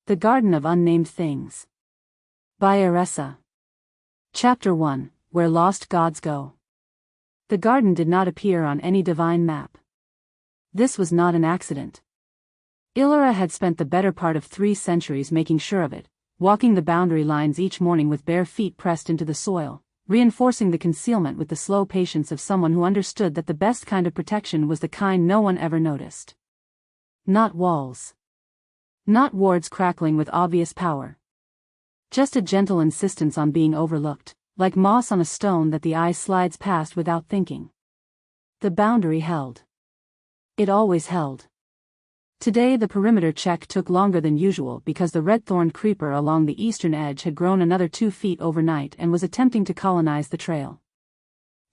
The Garden of Unnamed Things. By Ilyra. Chapter 1, Where Lost Gods Go. The garden did not appear on any divine map. This was not an accident. Ilyra had spent the better part of 3 centuries making sure of it, walking the boundary lines each morning with bare feet pressed into the soil, reinforcing the concealment with the slow patience of someone who understood that the best kind of protection was the kind no one ever noticed. Not walls. Not wards crackling with obvious power. Just a gentle insistence on being overlooked, like moss on a stone that the eye slides past without thinking. The boundary held. It always held. Today the perimeter check took longer than usual because the red-thorned creeper along the eastern edge had grown another 2 feet overnight and was attempting to colonize the trail.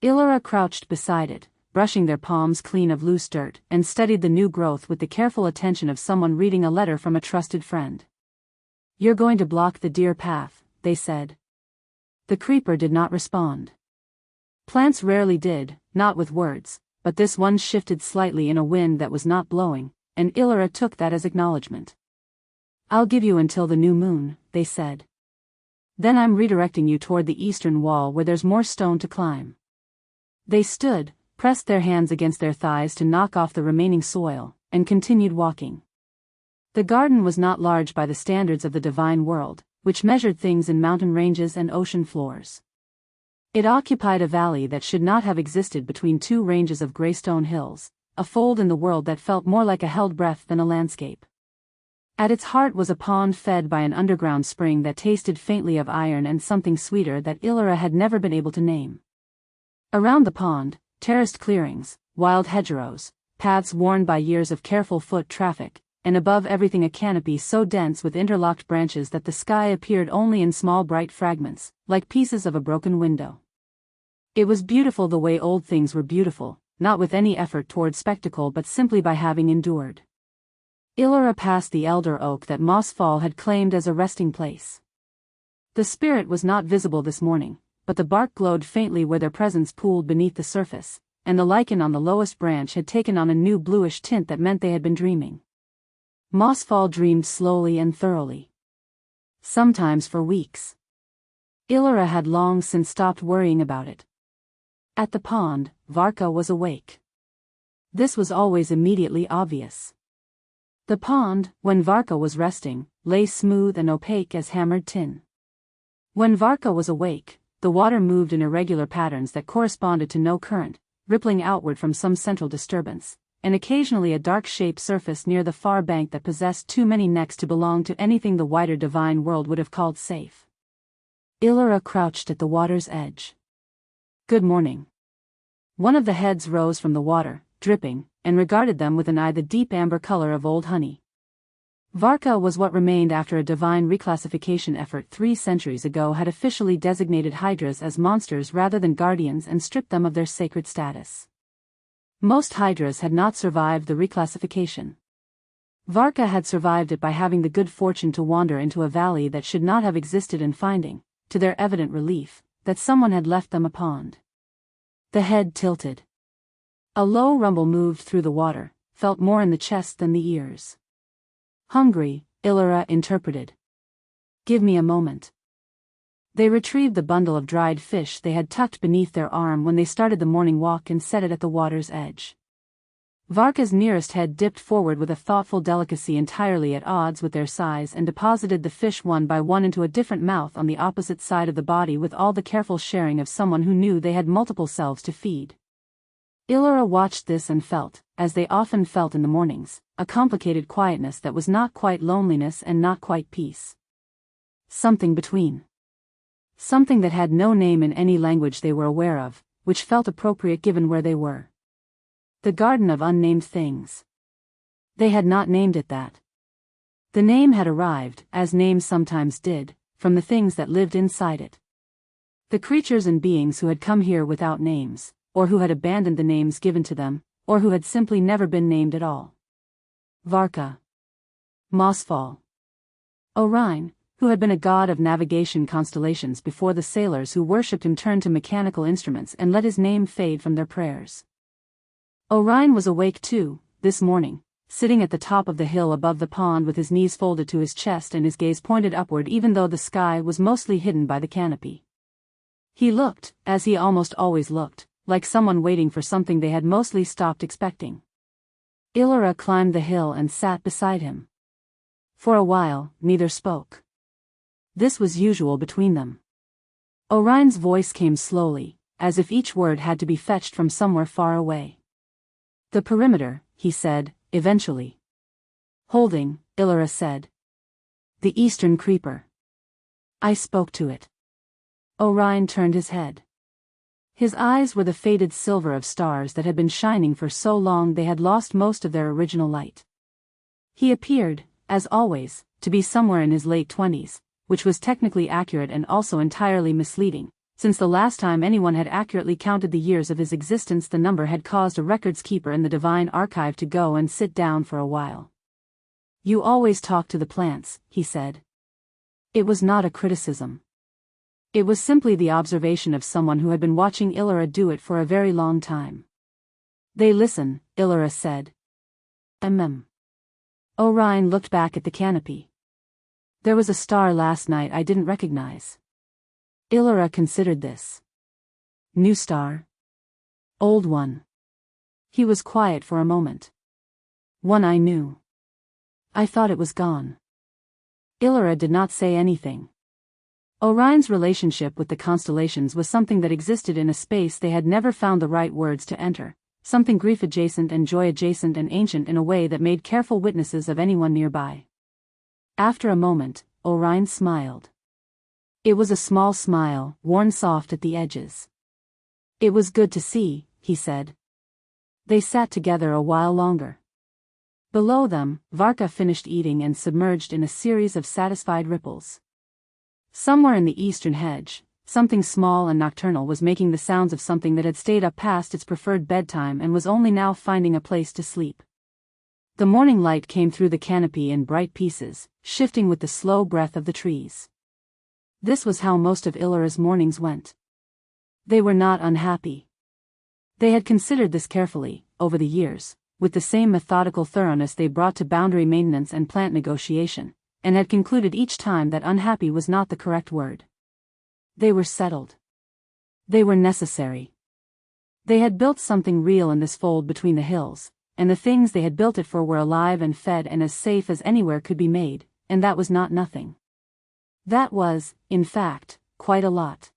Ilyra crouched beside it, brushing their palms clean of loose dirt, and studied the new growth with the careful attention of someone reading a letter from a trusted friend. "You're going to block the deer path," they said. The creeper did not respond. Plants rarely did, not with words, but this one shifted slightly in a wind that was not blowing, and Ilyra took that as acknowledgement. "I'll give you until the new moon," they said. "Then I'm redirecting you toward the eastern wall where there's more stone to climb." They stood, pressed their hands against their thighs to knock off the remaining soil, and continued walking. The garden was not large by the standards of the divine world, which measured things in mountain ranges and ocean floors. It occupied a valley that should not have existed between 2 ranges of graystone hills, a fold in the world that felt more like a held breath than a landscape. At its heart was a pond fed by an underground spring that tasted faintly of iron and something sweeter that Ilyra had never been able to name. Around the pond, terraced clearings, wild hedgerows, paths worn by years of careful foot traffic, and above everything a canopy so dense with interlocked branches that the sky appeared only in small bright fragments, like pieces of a broken window. It was beautiful the way old things were beautiful, not with any effort toward spectacle but simply by having endured. Ilyra passed the elder oak that Mossfall had claimed as a resting place. The spirit was not visible this morning, but the bark glowed faintly where their presence pooled beneath the surface, and the lichen on the lowest branch had taken on a new bluish tint that meant they had been dreaming. Mossfall dreamed slowly and thoroughly. Sometimes for weeks. Ilyra had long since stopped worrying about it. At the pond, Varka was awake. This was always immediately obvious. The pond, when Varka was resting, lay smooth and opaque as hammered tin. When Varka was awake, the water moved in irregular patterns that corresponded to no current, rippling outward from some central disturbance, and occasionally a dark-shaped surface near the far bank that possessed too many necks to belong to anything the wider divine world would have called safe. Ilyra crouched at the water's edge. "Good morning." One of the heads rose from the water, dripping, and regarded them with an eye the deep amber color of old honey. Varka was what remained after a divine reclassification effort 3 centuries ago had officially designated hydras as monsters rather than guardians and stripped them of their sacred status. Most hydras had not survived the reclassification. Varka had survived it by having the good fortune to wander into a valley that should not have existed and finding, to their evident relief, that someone had left them a pond. The head tilted. A low rumble moved through the water, felt more in the chest than the ears. "Hungry," Ilyra interpreted. "Give me a moment." They retrieved the bundle of dried fish they had tucked beneath their arm when they started the morning walk and set it at the water's edge. Varka's nearest head dipped forward with a thoughtful delicacy entirely at odds with their size and deposited the fish one by one into a different mouth on the opposite side of the body with all the careful sharing of someone who knew they had multiple selves to feed. Ilyra watched this and felt, as they often felt in the mornings, a complicated quietness that was not quite loneliness and not quite peace. Something between. Something that had no name in any language they were aware of, which felt appropriate given where they were. The Garden of Unnamed Things. They had not named it that. The name had arrived, as names sometimes did, from the things that lived inside it. The creatures and beings who had come here without names, or who had abandoned the names given to them, or who had simply never been named at all. Varka. Mossfall. Orion, who had been a god of navigation constellations before the sailors who worshipped him turned to mechanical instruments and let his name fade from their prayers. Orion was awake too, this morning, sitting at the top of the hill above the pond with his knees folded to his chest and his gaze pointed upward even though the sky was mostly hidden by the canopy. He looked, as he almost always looked, like someone waiting for something they had mostly stopped expecting. Ilyra climbed the hill and sat beside him. For a while, neither spoke. This was usual between them. Orion's voice came slowly, as if each word had to be fetched from somewhere far away. "The perimeter," he said, eventually. "Holding," Ilyra said. "The eastern creeper. I spoke to it." Orion turned his head. His eyes were the faded silver of stars that had been shining for so long they had lost most of their original light. He appeared, as always, to be somewhere in his late 20s, which was technically accurate and also entirely misleading, since the last time anyone had accurately counted the years of his existence the number had caused a records keeper in the Divine Archive to go and sit down for a while. "You always talk to the plants," he said. It was not a criticism. It was simply the observation of someone who had been watching Ilyra do it for a very long time. "They listen," Ilyra said. Orion looked back at the canopy. "There was a star last night I didn't recognize." Ilyra considered this. "New star?" "Old one." He was quiet for a moment. "One I knew." "I thought it was gone." Ilyra did not say anything. Orion's relationship with the constellations was something that existed in a space they had never found the right words to enter, something grief-adjacent and joy-adjacent and ancient in a way that made careful witnesses of anyone nearby. After a moment, Orion smiled. It was a small smile, worn soft at the edges. "It was good to see," he said. They sat together a while longer. Below them, Varka finished eating and submerged in a series of satisfied ripples. Somewhere in the eastern hedge, something small and nocturnal was making the sounds of something that had stayed up past its preferred bedtime and was only now finding a place to sleep. The morning light came through the canopy in bright pieces, shifting with the slow breath of the trees. This was how most of Ilyra's mornings went. They were not unhappy. They had considered this carefully, over the years, with the same methodical thoroughness they brought to boundary maintenance and plant negotiation, and had concluded each time that unhappy was not the correct word. They were settled. They were necessary. They had built something real in this fold between the hills, and the things they had built it for were alive and fed and as safe as anywhere could be made, and that was not nothing. That was, in fact, quite a lot.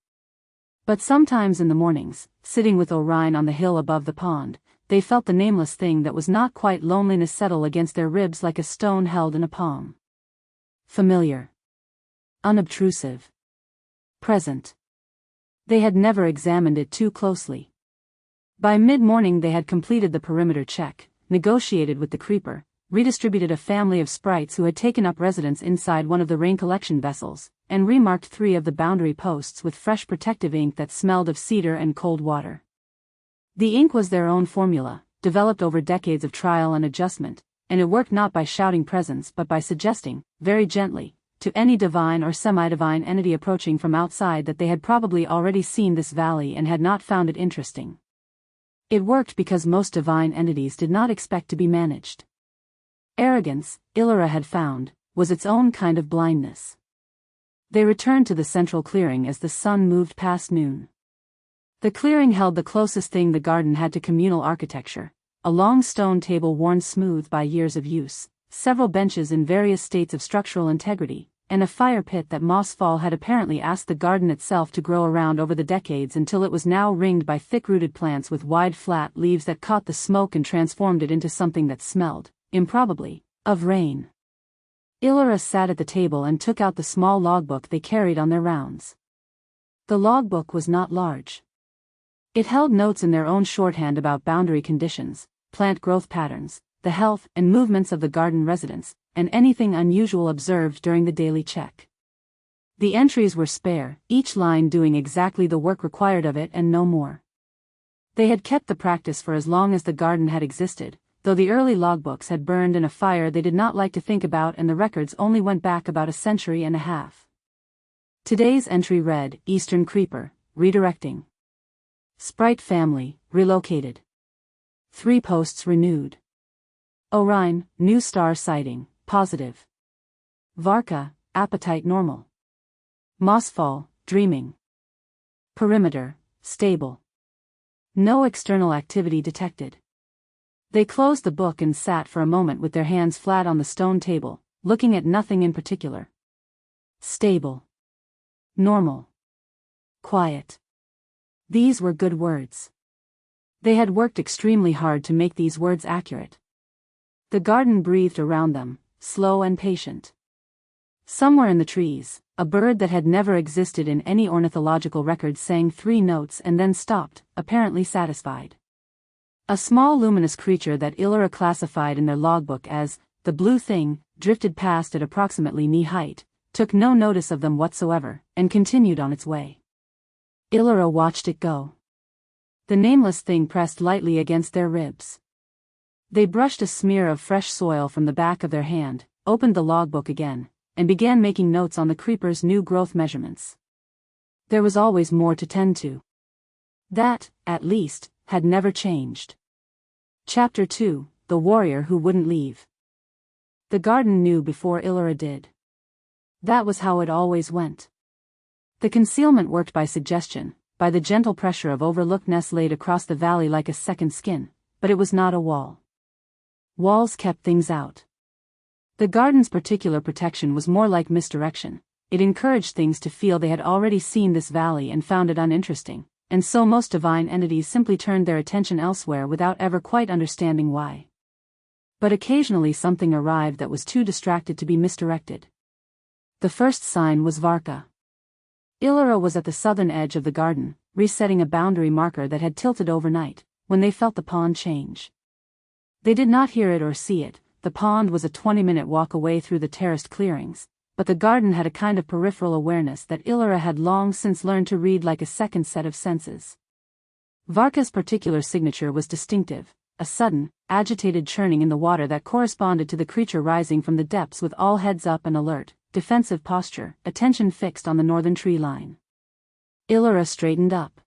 But sometimes in the mornings, sitting with Orion on the hill above the pond, they felt the nameless thing that was not quite loneliness settle against their ribs like a stone held in a palm. Familiar. Unobtrusive. Present. They had never examined it too closely. By mid-morning they had completed the perimeter check, negotiated with the creeper, redistributed a family of sprites who had taken up residence inside one of the rain collection vessels, and remarked 3 of the boundary posts with fresh protective ink that smelled of cedar and cold water. The ink was their own formula, developed over decades of trial and adjustment, and it worked not by shouting presence but by suggesting, very gently, to any divine or semi-divine entity approaching from outside that they had probably already seen this valley and had not found it interesting. It worked because most divine entities did not expect to be managed. Arrogance, Ilyra had found, was its own kind of blindness. They returned to the central clearing as the sun moved past noon. The clearing held the closest thing the garden had to communal architecture, a long stone table worn smooth by years of use, several benches in various states of structural integrity, and a fire pit that Mossfall had apparently asked the garden itself to grow around over the decades until it was now ringed by thick-rooted plants with wide flat leaves that caught the smoke and transformed it into something that smelled, improbably, of rain. Ilyra sat at the table and took out the small logbook they carried on their rounds. The logbook was not large. It held notes in their own shorthand about boundary conditions, plant growth patterns, the health and movements of the garden residents, and anything unusual observed during the daily check. The entries were spare, each line doing exactly the work required of it and no more. They had kept the practice for as long as the garden had existed, though the early logbooks had burned in a fire they did not like to think about and the records only went back about a century and a half. Today's entry read, Eastern Creeper, redirecting. Sprite family, relocated. 3 posts renewed. Orion, new star sighting, positive. Varka, appetite normal. Mossfall, dreaming. Perimeter, stable. No external activity detected. They closed the book and sat for a moment with their hands flat on the stone table, looking at nothing in particular. Stable. Normal. Quiet. These were good words. They had worked extremely hard to make these words accurate. The garden breathed around them, slow and patient. Somewhere in the trees, a bird that had never existed in any ornithological record sang 3 notes and then stopped, apparently satisfied. A small luminous creature that Ilyra classified in their logbook as the blue thing drifted past at approximately knee height, took no notice of them whatsoever, and continued on its way. Ilyra watched it go. The nameless thing pressed lightly against their ribs. They brushed a smear of fresh soil from the back of their hand, opened the logbook again, and began making notes on the creeper's new growth measurements. There was always more to tend to. That, at least, had never changed. Chapter 2, The Warrior Who Wouldn't Leave. The garden knew before Ilyra did. That was how it always went. The concealment worked by suggestion, by the gentle pressure of overlooked nests laid across the valley like a second skin, but it was not a wall. Walls kept things out. The garden's particular protection was more like misdirection. It encouraged things to feel they had already seen this valley and found it uninteresting, and so most divine entities simply turned their attention elsewhere without ever quite understanding why. But occasionally something arrived that was too distracted to be misdirected. The first sign was Varka. Ilyra was at the southern edge of the garden, resetting a boundary marker that had tilted overnight, when they felt the pond change. They did not hear it or see it. The pond was a 20-minute walk away through the terraced clearings, but the garden had a kind of peripheral awareness that Ilyra had long since learned to read like a second set of senses. Varka's particular signature was distinctive, a sudden, agitated churning in the water that corresponded to the creature rising from the depths with all heads up and alert, defensive posture, attention fixed on the northern tree line. Ilyra straightened up.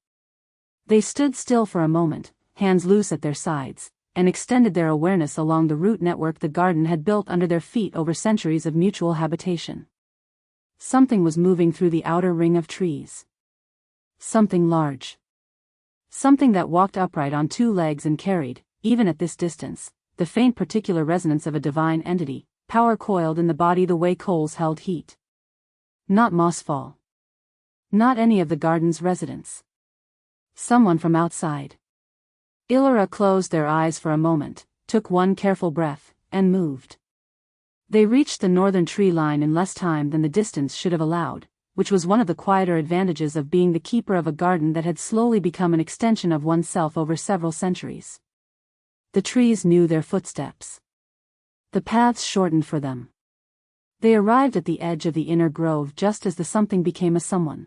They stood still for a moment, hands loose at their sides, and extended their awareness along the root network the garden had built under their feet over centuries of mutual habitation. Something was moving through the outer ring of trees. Something large. Something that walked upright on 2 legs and carried, even at this distance, the faint particular resonance of a divine entity, power coiled in the body the way coals held heat. Not Mossfall. Not any of the garden's residents. Someone from outside. Ilyra closed their eyes for a moment, took one careful breath, and moved. They reached the northern tree line in less time than the distance should have allowed, which was one of the quieter advantages of being the keeper of a garden that had slowly become an extension of oneself over several centuries. The trees knew their footsteps. The paths shortened for them. They arrived at the edge of the inner grove just as the something became a someone.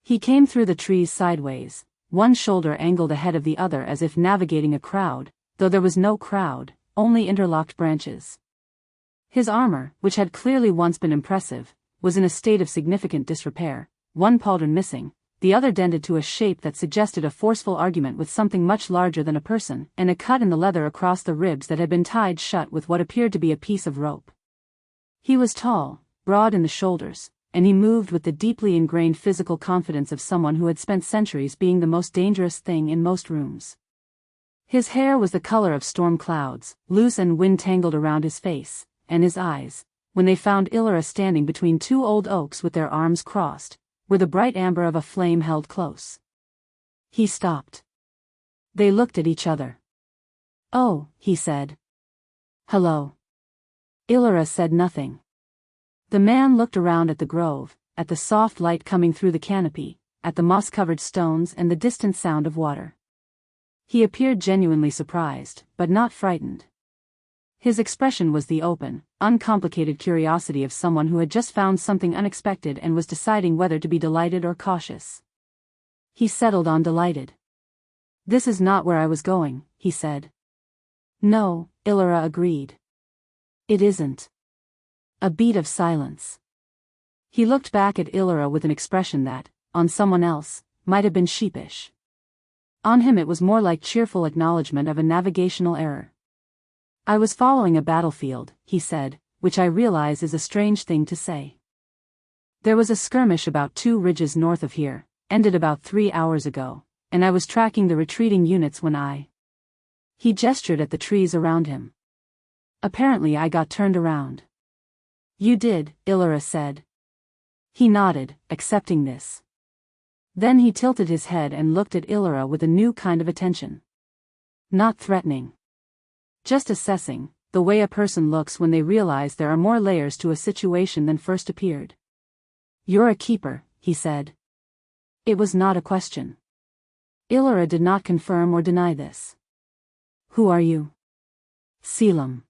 He came through the trees sideways, one shoulder angled ahead of the other as if navigating a crowd, though there was no crowd, only interlocked branches. His armor, which had clearly once been impressive, was in a state of significant disrepair, one pauldron missing, the other dented to a shape that suggested a forceful argument with something much larger than a person, and a cut in the leather across the ribs that had been tied shut with what appeared to be a piece of rope. He was tall, broad in the shoulders, and he moved with the deeply ingrained physical confidence of someone who had spent centuries being the most dangerous thing in most rooms. His hair was the color of storm clouds, loose and wind-tangled around his face, and his eyes, when they found Ilyra standing between 2 old oaks with their arms crossed, were the bright amber of a flame held close. He stopped. They looked at each other. "Oh," he said. "Hello." Ilyra said nothing. The man looked around at the grove, at the soft light coming through the canopy, at the moss-covered stones and the distant sound of water. He appeared genuinely surprised, but not frightened. His expression was the open, uncomplicated curiosity of someone who had just found something unexpected and was deciding whether to be delighted or cautious. He settled on delighted. "This is not where I was going," he said. "No," Ilyra agreed. "It isn't." A beat of silence. He looked back at Ilyra with an expression that, on someone else, might have been sheepish. On him it was more like cheerful acknowledgement of a navigational error. I was following a battlefield, he said, which I realize is a strange thing to say. There was a skirmish about 2 ridges north of here, ended about 3 hours ago, and I was tracking the retreating units when He gestured at the trees around him. Apparently I got turned around. You did, Ilyra said. He nodded, accepting this. Then he tilted his head and looked at Ilyra with a new kind of attention. Not threatening. Just assessing, the way a person looks when they realize there are more layers to a situation than first appeared. You're a keeper, he said. It was not a question. Ilyra did not confirm or deny this. Who are you? Selim.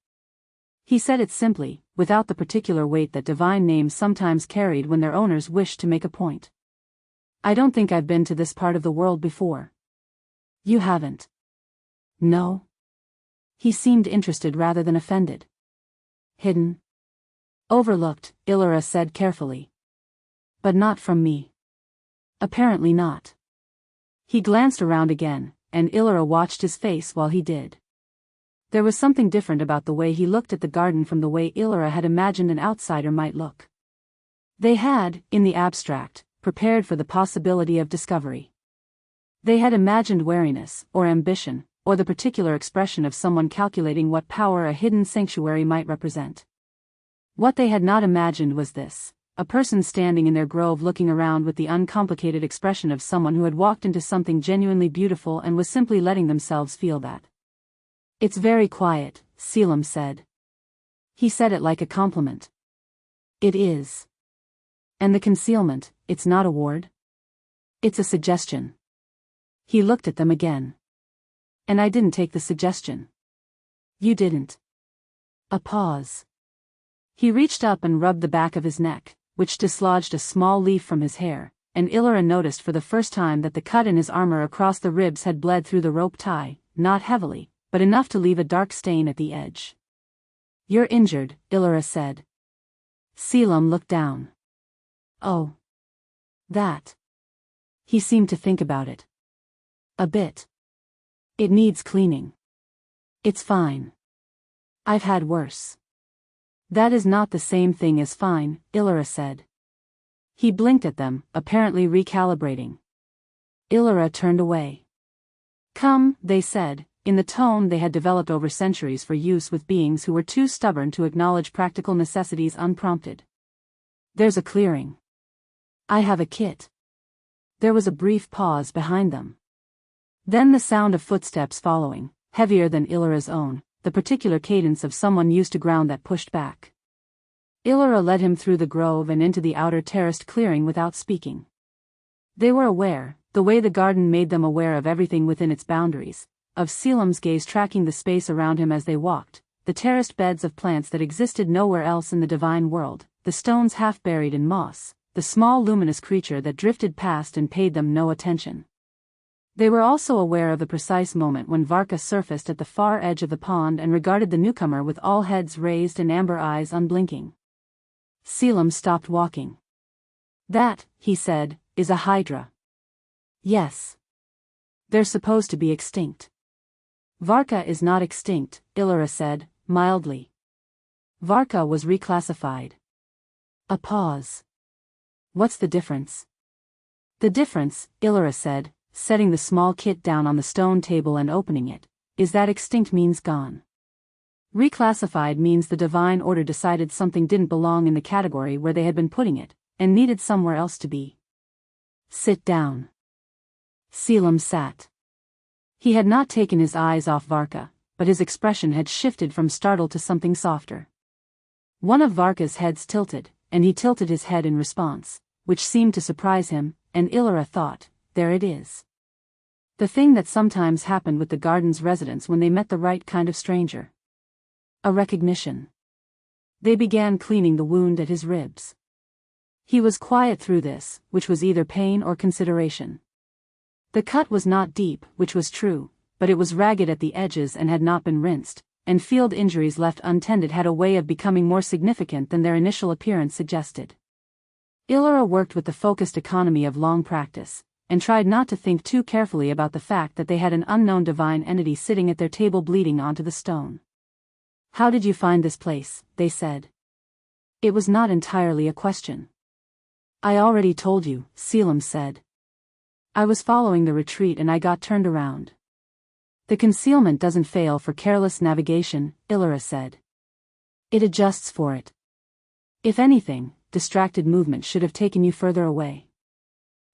He said it simply, without the particular weight that divine names sometimes carried when their owners wished to make a point. I don't think I've been to this part of the world before. You haven't? No. He seemed interested rather than offended. Hidden? Overlooked, Ilyra said carefully. But not from me. Apparently not. He glanced around again, and Ilyra watched his face while he did. There was something different about the way he looked at the garden from the way Ilyra had imagined an outsider might look. They had, in the abstract, prepared for the possibility of discovery. They had imagined wariness, or ambition, or the particular expression of someone calculating what power a hidden sanctuary might represent. What they had not imagined was this: a person standing in their grove looking around with the uncomplicated expression of someone who had walked into something genuinely beautiful and was simply letting themselves feel that. It's very quiet, Selim said. He said it like a compliment. It is. And the concealment, it's not a ward? It's a suggestion. He looked at them again. And I didn't take the suggestion. You didn't. A pause. He reached up and rubbed the back of his neck, which dislodged a small leaf from his hair, and Ilyra noticed for the first time that the cut in his armor across the ribs had bled through the rope tie, not heavily, but enough to leave a dark stain at the edge. You're injured, Ilyra said. Selim looked down. Oh. That. He seemed to think about it. A bit. It needs cleaning. It's fine. I've had worse. That is not the same thing as fine, Ilyra said. He blinked at them, apparently recalibrating. Ilyra turned away. Come, they said, in the tone they had developed over centuries for use with beings who were too stubborn to acknowledge practical necessities unprompted. There's a clearing. I have a kit. There was a brief pause behind them. Then the sound of footsteps following, heavier than Ilyra's own, the particular cadence of someone used to ground that pushed back. Ilyra led him through the grove and into the outer terraced clearing without speaking. They were aware, the way the garden made them aware of everything within its boundaries, of Selim's gaze tracking the space around him as they walked, the terraced beds of plants that existed nowhere else in the divine world, the stones half buried in moss, the small luminous creature that drifted past and paid them no attention. They were also aware of the precise moment when Varka surfaced at the far edge of the pond and regarded the newcomer with all heads raised and amber eyes unblinking. Selim stopped walking. That, he said, is a hydra. Yes. They're supposed to be extinct. Varka is not extinct, Ilyra said, mildly. Varka was reclassified. A pause. What's the difference? The difference, Ilyra said, setting the small kit down on the stone table and opening it, is that extinct means gone. Reclassified means the divine order decided something didn't belong in the category where they had been putting it, and needed somewhere else to be. Sit down. Selim sat. He had not taken his eyes off Varka, but his expression had shifted from startled to something softer. One of Varka's heads tilted, and he tilted his head in response, which seemed to surprise him, and Ilyra thought, there it is. The thing that sometimes happened with the garden's residents when they met the right kind of stranger. A recognition. They began cleaning the wound at his ribs. He was quiet through this, which was either pain or consideration. The cut was not deep, which was true, but it was ragged at the edges and had not been rinsed, and field injuries left untended had a way of becoming more significant than their initial appearance suggested. Ilyra worked with the focused economy of long practice, and tried not to think too carefully about the fact that they had an unknown divine entity sitting at their table bleeding onto the stone. How did you find this place? They said. It was not entirely a question. I already told you, Selim said. I was following the retreat and I got turned around. The concealment doesn't fail for careless navigation, Ilyra said. It adjusts for it. If anything, distracted movement should have taken you further away.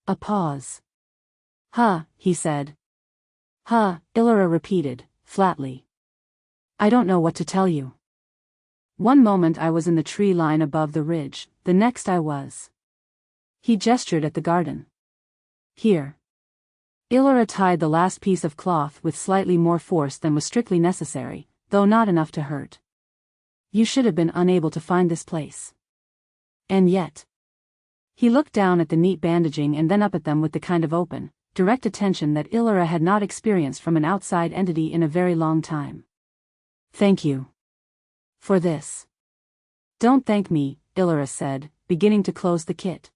A pause. Huh, he said. Huh, Ilyra repeated, flatly. I don't know what to tell you. One moment I was in the tree line above the ridge, the next I was. He gestured at the garden. Here. Ilyra tied the last piece of cloth with slightly more force than was strictly necessary, though not enough to hurt. You should have been unable to find this place. And yet. He looked down at the neat bandaging and then up at them with the kind of open, direct attention that Ilyra had not experienced from an outside entity in a very long time. Thank you. For this. Don't thank me, Ilyra said, beginning to close the kit.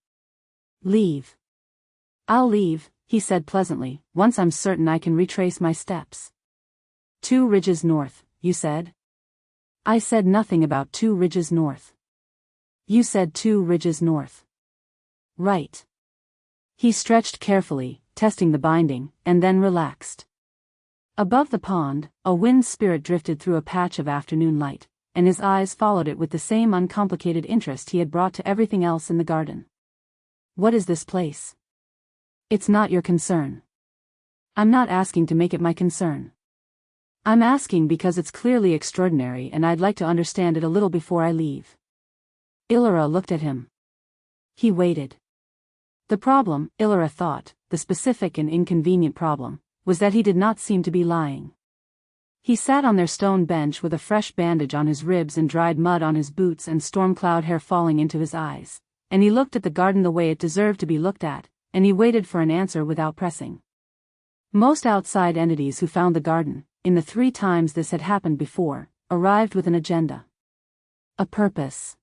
Leave. I'll leave, he said pleasantly, once I'm certain I can retrace my steps. 2 ridges north, you said? I said nothing about 2 ridges north. You said 2 ridges north. Right. He stretched carefully, testing the binding, and then relaxed. Above the pond, a wind spirit drifted through a patch of afternoon light, and his eyes followed it with the same uncomplicated interest he had brought to everything else in the garden. What is this place? It's not your concern. I'm not asking to make it my concern. I'm asking because it's clearly extraordinary and I'd like to understand it a little before I leave. Ilyra looked at him. He waited. The problem, Ilyra thought, the specific and inconvenient problem, was that he did not seem to be lying. He sat on their stone bench with a fresh bandage on his ribs and dried mud on his boots and storm cloud hair falling into his eyes, and he looked at the garden the way it deserved to be looked at, and he waited for an answer without pressing. Most outside entities who found the garden, in the 3 times this had happened before, arrived with an agenda. A purpose.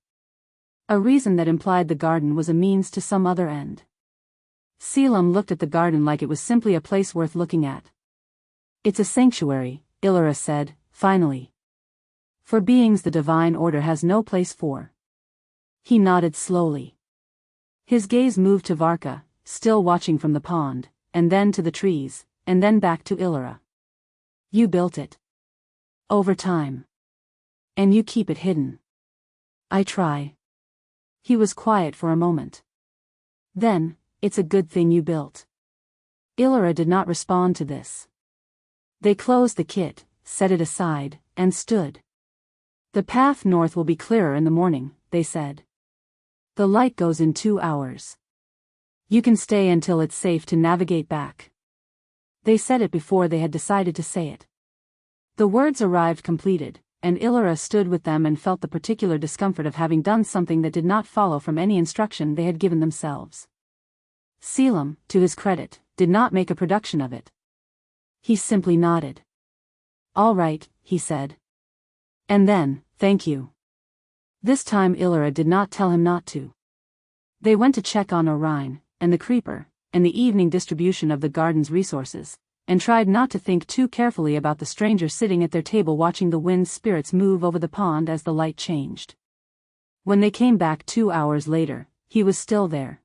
A reason that implied the garden was a means to some other end. Selim looked at the garden like it was simply a place worth looking at. It's a sanctuary, Ilyra said, finally. For beings the divine order has no place for. He nodded slowly. His gaze moved to Varka, still watching from the pond, and then to the trees, and then back to Ilyra. You built it. Over time. And you keep it hidden. I try. He was quiet for a moment. Then, it's a good thing you built. Ilyra did not respond to this. They closed the kit, set it aside, and stood. The path north will be clearer in the morning, they said. The light goes in 2 hours. You can stay until it's safe to navigate back. They said it before they had decided to say it. The words arrived completed, and Ilyra stood with them and felt the particular discomfort of having done something that did not follow from any instruction they had given themselves. Selim, to his credit, did not make a production of it. He simply nodded. All right, he said. And then, thank you. This time Ilyra did not tell him not to. They went to check on Orion, and the creeper, and the evening distribution of the garden's resources, and tried not to think too carefully about the stranger sitting at their table watching the wind spirits move over the pond as the light changed. When they came back 2 hours later, he was still there.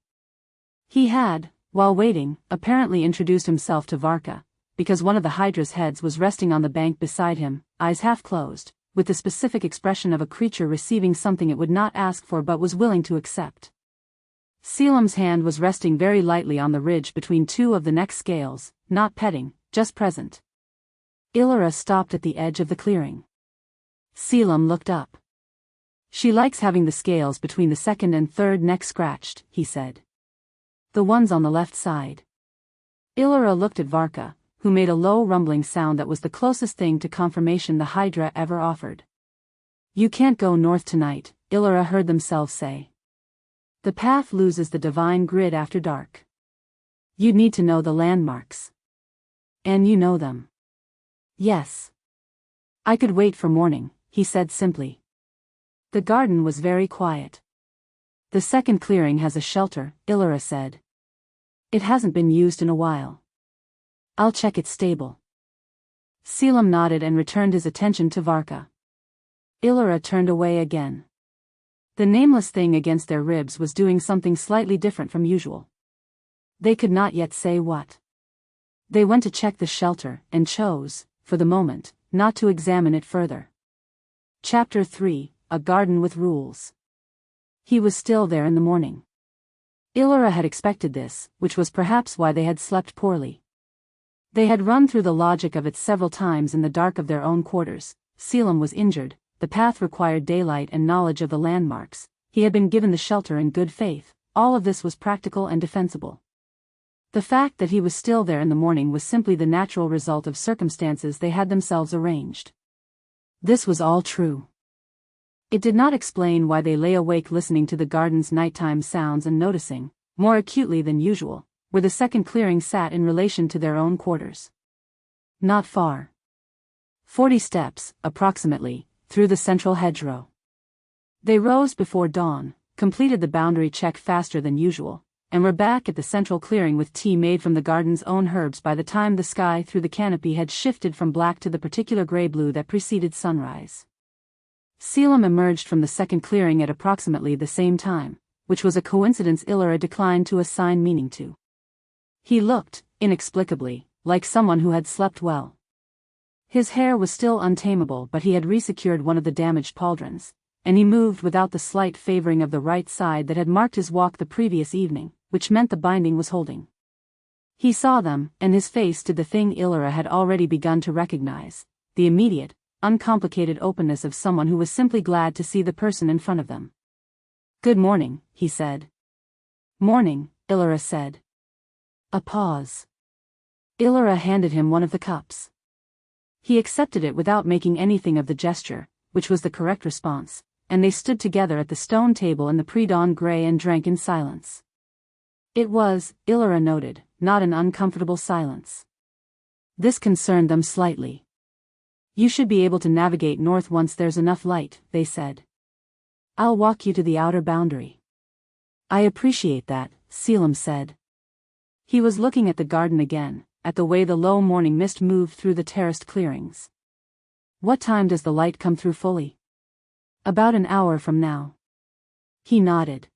He had, while waiting, apparently introduced himself to Varka, because one of the hydras' heads was resting on the bank beside him, eyes half closed, with the specific expression of a creature receiving something it would not ask for but was willing to accept. Selim's hand was resting very lightly on the ridge between 2 of the neck scales, not petting, just present. Ilyra stopped at the edge of the clearing. Selim looked up. She likes having the scales between the 2nd and 3rd neck scratched, he said. The ones on the left side. Ilyra looked at Varka, who made a low rumbling sound that was the closest thing to confirmation the hydra ever offered. You can't go north tonight, Ilyra heard themselves say. The path loses the divine grid after dark. You'd need to know the landmarks. And you know them. Yes. I could wait for morning, he said simply. The garden was very quiet. The 2nd clearing has a shelter, Ilyra said. It hasn't been used in a while. I'll check its stable. Selim nodded and returned his attention to Varka. Ilyra turned away again. The nameless thing against their ribs was doing something slightly different from usual. They could not yet say what. They went to check the shelter, and chose, for the moment, not to examine it further. Chapter 3, A Garden with Rules. He was still there in the morning. Ilyra had expected this, which was perhaps why they had slept poorly. They had run through the logic of it several times in the dark of their own quarters. Selim was injured, the path required daylight and knowledge of the landmarks, he had been given the shelter in good faith, all of this was practical and defensible. The fact that he was still there in the morning was simply the natural result of circumstances they had themselves arranged. This was all true. It did not explain why they lay awake listening to the garden's nighttime sounds and noticing, more acutely than usual, where the second clearing sat in relation to their own quarters. Not far. 40 steps, approximately, through the central hedgerow. They rose before dawn, completed the boundary check faster than usual, and were back at the central clearing with tea made from the garden's own herbs by the time the sky through the canopy had shifted from black to the particular gray-blue that preceded sunrise. Selim emerged from the second clearing at approximately the same time, which was a coincidence Ilyra declined to assign meaning to. He looked, inexplicably, like someone who had slept well. His hair was still untamable, but he had resecured one of the damaged pauldrons, and he moved without the slight favoring of the right side that had marked his walk the previous evening, which meant the binding was holding. He saw them, and his face did the thing Ilyra had already begun to recognize, the immediate, uncomplicated openness of someone who was simply glad to see the person in front of them. "Good morning," he said. "Morning," Ilyra said. A pause. Ilyra handed him one of the cups. He accepted it without making anything of the gesture, which was the correct response, and they stood together at the stone table in the pre-dawn gray and drank in silence. It was, Ilyra noted, not an uncomfortable silence. This concerned them slightly. "You should be able to navigate north once there's enough light," they said. "I'll walk you to the outer boundary." "I appreciate that," Selim said. He was looking at the garden again, at the way the low morning mist moved through the terraced clearings. "What time does the light come through fully?" "About an hour from now." He nodded.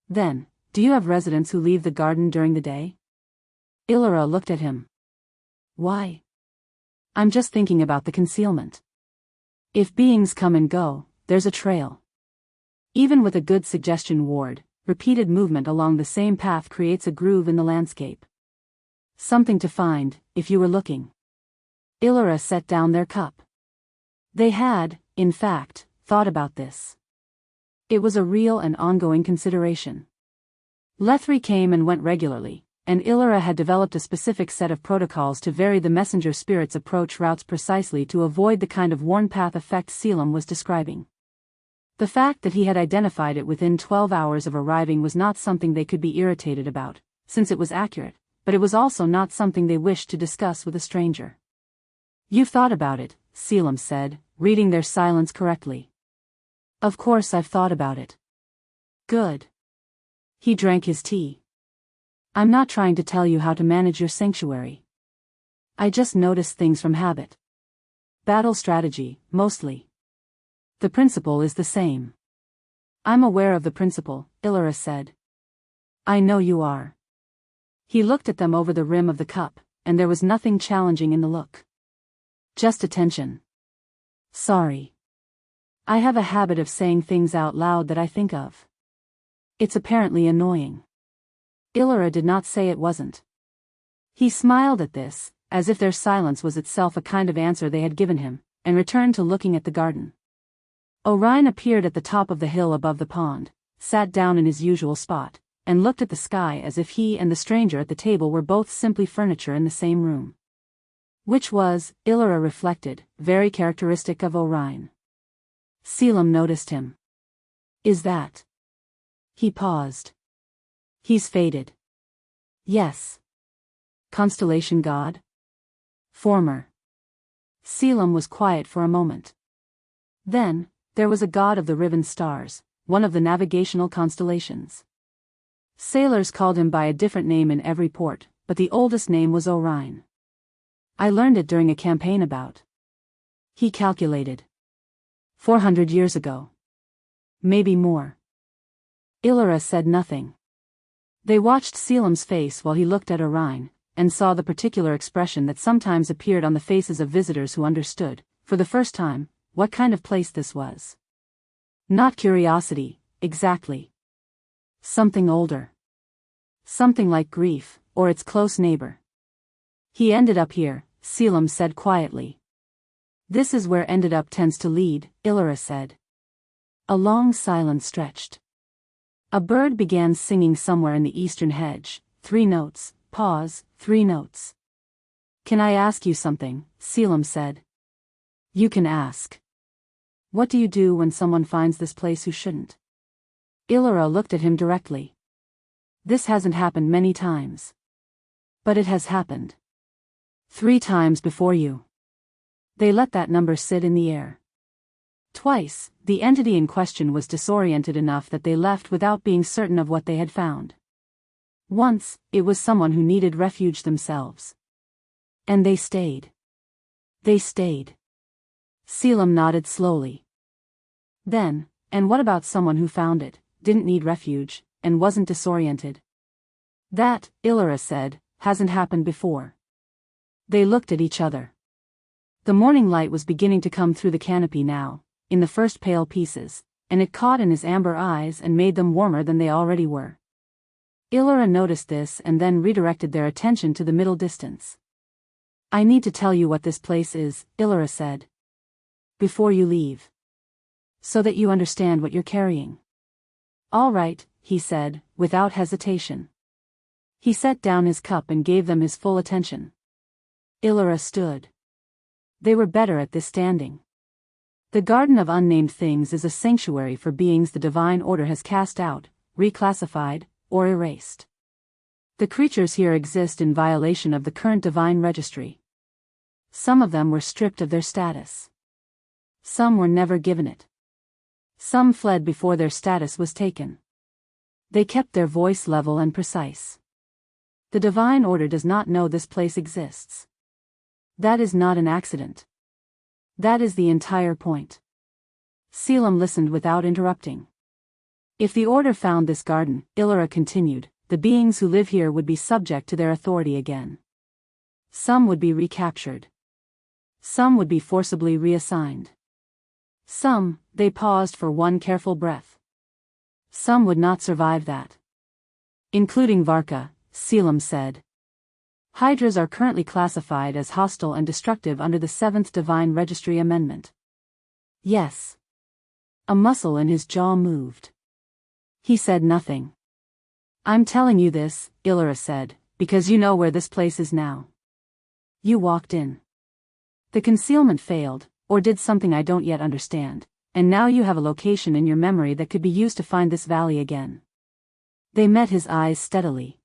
"Then, do you have residents who leave the garden during the day?" Ilyra looked at him. "Why?" "I'm just thinking about the concealment. If beings come and go, there's a trail. Even with a good suggestion ward, repeated movement along the same path creates a groove in the landscape. Something to find, if you were looking." Ilyra set down their cup. They had, in fact, thought about this. It was a real and ongoing consideration. Lethri came and went regularly, and Ilyra had developed a specific set of protocols to vary the messenger spirit's approach routes precisely to avoid the kind of worn path effect Selim was describing. The fact that he had identified it within 12 hours of arriving was not something they could be irritated about, since it was accurate, but it was also not something they wished to discuss with a stranger. "You've thought about it," Selim said, reading their silence correctly. "Of course I've thought about it." "Good." He drank his tea. "I'm not trying to tell you how to manage your sanctuary. I just notice things from habit. Battle strategy, mostly. The principle is the same." "I'm aware of the principle," Ilyra said. "I know you are." He looked at them over the rim of the cup, and there was nothing challenging in the look. "Just attention." "Sorry. I have a habit of saying things out loud that I think of. It's apparently annoying." Ilyra did not say it wasn't. He smiled at this, as if their silence was itself a kind of answer they had given him, and returned to looking at the garden. Orion appeared at the top of the hill above the pond, sat down in his usual spot, and looked at the sky as if he and the stranger at the table were both simply furniture in the same room. Which was, Ilyra reflected, very characteristic of Orion. Selim noticed him. "Is that?" He paused. "He's faded." "Yes." "Constellation god?" "Former." Selim was quiet for a moment. "Then, there was a god of the riven stars, one of the navigational constellations. Sailors called him by a different name in every port, but the oldest name was Orion. I learned it during a campaign about." He calculated. 400 years ago. Maybe more. Ilyra said nothing. They watched Selim's face while he looked at Orion, and saw the particular expression that sometimes appeared on the faces of visitors who understood, for the first time, what kind of place this was. Not curiosity, exactly. Something older. Something like grief, or its close neighbor. He ended up here, Selim said quietly. This is where ended up tends to lead, Ilyra said. A long silence stretched. A bird began singing somewhere in the eastern hedge, 3 notes, pause, 3 notes. Can I ask you something? Selim said. You can ask. What do you do when someone finds this place who shouldn't? Ilyra looked at him directly. This hasn't happened many times. But it has happened. 3 times before you. They let that number sit in the air. Twice, the entity in question was disoriented enough that they left without being certain of what they had found. Once, it was someone who needed refuge themselves. And they stayed. They stayed. Selim nodded slowly. Then, and what about someone who found it, didn't need refuge, and wasn't disoriented? That, Ilyra said, hasn't happened before. They looked at each other. The morning light was beginning to come through the canopy now, in the first pale pieces, and it caught in his amber eyes and made them warmer than they already were. Ilyra noticed this and then redirected their attention to the middle distance. I need to tell you what this place is, Ilyra said. Before you leave. So that you understand what you're carrying. All right, he said, without hesitation. He set down his cup and gave them his full attention. Ilyra stood. They were better at this standing. The Garden of Unnamed Things is a sanctuary for beings the divine order has cast out, reclassified, or erased. The creatures here exist in violation of the current divine registry. Some of them were stripped of their status. Some were never given it. Some fled before their status was taken. They kept their voice level and precise. The divine order does not know this place exists. That is not an accident. That is the entire point. Selim listened without interrupting. If the order found this garden, Ilyra continued, the beings who live here would be subject to their authority again. Some would be recaptured. Some would be forcibly reassigned. Some, they paused for one careful breath. Some would not survive that. Including Varka, Selim said. Hydras are currently classified as hostile and destructive under the 7th Divine Registry Amendment. Yes. A muscle in his jaw moved. He said nothing. I'm telling you this, Ilyra said, because you know where this place is now. You walked in. The concealment failed, or did something I don't yet understand, and now you have a location in your memory that could be used to find this valley again. They met his eyes steadily.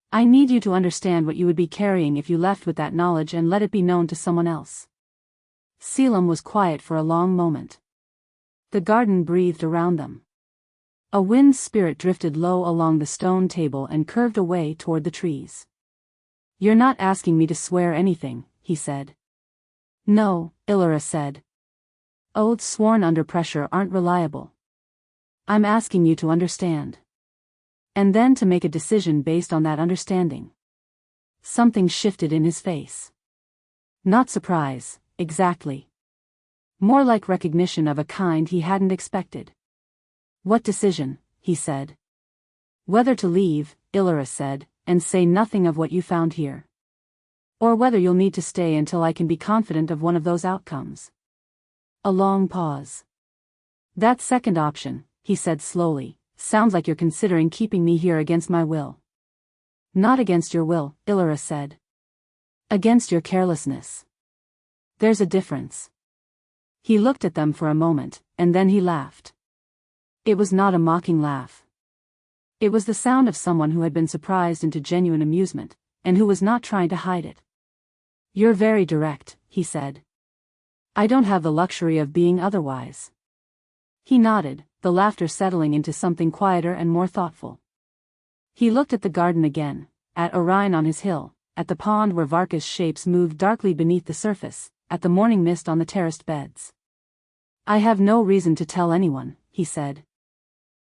I need you to understand what you would be carrying if you left with that knowledge and let it be known to someone else. Selim was quiet for a long moment. The garden breathed around them. A wind spirit drifted low along the stone table and curved away toward the trees. You're not asking me to swear anything, he said. No, Ilyra said. Oaths sworn under pressure aren't reliable. I'm asking you to understand. And then to make a decision based on that understanding. Something shifted in his face. Not surprise, exactly. More like recognition of a kind he hadn't expected. What decision, he said. Whether to leave, Ilyra said, and say nothing of what you found here. Or whether you'll need to stay until I can be confident of one of those outcomes. A long pause. That second option, he said slowly, sounds like you're considering keeping me here against my will. Not against your will, Ilyra said. Against your carelessness. There's a difference. He looked at them for a moment, and then he laughed. It was not a mocking laugh. It was the sound of someone who had been surprised into genuine amusement, and who was not trying to hide it. You're very direct, he said. I don't have the luxury of being otherwise. He nodded, the laughter settling into something quieter and more thoughtful. He looked at the garden again, at Orion on his hill, at the pond where Varka's shapes moved darkly beneath the surface, at the morning mist on the terraced beds. I have no reason to tell anyone, he said.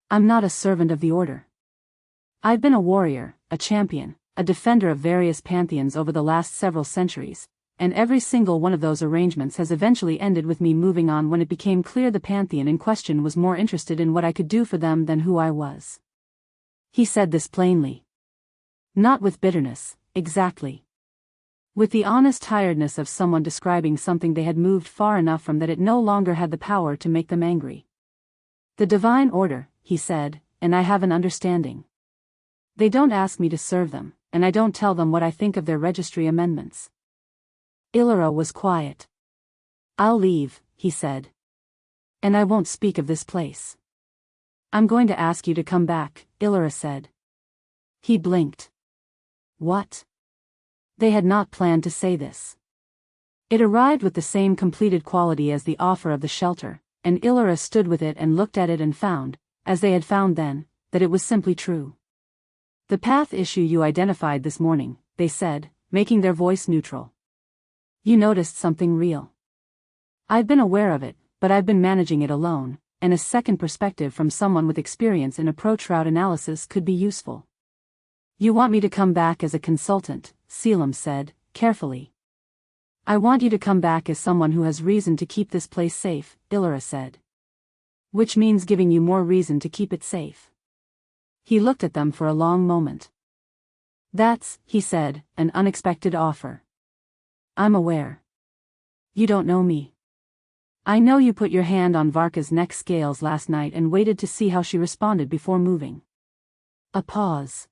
I'm not a servant of the order. I've been a warrior, a champion, a defender of various pantheons over the last several centuries, and every single one of those arrangements has eventually ended with me moving on when it became clear the pantheon in question was more interested in what I could do for them than who I was. He said this plainly. Not with bitterness, exactly. With the honest tiredness of someone describing something they had moved far enough from that it no longer had the power to make them angry. The divine order, he said, and I have an understanding. They don't ask me to serve them, and I don't tell them what I think of their registry amendments. Ilyra was quiet. I'll leave, he said. And I won't speak of this place. I'm going to ask you to come back, Ilyra said. He blinked. What? They had not planned to say this. It arrived with the same completed quality as the offer of the shelter, and Ilyra stood with it and looked at it and found, as they had found then, that it was simply true. The path issue you identified this morning, they said, making their voice neutral. You noticed something real. I've been aware of it, but I've been managing it alone, and a second perspective from someone with experience in approach route analysis could be useful. You want me to come back as a consultant, Selim said, carefully. I want you to come back as someone who has reason to keep this place safe, Ilyra said. Which means giving you more reason to keep it safe. He looked at them for a long moment. That's, he said, an unexpected offer. I'm aware. You don't know me. I know you put your hand on Varka's neck scales last night and waited to see how she responded before moving. A pause.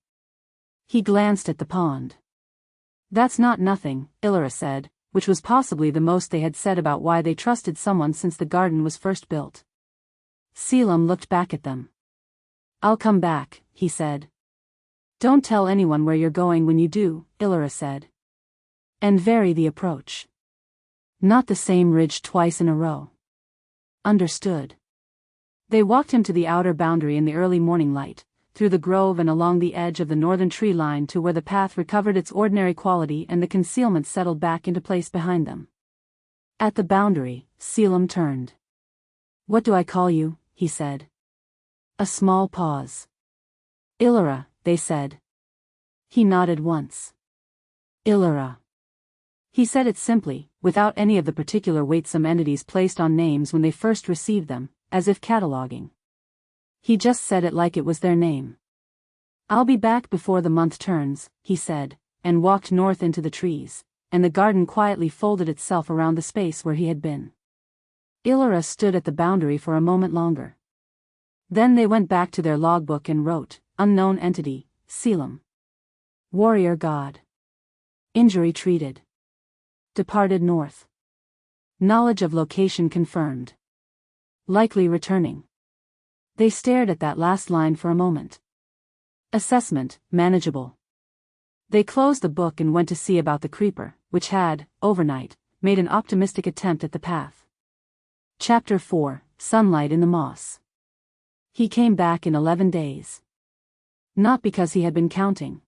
He glanced at the pond. That's not nothing, Ilyra said, which was possibly the most they had said about why they trusted someone since the garden was first built. Selim looked back at them. I'll come back, he said. Don't tell anyone where you're going when you do, Ilyra said. And vary the approach. Not the same ridge twice in a row. Understood. They walked him to the outer boundary in the early morning light, through the grove and along the edge of the northern tree line to where the path recovered its ordinary quality and the concealment settled back into place behind them. At the boundary, Selim turned. What do I call you? He said. A small pause. Ilyra, they said. He nodded once. Ilyra. He said it simply, without any of the particular weight some entities placed on names when they first received them, as if cataloging. He just said it like it was their name. I'll be back before the month turns, he said, and walked north into the trees, and the garden quietly folded itself around the space where he had been. Ilyra stood at the boundary for a moment longer. Then they went back to their logbook and wrote, Unknown entity, Selim. Warrior god. Injury treated. Departed north. Knowledge of location confirmed. Likely returning. They stared at that last line for a moment. Assessment, manageable. They closed the book and went to see about the creeper, which had, overnight, made an optimistic attempt at the path. Chapter 4, Sunlight in the Moss. He came back in 11 days. Not because he had been counting.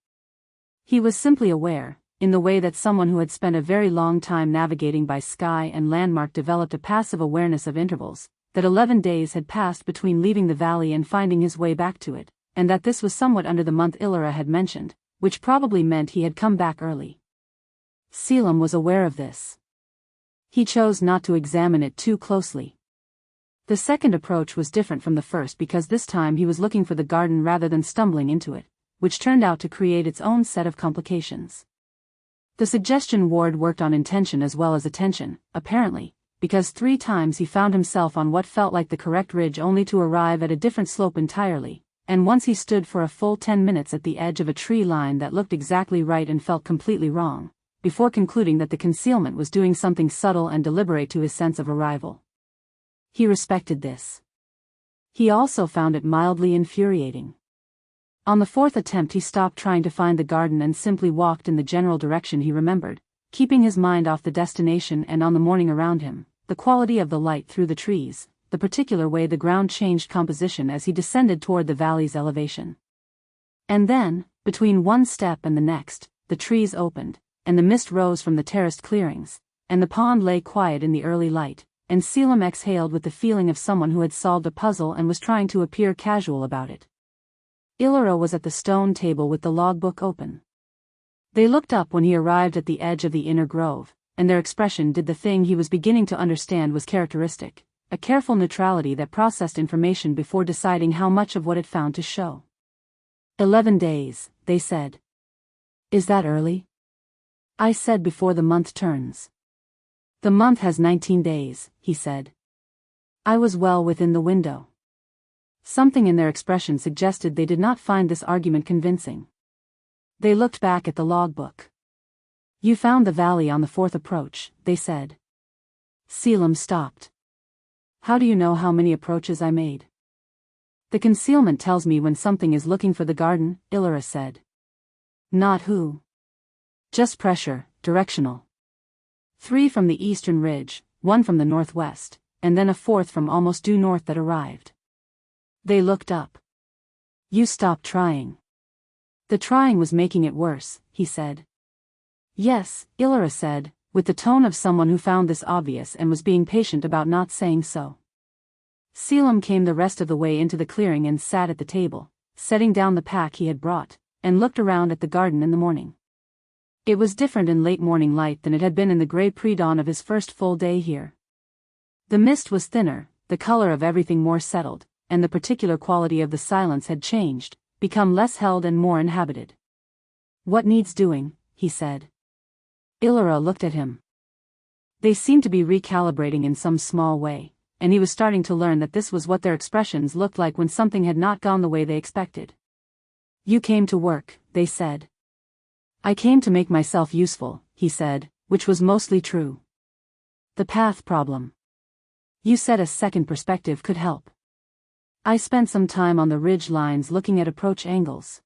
He was simply aware, in the way that someone who had spent a very long time navigating by sky and landmark developed a passive awareness of intervals, that 11 days had passed between leaving the valley and finding his way back to it, and that this was somewhat under the month Ilyra had mentioned, which probably meant he had come back early. Selim was aware of this. He chose not to examine it too closely. The second approach was different from the first because this time he was looking for the garden rather than stumbling into it, which turned out to create its own set of complications. The suggestion ward worked on intention as well as attention, apparently, because 3 times he found himself on what felt like the correct ridge only to arrive at a different slope entirely, and once he stood for a full 10 minutes at the edge of a tree line that looked exactly right and felt completely wrong, before concluding that the concealment was doing something subtle and deliberate to his sense of arrival. He respected this. He also found it mildly infuriating. On the 4th attempt he stopped trying to find the garden and simply walked in the general direction he remembered, keeping his mind off the destination and on the morning around him, the quality of the light through the trees, the particular way the ground changed composition as he descended toward the valley's elevation. And then, between one step and the next, the trees opened, and the mist rose from the terraced clearings, and the pond lay quiet in the early light, and Selim exhaled with the feeling of someone who had solved a puzzle and was trying to appear casual about it. Ilyra was at the stone table with the logbook open. They looked up when he arrived at the edge of the inner grove, and their expression did the thing he was beginning to understand was characteristic, a careful neutrality that processed information before deciding how much of what it found to show. 11 days, they said. Is that early? I said before the month turns. The month has 19 days, he said. I was well within the window. Something in their expression suggested they did not find this argument convincing. They looked back at the logbook. You found the valley on the fourth approach, they said. Selim stopped. How do you know how many approaches I made? The concealment tells me when something is looking for the garden, Ilyra said. Not who. Just pressure, directional. 3 from the eastern ridge, 1 from the northwest, and then a 4th from almost due north that arrived. They looked up. You stopped trying. The trying was making it worse, he said. Yes, Ilyra said, with the tone of someone who found this obvious and was being patient about not saying so. Selim came the rest of the way into the clearing and sat at the table, setting down the pack he had brought, and looked around at the garden in the morning. It was different in late morning light than it had been in the gray pre-dawn of his first full day here. The mist was thinner, the color of everything more settled, and the particular quality of the silence had changed, become less held and more inhabited. What needs doing, he said. Ilyra looked at him. They seemed to be recalibrating in some small way, and he was starting to learn that this was what their expressions looked like when something had not gone the way they expected. You came to work, they said. I came to make myself useful, he said, which was mostly true. The path problem. You said a second perspective could help. I spent some time on the ridge lines looking at approach angles.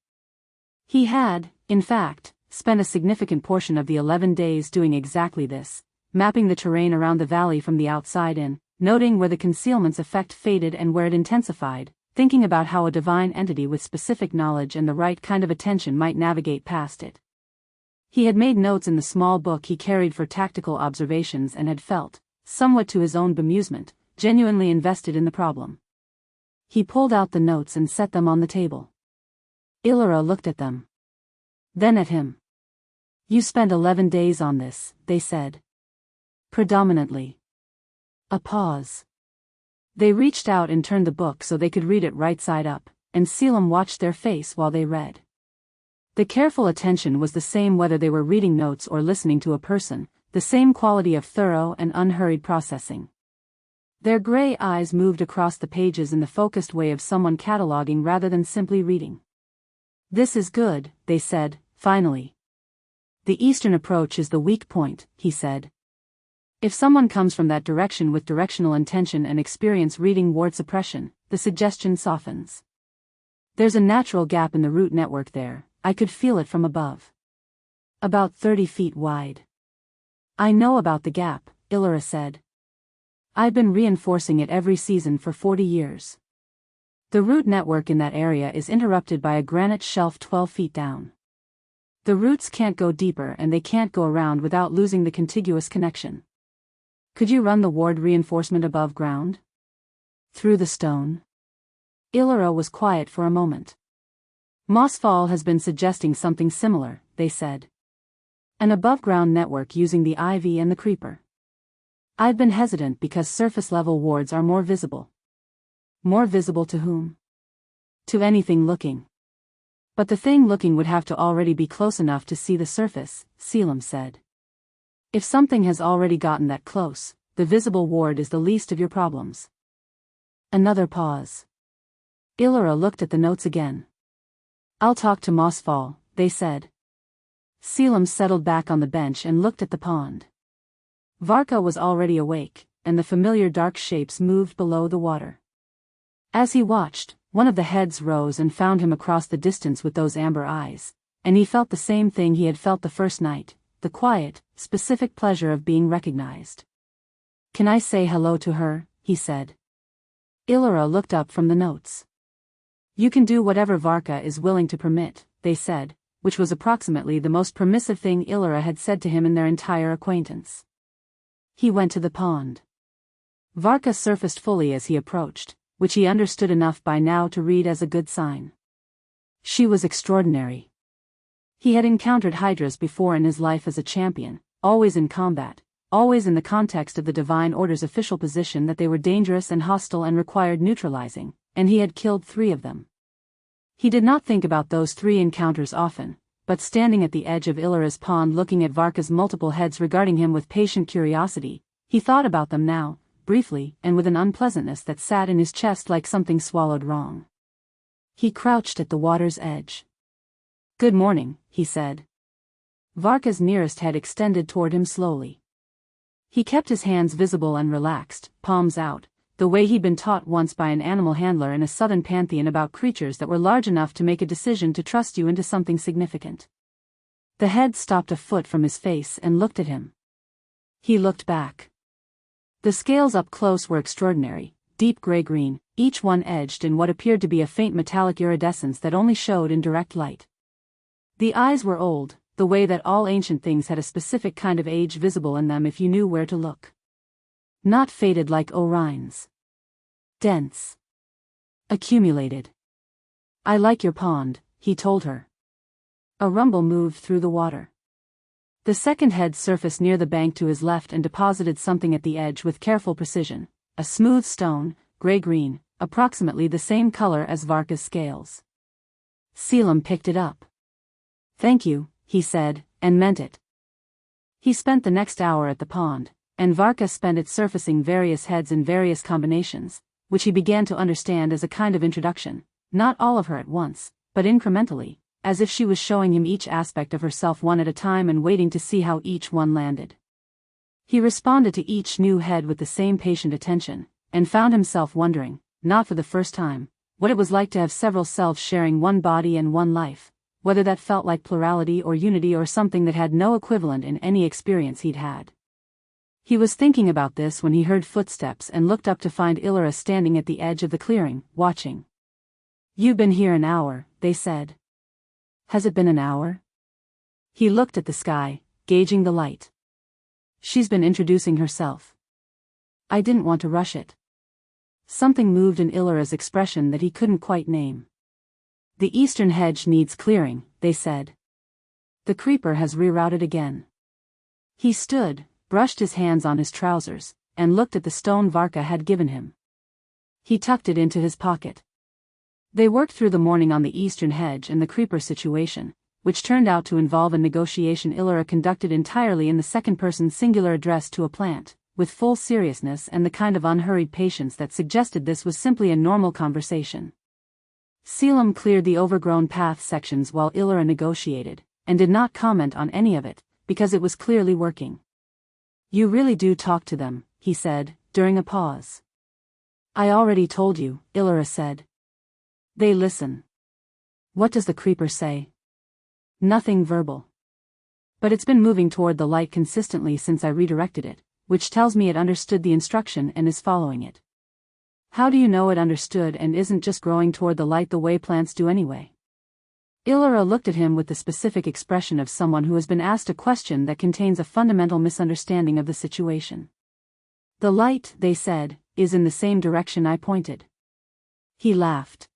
He had, in fact, spent a significant portion of the 11 days doing exactly this, mapping the terrain around the valley from the outside in, noting where the concealment's effect faded and where it intensified, thinking about how a divine entity with specific knowledge and the right kind of attention might navigate past it. He had made notes in the small book he carried for tactical observations and had felt, somewhat to his own bemusement, genuinely invested in the problem. He pulled out the notes and set them on the table. Ilyra looked at them. Then at him. You spent 11 days on this, they said. Predominantly. A pause. They reached out and turned the book so they could read it right side up, and Selim watched their face while they read. The careful attention was the same whether they were reading notes or listening to a person, the same quality of thorough and unhurried processing. Their gray eyes moved across the pages in the focused way of someone cataloging rather than simply reading. This is good, they said, finally. The eastern approach is the weak point, he said. If someone comes from that direction with directional intention and experience reading ward suppression, the suggestion softens. There's a natural gap in the root network there, I could feel it from above. About 30 feet wide. I know about the gap, Ilyra said. I've been reinforcing it every season for 40 years. The root network in that area is interrupted by a granite shelf 12 feet down. The roots can't go deeper and they can't go around without losing the contiguous connection. Could you run the ward reinforcement above ground? Through the stone? Ilyra was quiet for a moment. Mossfall has been suggesting something similar, they said. An above-ground network using the ivy and the creeper. I've been hesitant because surface-level wards are more visible. More visible to whom? To anything looking. But the thing looking would have to already be close enough to see the surface, Selim said. If something has already gotten that close, the visible ward is the least of your problems. Another pause. Ilyra looked at the notes again. I'll talk to Mossfall, they said. Selim settled back on the bench and looked at the pond. Varka was already awake, and the familiar dark shapes moved below the water. As he watched, one of the heads rose and found him across the distance with those amber eyes, and he felt the same thing he had felt the first night, the quiet, specific pleasure of being recognized. Can I say hello to her? He said. Ilyra looked up from the notes. You can do whatever Varka is willing to permit, they said, which was approximately the most permissive thing Ilyra had said to him in their entire acquaintance. He went to the pond. Varka surfaced fully as he approached, which he understood enough by now to read as a good sign. She was extraordinary. He had encountered hydras before in his life as a champion, always in combat, always in the context of the Divine Order's official position that they were dangerous and hostile and required neutralizing, and he had killed 3 of them. He did not think about those 3 encounters often, but standing at the edge of Ilyra's pond looking at Varka's multiple heads regarding him with patient curiosity, he thought about them now, briefly and with an unpleasantness that sat in his chest like something swallowed wrong. He crouched at the water's edge. "Good morning," he said. Varka's nearest head extended toward him slowly. He kept his hands visible and relaxed, palms out, the way he'd been taught once by an animal handler in a southern pantheon about creatures that were large enough to make a decision to trust you into something significant. The head stopped a foot from his face and looked at him. He looked back. The scales up close were extraordinary, deep gray-green, each one edged in what appeared to be a faint metallic iridescence that only showed in direct light. The eyes were old, the way that all ancient things had a specific kind of age visible in them if you knew where to look. Not faded like Orion's. Dense. Accumulated. "I like your pond," he told her. A rumble moved through the water. The second head surfaced near the bank to his left and deposited something at the edge with careful precision, a smooth stone, gray-green, approximately the same color as Varka's scales. Selim picked it up. "Thank you," he said, and meant it. He spent the next hour at the pond, and Varka spent it surfacing various heads in various combinations, which he began to understand as a kind of introduction, not all of her at once, but incrementally, as if she was showing him each aspect of herself one at a time and waiting to see how each one landed. He responded to each new head with the same patient attention, and found himself wondering, not for the first time, what it was like to have several selves sharing one body and one life, whether that felt like plurality or unity or something that had no equivalent in any experience he'd had. He was thinking about this when he heard footsteps and looked up to find Ilyra standing at the edge of the clearing, watching. "You've been here an hour," they said. "Has it been an hour?" He looked at the sky, gauging the light. "She's been introducing herself." "I didn't want to rush it." Something moved in Ilyra's expression that he couldn't quite name. "The eastern hedge needs clearing," they said. "The creeper has rerouted again." He stood, brushed his hands on his trousers, and looked at the stone Varka had given him. He tucked it into his pocket. They worked through the morning on the eastern hedge and the creeper situation, which turned out to involve a negotiation Ilyra conducted entirely in the second-person singular address to a plant, with full seriousness and the kind of unhurried patience that suggested this was simply a normal conversation. Selim cleared the overgrown path sections while Ilyra negotiated, and did not comment on any of it, because it was clearly working. "You really do talk to them," he said, during a pause. "I already told you," Ilyra said. "They listen." "What does the creeper say?" "Nothing verbal. But it's been moving toward the light consistently since I redirected it, which tells me it understood the instruction and is following it." "How do you know it understood and isn't just growing toward the light the way plants do anyway?" Ilyra looked at him with the specific expression of someone who has been asked a question that contains a fundamental misunderstanding of the situation. "The light," they said, "is in the same direction I pointed." He laughed.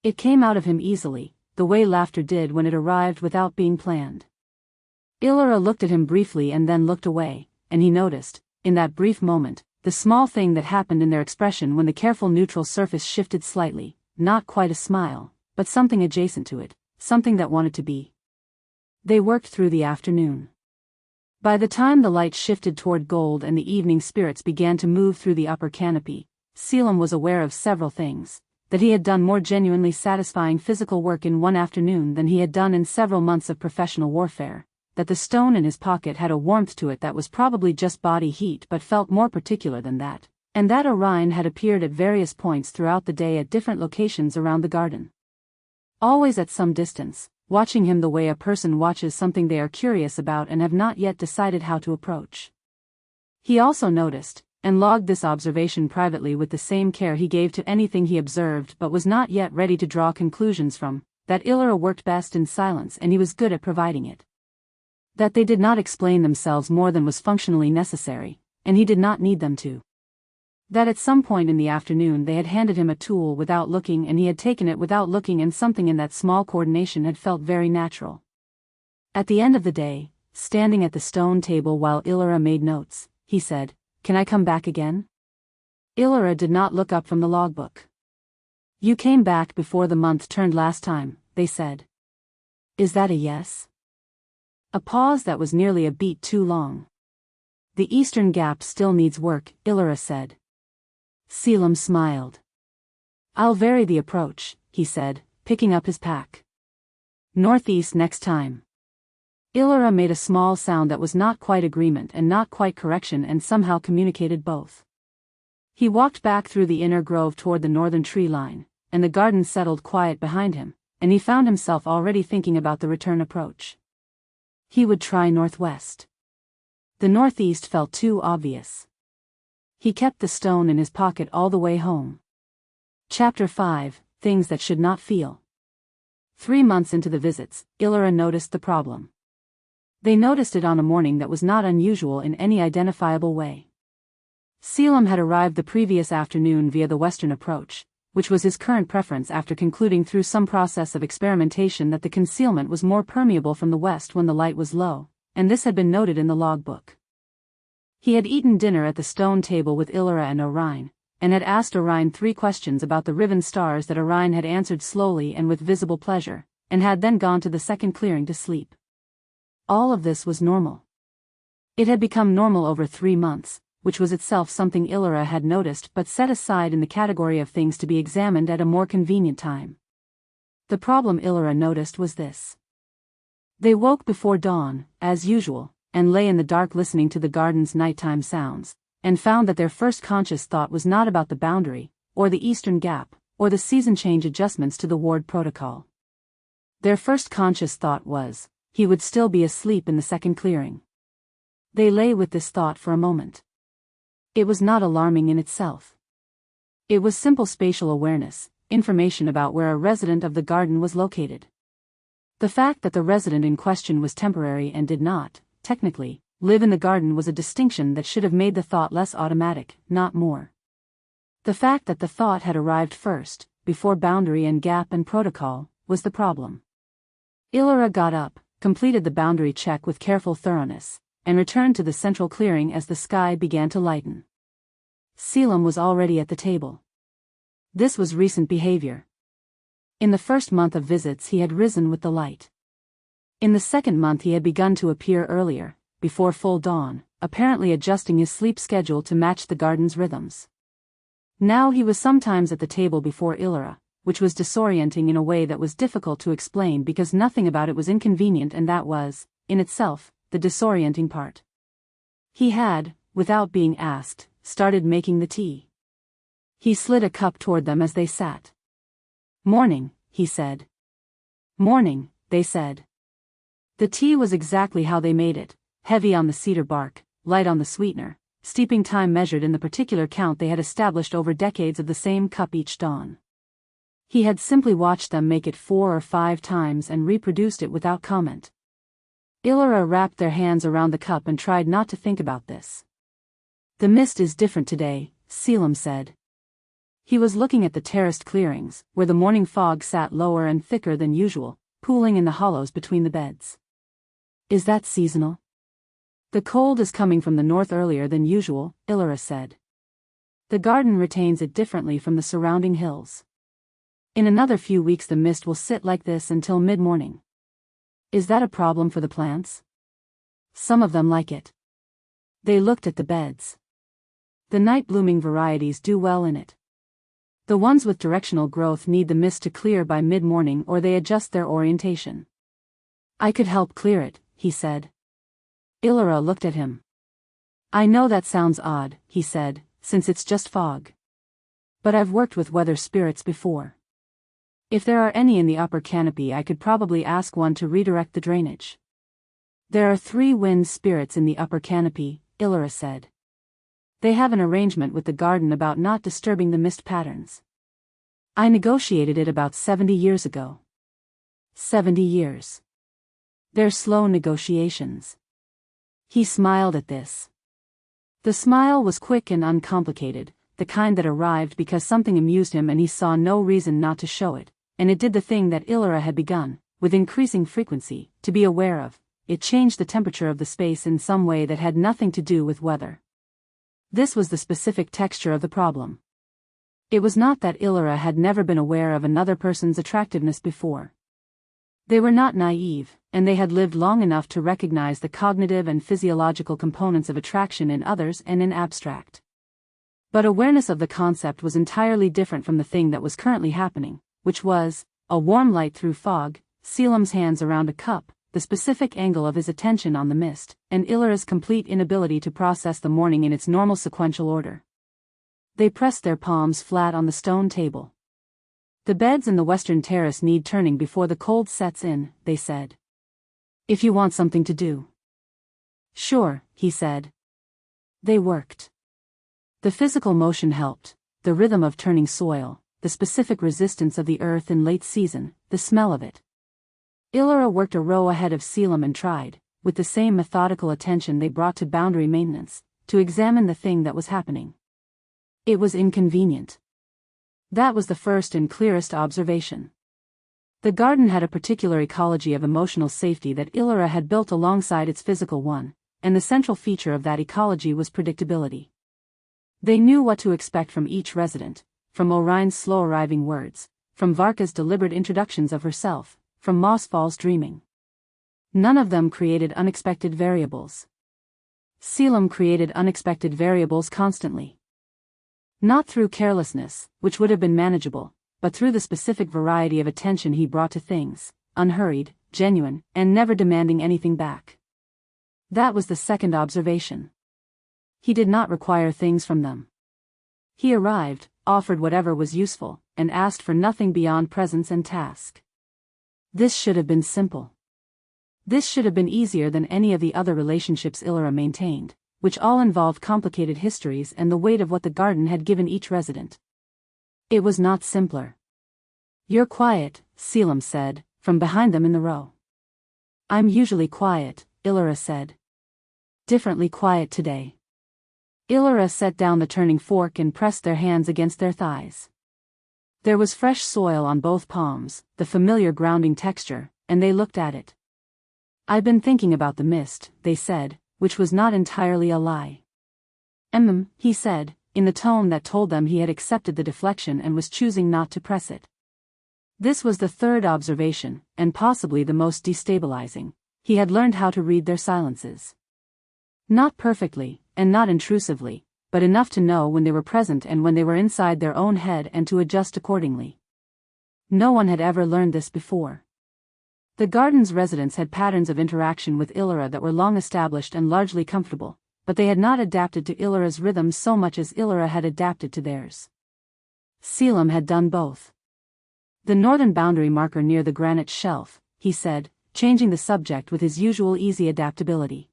It came out of him easily, the way laughter did when it arrived without being planned. Ilyra looked at him briefly and then looked away, and he noticed, in that brief moment, the small thing that happened in their expression when the careful neutral surface shifted slightly, not quite a smile, but something adjacent to it, something that wanted to be. They worked through the afternoon. By the time the light shifted toward gold and the evening spirits began to move through the upper canopy, Selim was aware of several things: that he had done more genuinely satisfying physical work in one afternoon than he had done in several months of professional warfare, that the stone in his pocket had a warmth to it that was probably just body heat but felt more particular than that, and that Orion had appeared at various points throughout the day at different locations around the garden. Always at some distance, watching him the way a person watches something they are curious about and have not yet decided how to approach. He also noticed, and logged this observation privately with the same care he gave to anything he observed but was not yet ready to draw conclusions from, that Ilyra worked best in silence and he was good at providing it. That they did not explain themselves more than was functionally necessary, and he did not need them to. That at some point in the afternoon they had handed him a tool without looking and he had taken it without looking, and something in that small coordination had felt very natural. At the end of the day, standing at the stone table while Ilyra made notes, he said, "Can I come back again?" Ilyra did not look up from the logbook. "You came back before the month turned last time," they said. "Is that a yes?" A pause that was nearly a beat too long. "The eastern gap still needs work," Ilyra said. Selim smiled. "I'll vary the approach," he said, picking up his pack. "Northeast next time." Ilyra made a small sound that was not quite agreement and not quite correction and somehow communicated both. He walked back through the inner grove toward the northern tree line, and the garden settled quiet behind him, and he found himself already thinking about the return approach. He would try northwest. The northeast felt too obvious. He kept the stone in his pocket all the way home. Chapter 5, Things That Should Not Feel. 3 months into the visits, Ilyra noticed the problem. They noticed it on a morning that was not unusual in any identifiable way. Selim had arrived the previous afternoon via the western approach, which was his current preference after concluding through some process of experimentation that the concealment was more permeable from the west when the light was low, and this had been noted in the logbook. He had eaten dinner at the stone table with Ilyra and Orion, and had asked Orion 3 questions about the riven stars that Orion had answered slowly and with visible pleasure, and had then gone to the second clearing to sleep. All of this was normal. It had become normal over 3 months, which was itself something Ilyra had noticed but set aside in the category of things to be examined at a more convenient time. The problem Ilyra noticed was this. They woke before dawn, as usual, and lay in the dark listening to the garden's nighttime sounds, and found that their first conscious thought was not about the boundary, or the eastern gap, or the season change adjustments to the ward protocol. Their first conscious thought was, he would still be asleep in the second clearing. They lay with this thought for a moment. It was not alarming in itself. It was simple spatial awareness, information about where a resident of the garden was located. The fact that the resident in question was temporary and did not, technically, live in the garden was a distinction that should have made the thought less automatic, not more. The fact that the thought had arrived first, before boundary and gap and protocol, was the problem. Ilyra got up, completed the boundary check with careful thoroughness, and returned to the central clearing as the sky began to lighten. Selim was already at the table. This was recent behavior. In the first month of visits he had risen with the light. In the second month he had begun to appear earlier, before full dawn, apparently adjusting his sleep schedule to match the garden's rhythms. Now he was sometimes at the table before Ilyra, which was disorienting in a way that was difficult to explain because nothing about it was inconvenient, and that was, in itself, the disorienting part. He had, without being asked, started making the tea. He slid a cup toward them as they sat. "Morning," he said. "Morning," they said. The tea was exactly how they made it, heavy on the cedar bark, light on the sweetener, steeping time measured in the particular count they had established over decades of the same cup each dawn. He had simply watched them make it 4 or 5 times and reproduced it without comment. Ilyra wrapped their hands around the cup and tried not to think about this. "The mist is different today," Selim said. He was looking at the terraced clearings, where the morning fog sat lower and thicker than usual, pooling in the hollows between the beds. "Is that seasonal?" "The cold is coming from the north earlier than usual," Ilyra said. "The garden retains it differently from the surrounding hills. In another few weeks the mist will sit like this until mid-morning." "Is that a problem for the plants?" "Some of them like it." They looked at the beds. "The night-blooming varieties do well in it. The ones with directional growth need the mist to clear by mid-morning or they adjust their orientation." "I could help clear it," he said. Ilyra looked at him. "I know that sounds odd," he said, "since it's just fog. But I've worked with weather spirits before. If there are any in the upper canopy I could probably ask one to redirect the drainage." "There are 3 wind spirits in the upper canopy," Ilyra said. "They have an arrangement with the garden about not disturbing the mist patterns. I negotiated it about 70 years ago." 70 years. They're slow negotiations. He smiled at this. The smile was quick and uncomplicated, the kind that arrived because something amused him and he saw no reason not to show it, and it did the thing that Ilyra had begun, with increasing frequency, to be aware of. It changed the temperature of the space in some way that had nothing to do with weather. This was the specific texture of the problem. It was not that Ilyra had never been aware of another person's attractiveness before. They were not naive, and they had lived long enough to recognize the cognitive and physiological components of attraction in others and in abstract. But awareness of the concept was entirely different from the thing that was currently happening, which was a warm light through fog, Selim's hands around a cup, the specific angle of his attention on the mist, and Ilyra's complete inability to process the morning in its normal sequential order. They pressed their palms flat on the stone table. The beds in the western terrace need turning before the cold sets in, they said. If you want something to do. Sure, he said. They worked. The physical motion helped, the rhythm of turning soil, the specific resistance of the earth in late season, the smell of it. Ilyra worked a row ahead of Selim and tried, with the same methodical attention they brought to boundary maintenance, to examine the thing that was happening. It was inconvenient. That was the first and clearest observation. The garden had a particular ecology of emotional safety that Ilyra had built alongside its physical one, and the central feature of that ecology was predictability. They knew what to expect from each resident, from Orion's slow-arriving words, from Varka's deliberate introductions of herself, from Mossfall's dreaming. None of them created unexpected variables. Selim created unexpected variables constantly. Not through carelessness, which would have been manageable, but through the specific variety of attention he brought to things, unhurried, genuine, and never demanding anything back. That was the second observation. He did not require things from them. He arrived, offered whatever was useful, and asked for nothing beyond presence and task. This should have been simple. This should have been easier than any of the other relationships Ilyra maintained, which all involved complicated histories and the weight of what the garden had given each resident. It was not simpler. You're quiet, Selim said, from behind them in the row. I'm usually quiet, Ilyra said. Differently quiet today. Ilyra set down the turning fork and pressed their hands against their thighs. There was fresh soil on both palms, the familiar grounding texture, and they looked at it. I've been thinking about the mist, they said, which was not entirely a lie. He said, in the tone that told them he had accepted the deflection and was choosing not to press it. This was the third observation, and possibly the most destabilizing. He had learned how to read their silences. Not perfectly, and not intrusively, but enough to know when they were present and when they were inside their own head and to adjust accordingly. No one had ever learned this before. The garden's residents had patterns of interaction with Ilyra that were long established and largely comfortable, but they had not adapted to Ilyra's rhythm so much as Ilyra had adapted to theirs. Selim had done both. The northern boundary marker near the granite shelf, he said, changing the subject with his usual easy adaptability.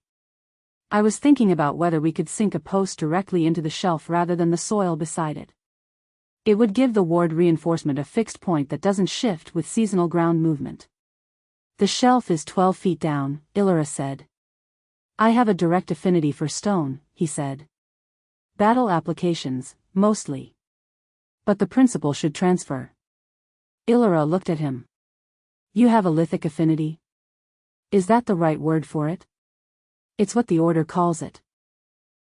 I was thinking about whether we could sink a post directly into the shelf rather than the soil beside it. It would give the ward reinforcement a fixed point that doesn't shift with seasonal ground movement. The shelf is 12 feet down, Ilyra said. I have a direct affinity for stone, he said. Battle applications, mostly. But the principle should transfer. Ilyra looked at him. You have a lithic affinity? Is that the right word for it? It's what the order calls it.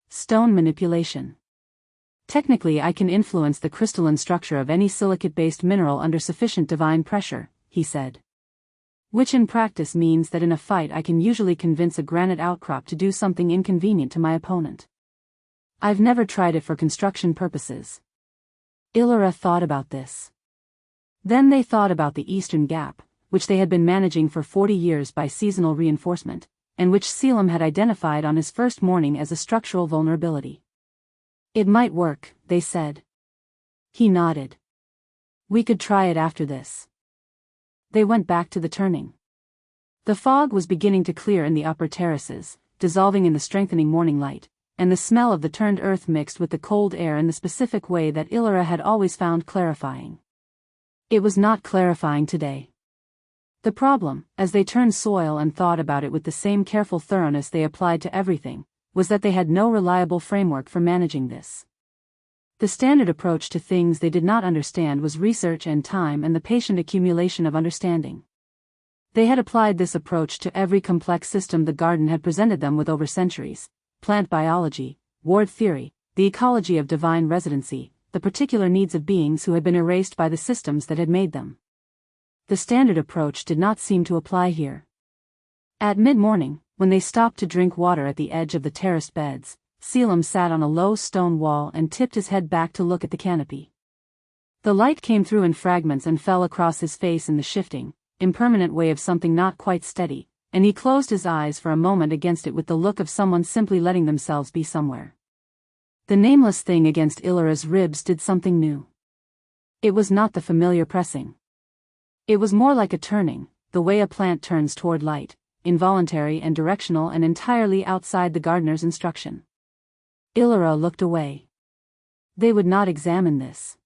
Stone manipulation. Technically I can influence the crystalline structure of any silicate-based mineral under sufficient divine pressure, he said. Which in practice means that in a fight I can usually convince a granite outcrop to do something inconvenient to my opponent. I've never tried it for construction purposes. Ilyra thought about this. Then they thought about the Eastern Gap, which they had been managing for 40 years by seasonal reinforcement, and which Selim had identified on his first morning as a structural vulnerability. It might work, they said. He nodded. We could try it after this. They went back to the turning. The fog was beginning to clear in the upper terraces, dissolving in the strengthening morning light, and the smell of the turned earth mixed with the cold air in the specific way that Ilyra had always found clarifying. It was not clarifying today. The problem, as they turned soil and thought about it with the same careful thoroughness they applied to everything, was that they had no reliable framework for managing this. The standard approach to things they did not understand was research and time and the patient accumulation of understanding. They had applied this approach to every complex system the garden had presented them with over centuries: plant biology, ward theory, the ecology of divine residency, the particular needs of beings who had been erased by the systems that had made them. The standard approach did not seem to apply here. At mid-morning, when they stopped to drink water at the edge of the terraced beds, Selim sat on a low stone wall and tipped his head back to look at the canopy. The light came through in fragments and fell across his face in the shifting, impermanent way of something not quite steady, and he closed his eyes for a moment against it with the look of someone simply letting themselves be somewhere. The nameless thing against Ilyra's ribs did something new. It was not the familiar pressing. It was more like a turning, the way a plant turns toward light, involuntary and directional and entirely outside the gardener's instruction. Ilyra looked away. They would not examine this.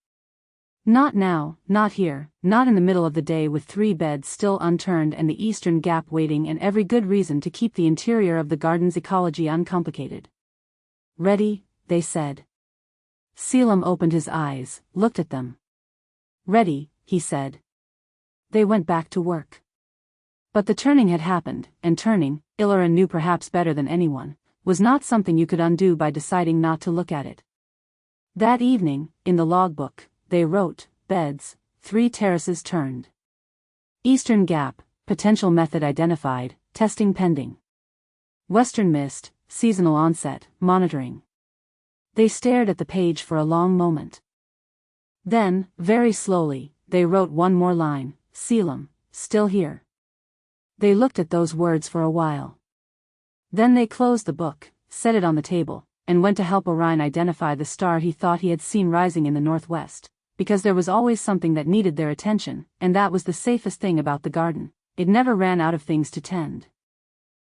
Not now, not here, not in the middle of the day with 3 beds still unturned and the eastern gap waiting and every good reason to keep the interior of the garden's ecology uncomplicated. Ready, they said. Selim opened his eyes, looked at them. Ready, he said. They went back to work. But the turning had happened, and turning, Ilyra knew perhaps better than anyone, was not something you could undo by deciding not to look at it. That evening, in the logbook, they wrote, beds, 3 terraces turned. Eastern gap, potential method identified, testing pending. Western mist, seasonal onset, monitoring. They stared at the page for a long moment. Then, very slowly, they wrote one more line, Selim, still here. They looked at those words for a while. Then they closed the book, set it on the table, and went to help Orion identify the star he thought he had seen rising in the northwest, because there was always something that needed their attention, and that was the safest thing about the garden: it never ran out of things to tend.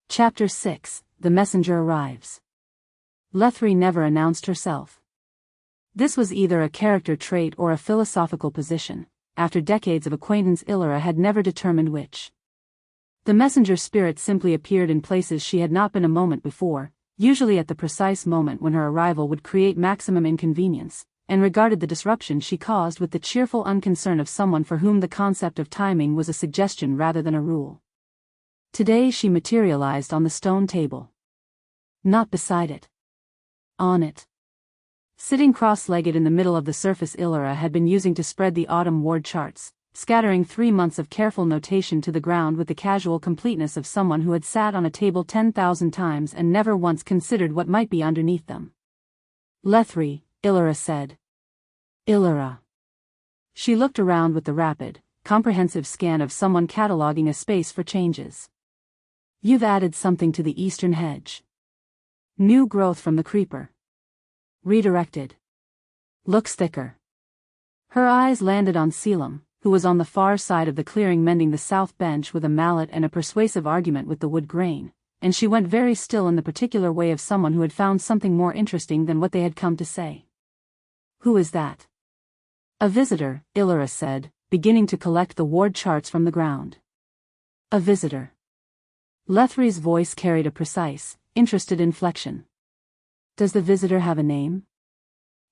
Chapter 6: The Messenger Arrives. Lethri never announced herself. This was either a character trait or a philosophical position. After decades of acquaintance, Ilyra had never determined which. The messenger spirit simply appeared in places she had not been a moment before, usually at the precise moment when her arrival would create maximum inconvenience, and regarded the disruption she caused with the cheerful unconcern of someone for whom the concept of timing was a suggestion rather than a rule. Today she materialized on the stone table. Not beside it. On it. Sitting cross-legged in the middle of the surface Ilyra had been using to spread the autumn ward charts, scattering 3 months of careful notation to the ground with the casual completeness of someone who had sat on a table 10,000 times and never once considered what might be underneath them. Lethri, Ilyra said. Ilyra. She looked around with the rapid, comprehensive scan of someone cataloging a space for changes. You've added something to the eastern hedge. New growth from the creeper. Redirected. Looks thicker. Her eyes landed on Selim, who was on the far side of the clearing mending the south bench with a mallet and a persuasive argument with the wood grain, and she went very still in the particular way of someone who had found something more interesting than what they had come to say. Who is that? A visitor, Ilyra said, beginning to collect the ward charts from the ground. A visitor. Lethri's voice carried a precise, interested inflection. Does the visitor have a name?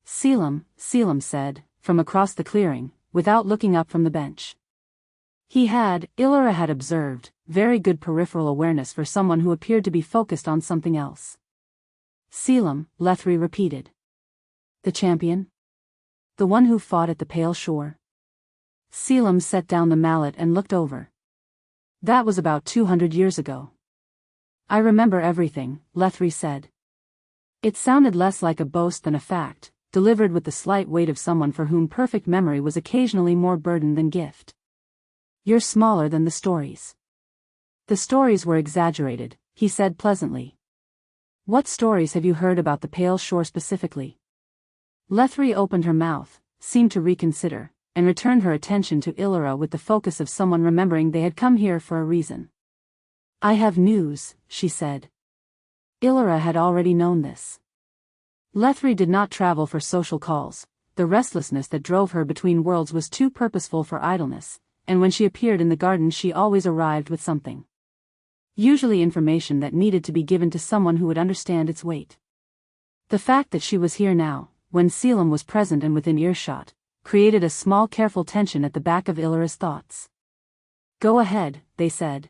Selim said, from across the clearing, without looking up from the bench. He had, Ilyra had observed, very good peripheral awareness for someone who appeared to be focused on something else. Selim, Lethri repeated. The champion? The one who fought at the Pale Shore? Selim set down the mallet and looked over. That was about 200 years ago. I remember everything, Lethri said. It sounded less like a boast than a fact, delivered with the slight weight of someone for whom perfect memory was occasionally more burden than gift. You're smaller than the stories. The stories were exaggerated, he said pleasantly. What stories have you heard about the Pale Shore specifically? Lethri opened her mouth, seemed to reconsider, and returned her attention to Ilyra with the focus of someone remembering they had come here for a reason. I have news, she said. Ilyra had already known this. Lethri did not travel for social calls. The restlessness that drove her between worlds was too purposeful for idleness, and when she appeared in the garden she always arrived with something. Usually information that needed to be given to someone who would understand its weight. The fact that she was here now, when Selim was present and within earshot, created a small careful tension at the back of Ilyra's thoughts. "Go ahead," they said.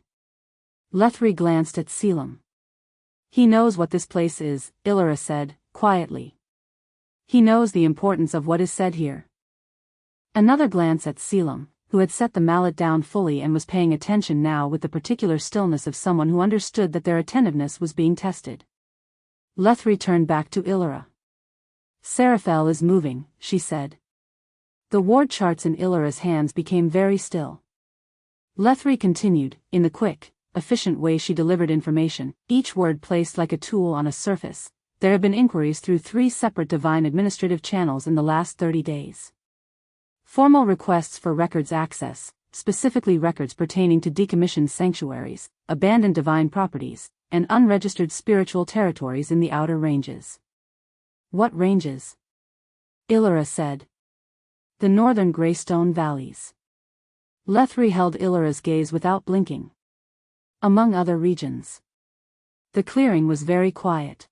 Lethri glanced at Selim. "He knows what this place is," Ilyra said, quietly. "He knows the importance of what is said here." Another glance at Selim, who had set the mallet down fully and was paying attention now with the particular stillness of someone who understood that their attentiveness was being tested. Lethri turned back to Ilyra. "Seraphel is moving," she said. The ward charts in Ilyra's hands became very still. Lethri continued, in the quick, efficient way she delivered information, each word placed like a tool on a surface. "There have been inquiries through 3 separate divine administrative channels in the last 30 days. Formal requests for records access, specifically records pertaining to decommissioned sanctuaries, abandoned divine properties, and unregistered spiritual territories in the outer ranges." "What ranges?" Ilyra said. "The northern Greystone valleys." Lethri held Ilyra's gaze without blinking. "Among other regions." The clearing was very quiet.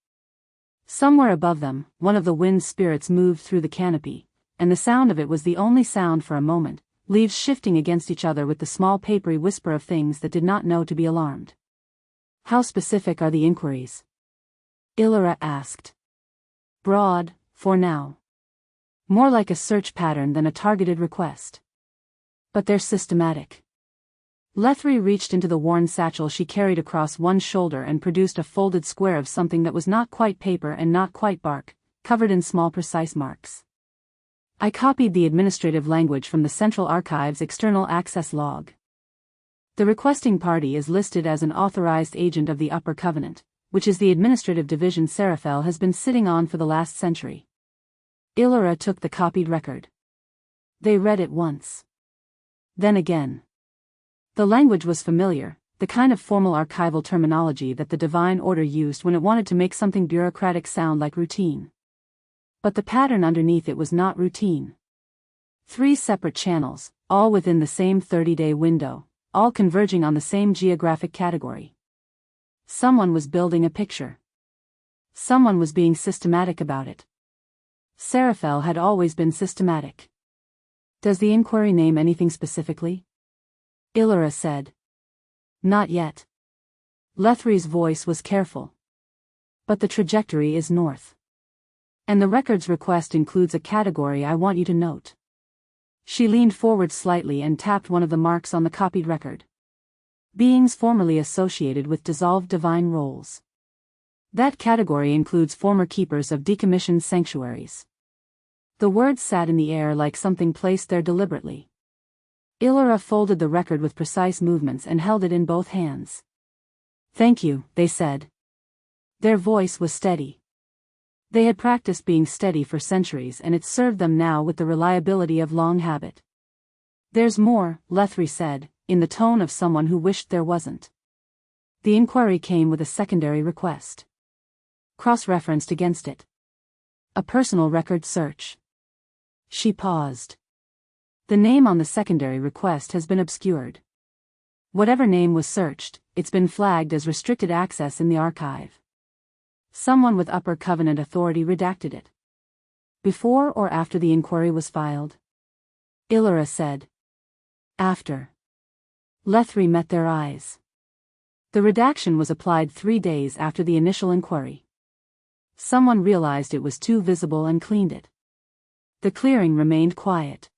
Somewhere above them, one of the wind spirits moved through the canopy, and the sound of it was the only sound for a moment, leaves shifting against each other with the small papery whisper of things that did not know to be alarmed. "How specific are the inquiries?" Ilyra asked. "Broad, for now. More like a search pattern than a targeted request. But they're systematic." Lethri reached into the worn satchel she carried across one shoulder and produced a folded square of something that was not quite paper and not quite bark, covered in small precise marks. "I copied the administrative language from the Central Archive's external access log. The requesting party is listed as an authorized agent of the Upper Covenant, which is the administrative division Seraphel has been sitting on for the last century." Ilyra took the copied record. They read it once. Then again. The language was familiar, the kind of formal archival terminology that the Divine Order used when it wanted to make something bureaucratic sound like routine. But the pattern underneath it was not routine. 3 separate channels, all within the same 30-day window, all converging on the same geographic category. Someone was building a picture. Someone was being systematic about it. Seraphel had always been systematic. "Does the inquiry name anything specifically?" Ilyra said. "Not yet." Lethri's voice was careful. "But the trajectory is north. And the records request includes a category I want you to note." She leaned forward slightly and tapped one of the marks on the copied record. "Beings formerly associated with dissolved divine roles. That category includes former keepers of decommissioned sanctuaries." The words sat in the air like something placed there deliberately. Ilyra folded the record with precise movements and held it in both hands. "Thank you," they said. Their voice was steady. They had practiced being steady for centuries and it served them now with the reliability of long habit. "There's more," Lethri said, in the tone of someone who wished there wasn't. The inquiry came with a secondary request. Cross-referenced against it. "A personal record search." She paused. "The name on the secondary request has been obscured. Whatever name was searched, it's been flagged as restricted access in the archive. Someone with Upper Covenant authority redacted it." "Before or after the inquiry was filed?" Ilyra said. "After." Lethri met their eyes. The redaction was applied 3 days after the initial inquiry. Someone realized it was too visible and cleaned it. The clearing remained quiet.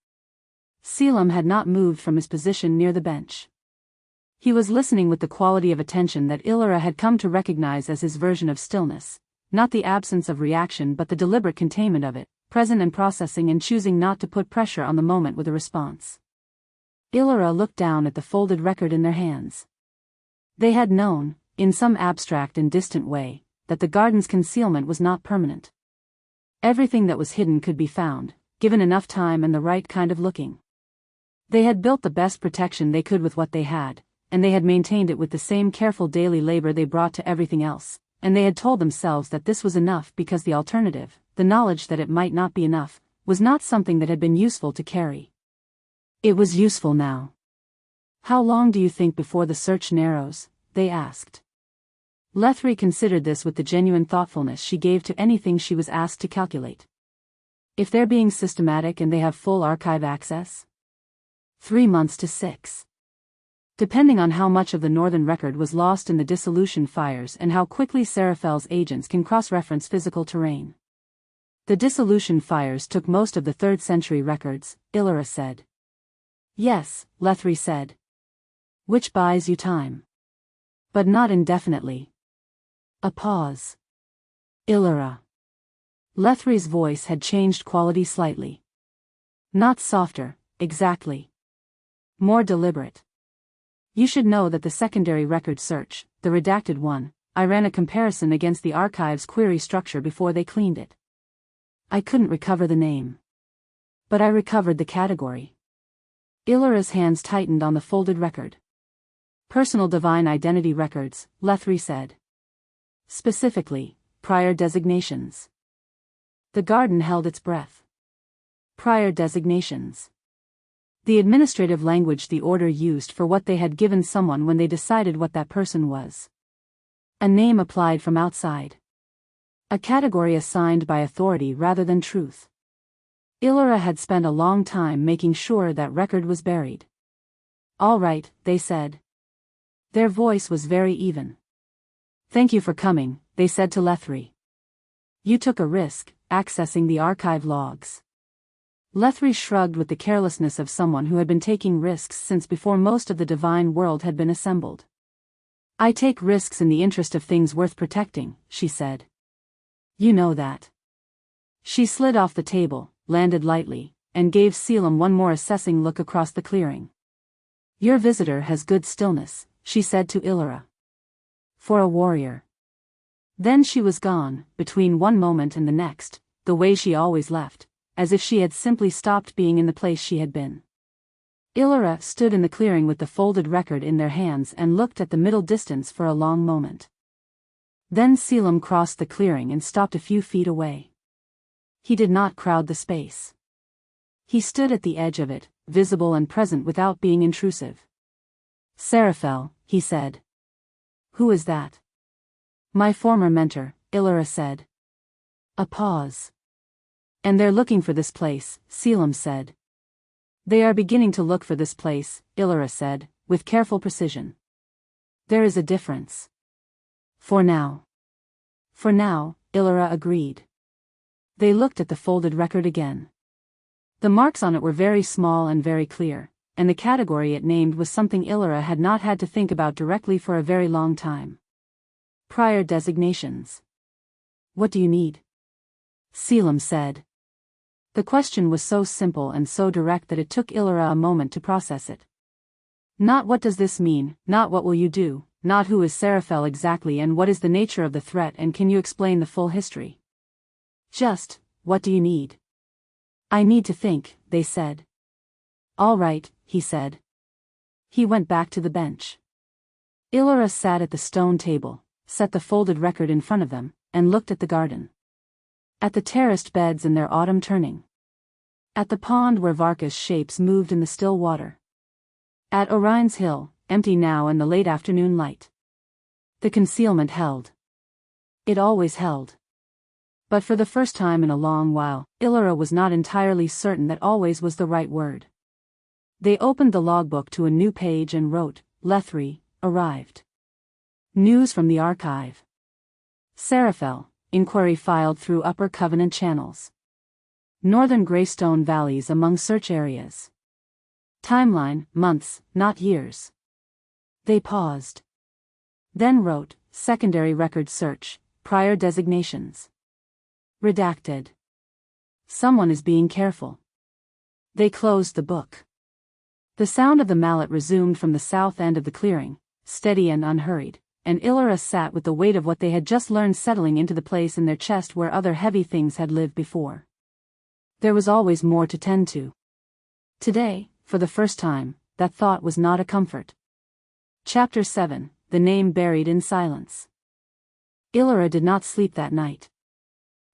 Selim had not moved from his position near the bench. He was listening with the quality of attention that Ilyra had come to recognize as his version of stillness, not the absence of reaction but the deliberate containment of it, present and processing and choosing not to put pressure on the moment with a response. Ilyra looked down at the folded record in their hands. They had known, in some abstract and distant way, that the garden's concealment was not permanent. Everything that was hidden could be found, given enough time and the right kind of looking. They had built the best protection they could with what they had, and they had maintained it with the same careful daily labor they brought to everything else, and they had told themselves that this was enough because the alternative, the knowledge that it might not be enough, was not something that had been useful to carry. It was useful now. "How long do you think before the search narrows?" they asked. Lethri considered this with the genuine thoughtfulness she gave to anything she was asked to calculate. If they're being systematic and they have full archive access? 3 months to 6. Depending on how much of the Northern record was lost in the dissolution fires and how quickly Seraphel's agents can cross-reference physical terrain. The dissolution fires took most of the 3rd century records, Ilyra said. Yes, Lethri said. Which buys you time. But not indefinitely. A pause. Ilyra. Lethri's voice had changed quality slightly. Not softer, exactly. More deliberate. You should know that the secondary record search, the redacted one, I ran a comparison against the archive's query structure before they cleaned it. I couldn't recover the name. But I recovered the category. Ilyra's hands tightened on the folded record. Personal divine identity records, Lethri said. Specifically, prior designations. The garden held its breath. Prior designations. The administrative language the order used for what they had given someone when they decided what that person was. A name applied from outside. A category assigned by authority rather than truth. Ilyra had spent a long time making sure that record was buried. All right, they said. Their voice was very even. Thank you for coming, they said to Lethri. You took a risk, accessing the archive logs. Lethri shrugged with the carelessness of someone who had been taking risks since before most of the divine world had been assembled. I take risks in the interest of things worth protecting, she said. You know that. She slid off the table, landed lightly, and gave Selim one more assessing look across the clearing. Your visitor has good stillness, she said to Ilyra. For a warrior. Then she was gone, between one moment and the next, the way she always left, as if she had simply stopped being in the place she had been. Ilyra stood in the clearing with the folded record in their hands and looked at the middle distance for a long moment. Then Selim crossed the clearing and stopped a few feet away. He did not crowd the space. He stood at the edge of it, visible and present without being intrusive. Seraphel, he said. Who is that? My former mentor, Ilyra said. A pause. And they're looking for this place, Selim said. They are beginning to look for this place, Ilyra said, with careful precision. There is a difference. For now. For now, Ilyra agreed. They looked at the folded record again. The marks on it were very small and very clear, and the category it named was something Ilyra had not had to think about directly for a very long time. Prior designations. What do you need? Selim said. The question was so simple and so direct that it took Ilyra a moment to process it. Not what does this mean, not what will you do, not who is Seraphel exactly and what is the nature of the threat and can you explain the full history. Just, what do you need? I need to think, they said. All right, he said. He went back to the bench. Ilyra sat at the stone table, set the folded record in front of them, and looked at the garden. At the terraced beds in their autumn turning. At the pond where Varka's shapes moved in the still water. At Orion's hill, empty now in the late afternoon light. The concealment held. It always held. But for the first time in a long while, Ilyra was not entirely certain that always was the right word. They opened the logbook to a new page and wrote, Lethri, arrived. News from the archive. Seraphel, inquiry filed through Upper Covenant channels. Northern Greystone valleys among search areas. Timeline, months, not years. They paused. Then wrote, secondary record search, prior designations. Redacted. Someone is being careful. They closed the book. The sound of the mallet resumed from the south end of the clearing, steady and unhurried, and Ilyra sat with the weight of what they had just learned settling into the place in their chest where other heavy things had lived before. There was always more to tend to. Today, for the first time, that thought was not a comfort. Chapter 7, The Name Buried in Silence. Ilyra did not sleep that night.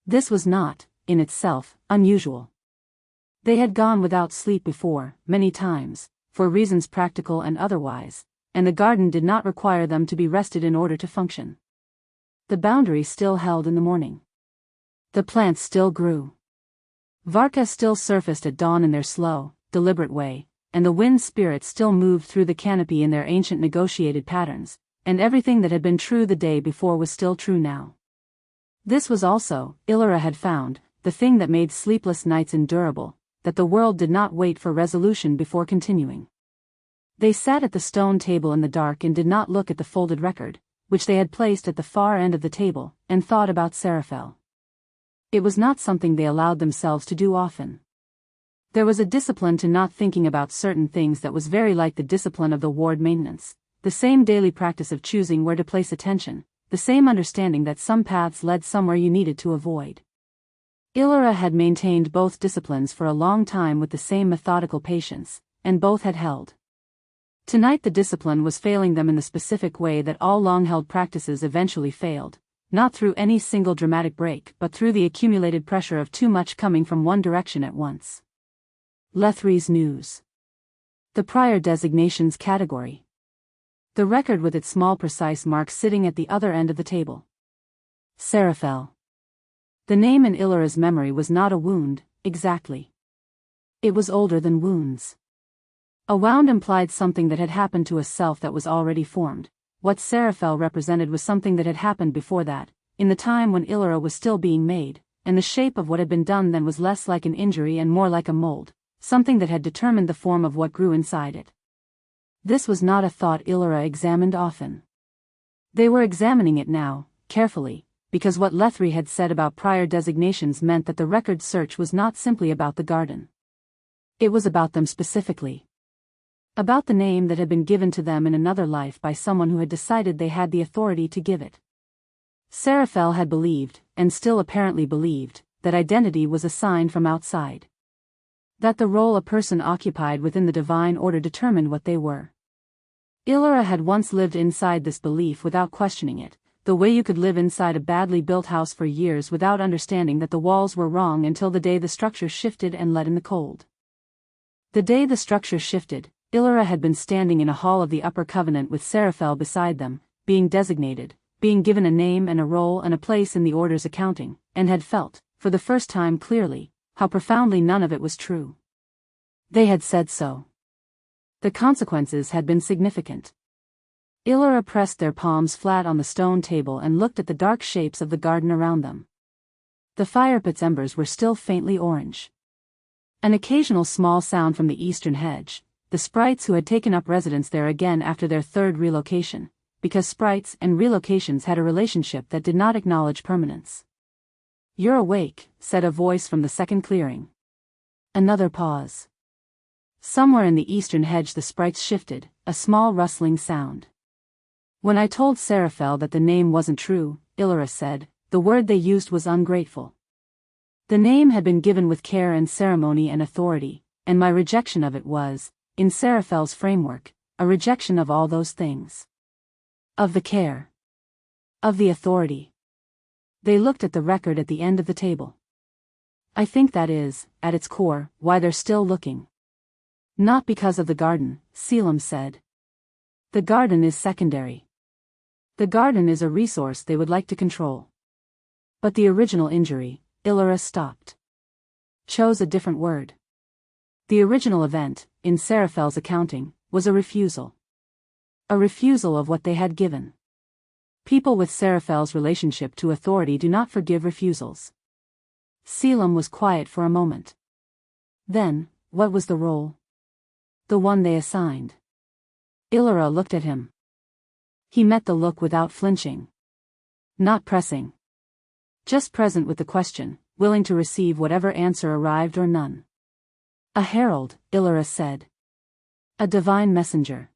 This was not, in itself, unusual. They had gone without sleep before, many times, for reasons practical and otherwise, and the garden did not require them to be rested in order to function. The boundary still held in the morning. The plants still grew. Varka still surfaced at dawn in their slow, deliberate way, and the wind spirits still moved through the canopy in their ancient negotiated patterns, and everything that had been true the day before was still true now. This was also, Ilyra had found, the thing that made sleepless nights endurable, that the world did not wait for resolution before continuing. They sat at the stone table in the dark and did not look at the folded record, which they had placed at the far end of the table, and thought about Seraphel. It was not something they allowed themselves to do often. There was a discipline to not thinking about certain things that was very like the discipline of the ward maintenance, the same daily practice of choosing where to place attention, the same understanding that some paths led somewhere you needed to avoid. Ilyra had maintained both disciplines for a long time with the same methodical patience, and both had held. Tonight the discipline was failing them in the specific way that all long-held practices eventually failed, not through any single dramatic break but through the accumulated pressure of too much coming from one direction at once. Lethri's news. The prior designations category. The record with its small precise mark sitting at the other end of the table. Seraphel. The name in Ilyra's memory was not a wound, exactly. It was older than wounds. A wound implied something that had happened to a self that was already formed. What Seraphel represented was something that had happened before that, in the time when Ilyra was still being made, and the shape of what had been done then was less like an injury and more like a mold, something that had determined the form of what grew inside it. This was not a thought Ilyra examined often. They were examining it now, carefully, because what Lethri had said about prior designations meant that the record search was not simply about the garden. It was about them specifically. About the name that had been given to them in another life by someone who had decided they had the authority to give it. Seraphel had believed, and still apparently believed, that identity was assigned from outside. That the role a person occupied within the divine order determined what they were. Ilyra had once lived inside this belief without questioning it, the way you could live inside a badly built house for years without understanding that the walls were wrong until the day the structure shifted and let in the cold. The day the structure shifted, Ilyra had been standing in a hall of the upper covenant with Seraphel beside them, being designated, being given a name and a role and a place in the order's accounting, and had felt, for the first time clearly, how profoundly none of it was true. They had said so. The consequences had been significant. Ilyra pressed their palms flat on the stone table and looked at the dark shapes of the garden around them. The fire pit's embers were still faintly orange. An occasional small sound from the eastern hedge, the sprites who had taken up residence there again after their third relocation, because sprites and relocations had a relationship that did not acknowledge permanence. "You're awake," said a voice from the second clearing. Another pause. Somewhere in the eastern hedge the sprites shifted, a small rustling sound. "When I told Seraphel that the name wasn't true," Ilyra said, "the word they used was ungrateful. The name had been given with care and ceremony and authority, and my rejection of it was, in Seraphel's framework, a rejection of all those things. Of the care. Of the authority." They looked at the record at the end of the table. "I think that is, at its core, why they're still looking." "Not because of the garden," Selim said. "The garden is secondary. The garden is a resource they would like to control. But the original injury," Ilyra stopped. Chose a different word. The original event, in Seraphel's accounting, was a refusal. A refusal of what they had given. People with Seraphel's relationship to authority do not forgive refusals. Selim was quiet for a moment. Then, what was the role? The one they assigned. Ilyra looked at him. He met the look without flinching. Not pressing. Just present with the question, willing to receive whatever answer arrived or none. "A herald," Ilyra said. "A divine messenger."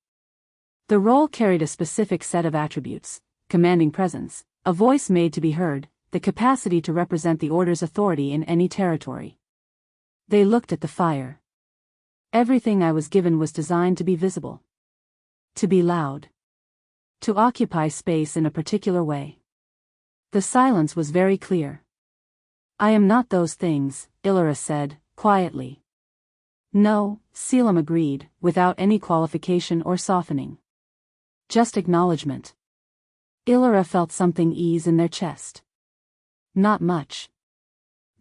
The role carried a specific set of attributes: commanding presence, a voice made to be heard, the capacity to represent the order's authority in any territory. They looked at the fire. "Everything I was given was designed to be visible. To be loud. To occupy space in a particular way." The silence was very clear. "I am not those things," Ilyra said, quietly. "No," Selim agreed, without any qualification or softening. Just acknowledgement. Ilyra felt something ease in their chest. "Not much."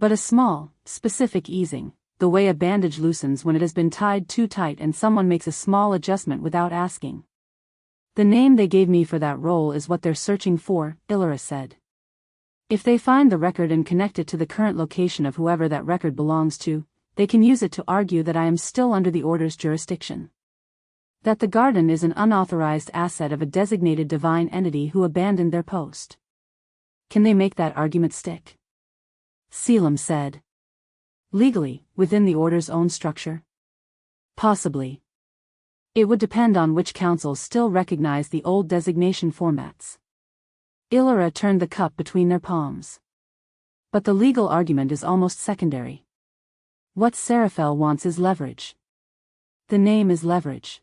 but a small, specific easing, the way a bandage loosens when it has been tied too tight and someone makes a small adjustment without asking. The name they gave me for that role is what they're searching for, Ilyra said. If they find the record and connect it to the current location of whoever that record belongs to, they can use it to argue that I am still under the Order's jurisdiction. That the garden is an unauthorized asset of a designated divine entity who abandoned their post. Can they make that argument stick? Selim said. Legally, within the Order's own structure? Possibly. It would depend on which councils still recognize the old designation formats. Ilyra turned the cup between their palms. But the legal argument is almost secondary. What Seraphel wants is leverage. The name is leverage.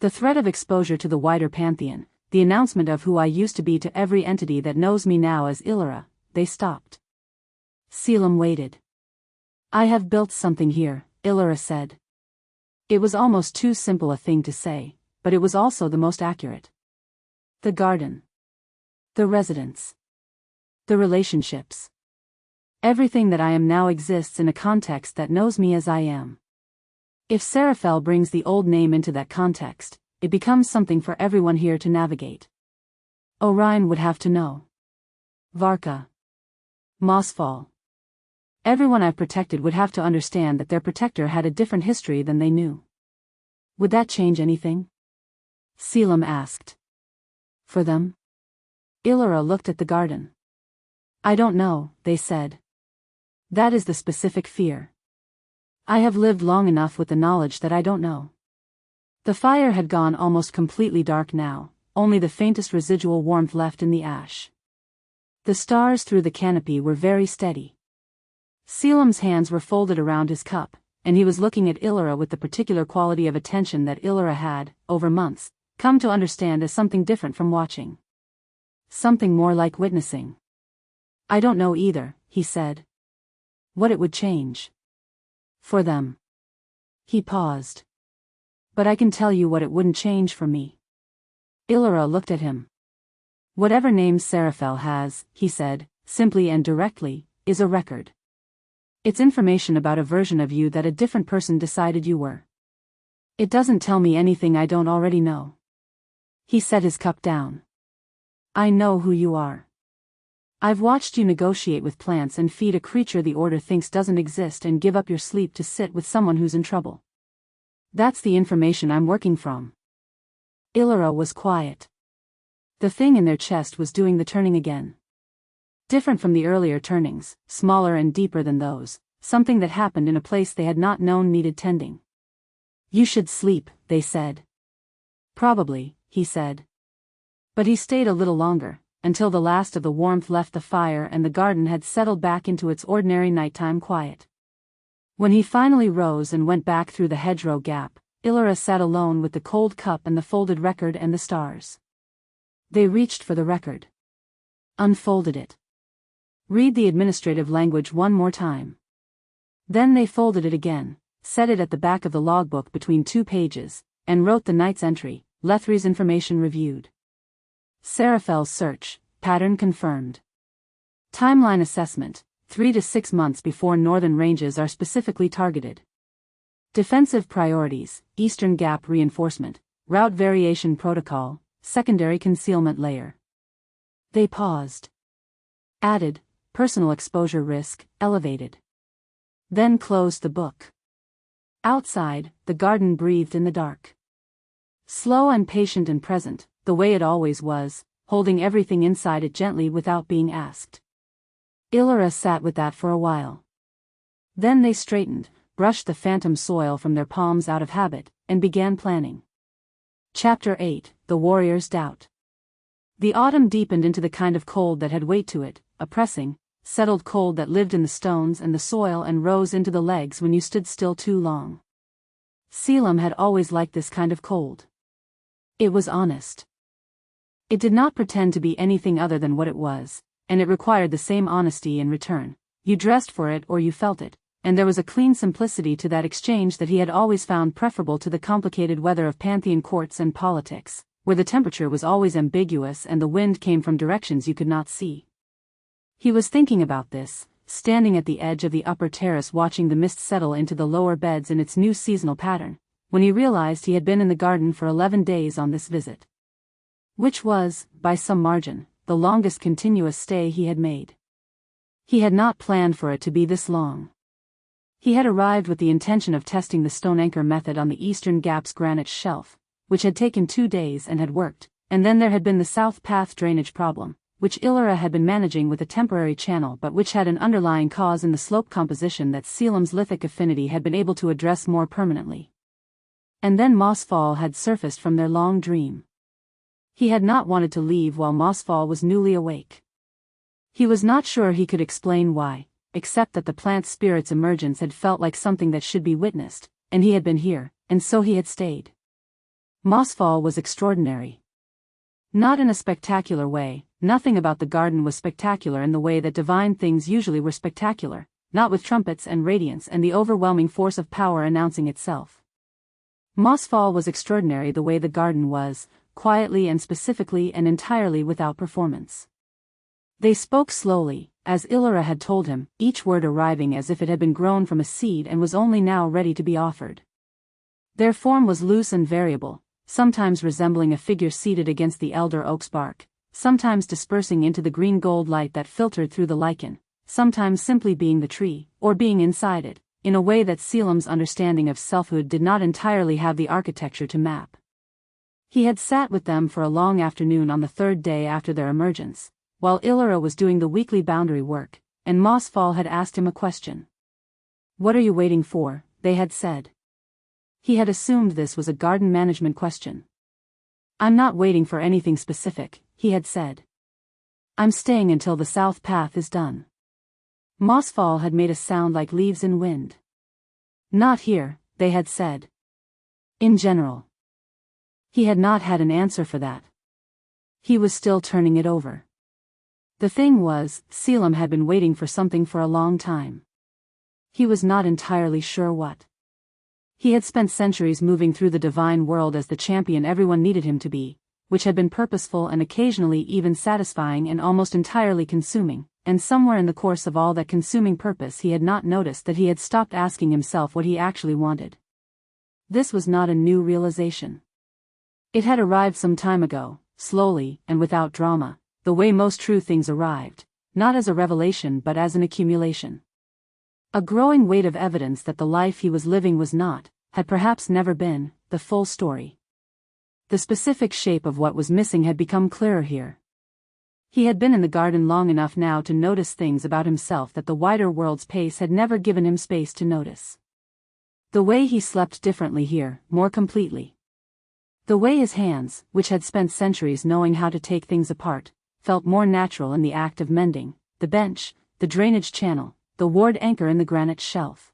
The threat of exposure to the wider pantheon, the announcement of who I used to be to every entity that knows me now as Ilyra. They stopped. Selim waited. I have built something here, Ilyra said. It was almost too simple a thing to say, but it was also the most accurate. The garden. The residents. The relationships. Everything that I am now exists in a context that knows me as I am. If Seraphel brings the old name into that context, it becomes something for everyone here to navigate. Orion would have to know. Varka. Mossfall. Everyone I've protected would have to understand that their protector had a different history than they knew. Would that change anything? Selim asked. For them? Ilyra looked at the garden. I don't know, they said. That is the specific fear. I have lived long enough with the knowledge that I don't know. The fire had gone almost completely dark now, only the faintest residual warmth left in the ash. The stars through the canopy were very steady. Selim's hands were folded around his cup, and he was looking at Ilyra with the particular quality of attention that Ilyra had, over months, come to understand as something different from watching. Something more like witnessing. I don't know either, he said. What it would change. For them. He paused. But I can tell you what it wouldn't change for me. Ilyra looked at him. Whatever name Seraphel has, he said, simply and directly, is a record. It's information about a version of you that a different person decided you were. It doesn't tell me anything I don't already know. He set his cup down. I know who you are. I've watched you negotiate with plants and feed a creature the Order thinks doesn't exist and give up your sleep to sit with someone who's in trouble. That's the information I'm working from. Ilyra was quiet. The thing in their chest was doing the turning again. Different from the earlier turnings, smaller and deeper than those, something that happened in a place they had not known needed tending. You should sleep, they said. Probably, he said. But he stayed a little longer, until the last of the warmth left the fire and the garden had settled back into its ordinary nighttime quiet. When he finally rose and went back through the hedgerow gap, Ilyra sat alone with the cold cup and the folded record and the stars. They reached for the record. Unfolded it. Read the administrative language one more time. Then they folded it again, set it at the back of the logbook between 2 pages, and wrote the night's entry, Lethri's information reviewed. Seraphel's search, pattern confirmed. Timeline assessment, 3 to 6 months before northern ranges are specifically targeted. Defensive priorities, Eastern Gap reinforcement, route variation protocol, secondary concealment layer. They paused. Added, personal exposure risk, elevated. Then closed the book. Outside, the garden breathed in the dark. Slow and patient and present, the way it always was, holding everything inside it gently without being asked. Ilyra sat with that for a while. Then they straightened, brushed the phantom soil from their palms out of habit, and began planning. Chapter 8, The Warrior's Doubt. The autumn deepened into the kind of cold that had weight to it, a pressing, settled cold that lived in the stones and the soil and rose into the legs when you stood still too long. Selim had always liked this kind of cold. It was honest. It did not pretend to be anything other than what it was, and it required the same honesty in return. You dressed for it or you felt it, and there was a clean simplicity to that exchange that he had always found preferable to the complicated weather of Pantheon courts and politics, where the temperature was always ambiguous and the wind came from directions you could not see. He was thinking about this, standing at the edge of the upper terrace watching the mist settle into the lower beds in its new seasonal pattern, when he realized he had been in the garden for 11 days on this visit. Which was, by some margin, the longest continuous stay he had made. He had not planned for it to be this long. He had arrived with the intention of testing the stone anchor method on the Eastern Gap's granite shelf, which had taken 2 days and had worked, and then there had been the south path drainage problem, which Ilyra had been managing with a temporary channel but which had an underlying cause in the slope composition that Selim's lithic affinity had been able to address more permanently. And then Mossfall had surfaced from their long dream. He had not wanted to leave while Mossfall was newly awake. He was not sure he could explain why, except that the plant spirit's emergence had felt like something that should be witnessed, and he had been here, and so he had stayed. Mossfall was extraordinary. Not in a spectacular way, nothing about the garden was spectacular in the way that divine things usually were spectacular, not with trumpets and radiance and the overwhelming force of power announcing itself. Mossfall was extraordinary the way the garden was, quietly and specifically and entirely without performance. They spoke slowly, as Ilyra had told him, each word arriving as if it had been grown from a seed and was only now ready to be offered. Their form was loose and variable, sometimes resembling a figure seated against the elder oak's bark, sometimes dispersing into the green-gold light that filtered through the lichen, sometimes simply being the tree, or being inside it, in a way that Selim's understanding of selfhood did not entirely have the architecture to map. He had sat with them for a long afternoon on the 3rd day after their emergence, while Ilyra was doing the weekly boundary work, and Mossfall had asked him a question. "What are you waiting for?" they had said. He had assumed this was a garden management question. "I'm not waiting for anything specific," he had said. "I'm staying until the south path is done." Mossfall had made a sound like leaves in wind. "Not here," they had said. "In general." He had not had an answer for that. He was still turning it over. The thing was, Selim had been waiting for something for a long time. He was not entirely sure what. He had spent centuries moving through the divine world as the champion everyone needed him to be, which had been purposeful and occasionally even satisfying and almost entirely consuming, and somewhere in the course of all that consuming purpose he had not noticed that he had stopped asking himself what he actually wanted. This was not a new realization. It had arrived some time ago, slowly and without drama, the way most true things arrived, not as a revelation but as an accumulation. A growing weight of evidence that the life he was living was not, had perhaps never been, the full story. The specific shape of what was missing had become clearer here. He had been in the garden long enough now to notice things about himself that the wider world's pace had never given him space to notice. The way he slept differently here, more completely. The way his hands, which had spent centuries knowing how to take things apart, felt more natural in the act of mending, the bench, the drainage channel, the ward anchor in the granite shelf.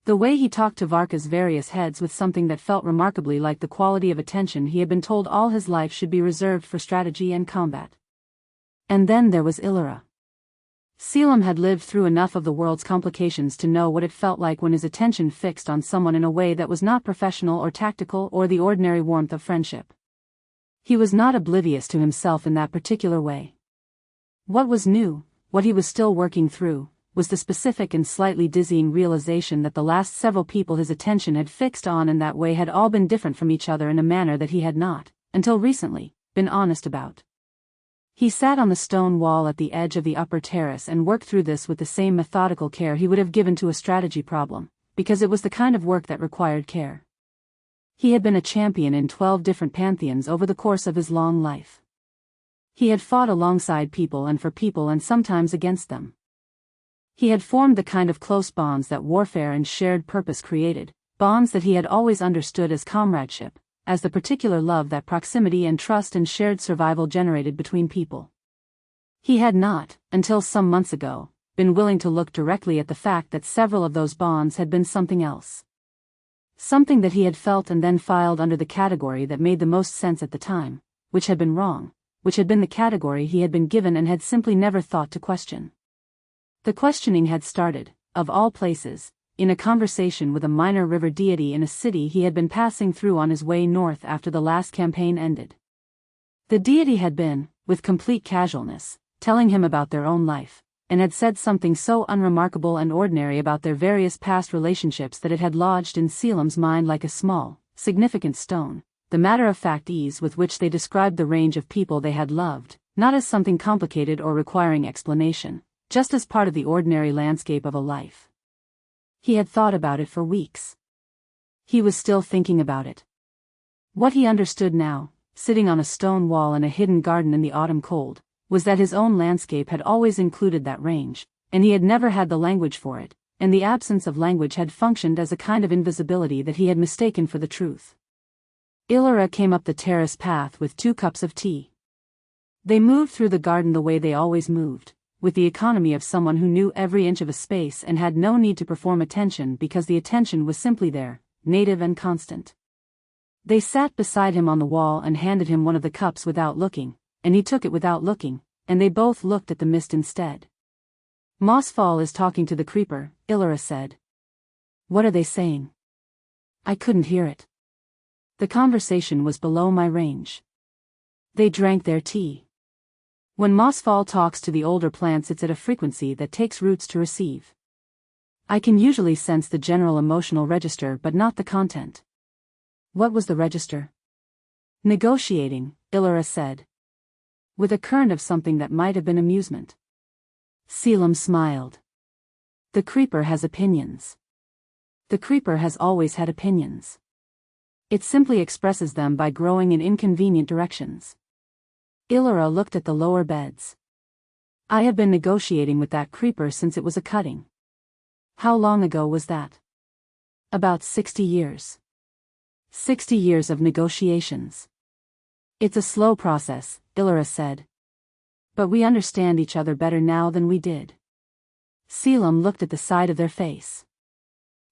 The way he talked to Varka's various heads with something that felt remarkably like the quality of attention he had been told all his life should be reserved for strategy and combat. And then there was Ilyra. Selim had lived through enough of the world's complications to know what it felt like when his attention fixed on someone in a way that was not professional or tactical or the ordinary warmth of friendship. He was not oblivious to himself in that particular way. What was new, what he was still working through, was the specific and slightly dizzying realization that the last several people his attention had fixed on in that way had all been different from each other in a manner that he had not, until recently, been honest about. He sat on the stone wall at the edge of the upper terrace and worked through this with the same methodical care he would have given to a strategy problem, because it was the kind of work that required care. He had been a champion in 12 different pantheons over the course of his long life. He had fought alongside people and for people and sometimes against them. He had formed the kind of close bonds that warfare and shared purpose created, bonds that he had always understood as comradeship, as the particular love that proximity and trust and shared survival generated between people. He had not, until some months ago, been willing to look directly at the fact that several of those bonds had been something else. Something that he had felt and then filed under the category that made the most sense at the time, which had been wrong, which had been the category he had been given and had simply never thought to question. The questioning had started, of all places, in a conversation with a minor river deity in a city he had been passing through on his way north after the last campaign ended. The deity had been, with complete casualness, telling him about their own life, and had said something so unremarkable and ordinary about their various past relationships that it had lodged in Selim's mind like a small, significant stone, the matter-of-fact ease with which they described the range of people they had loved, not as something complicated or requiring explanation, just as part of the ordinary landscape of a life. He had thought about it for weeks. He was still thinking about it. What he understood now, sitting on a stone wall in a hidden garden in the autumn cold, was that his own landscape had always included that range, and he had never had the language for it, and the absence of language had functioned as a kind of invisibility that he had mistaken for the truth. Ilyra came up the terrace path with 2 cups of tea. They moved through the garden the way they always moved, with the economy of someone who knew every inch of a space and had no need to perform attention because the attention was simply there, native and constant. They sat beside him on the wall and handed him one of the cups without looking, and he took it without looking, and they both looked at the mist instead. Mossfall is talking to the creeper, Ilyra said. What are they saying? I couldn't hear it. The conversation was below my range. They drank their tea. When mossfall talks to the older plants, it's at a frequency that takes roots to receive. I can usually sense the general emotional register but not the content. What was the register? Negotiating, Ilyra said. With a current of something that might have been amusement. Selim smiled. The creeper has opinions. The creeper has always had opinions. It simply expresses them by growing in inconvenient directions. Ilyra looked at the lower beds. I have been negotiating with that creeper since it was a cutting. How long ago was that? About 60 years. 60 years of negotiations. It's a slow process, Ilyra said. But we understand each other better now than we did. Selim looked at the side of their face.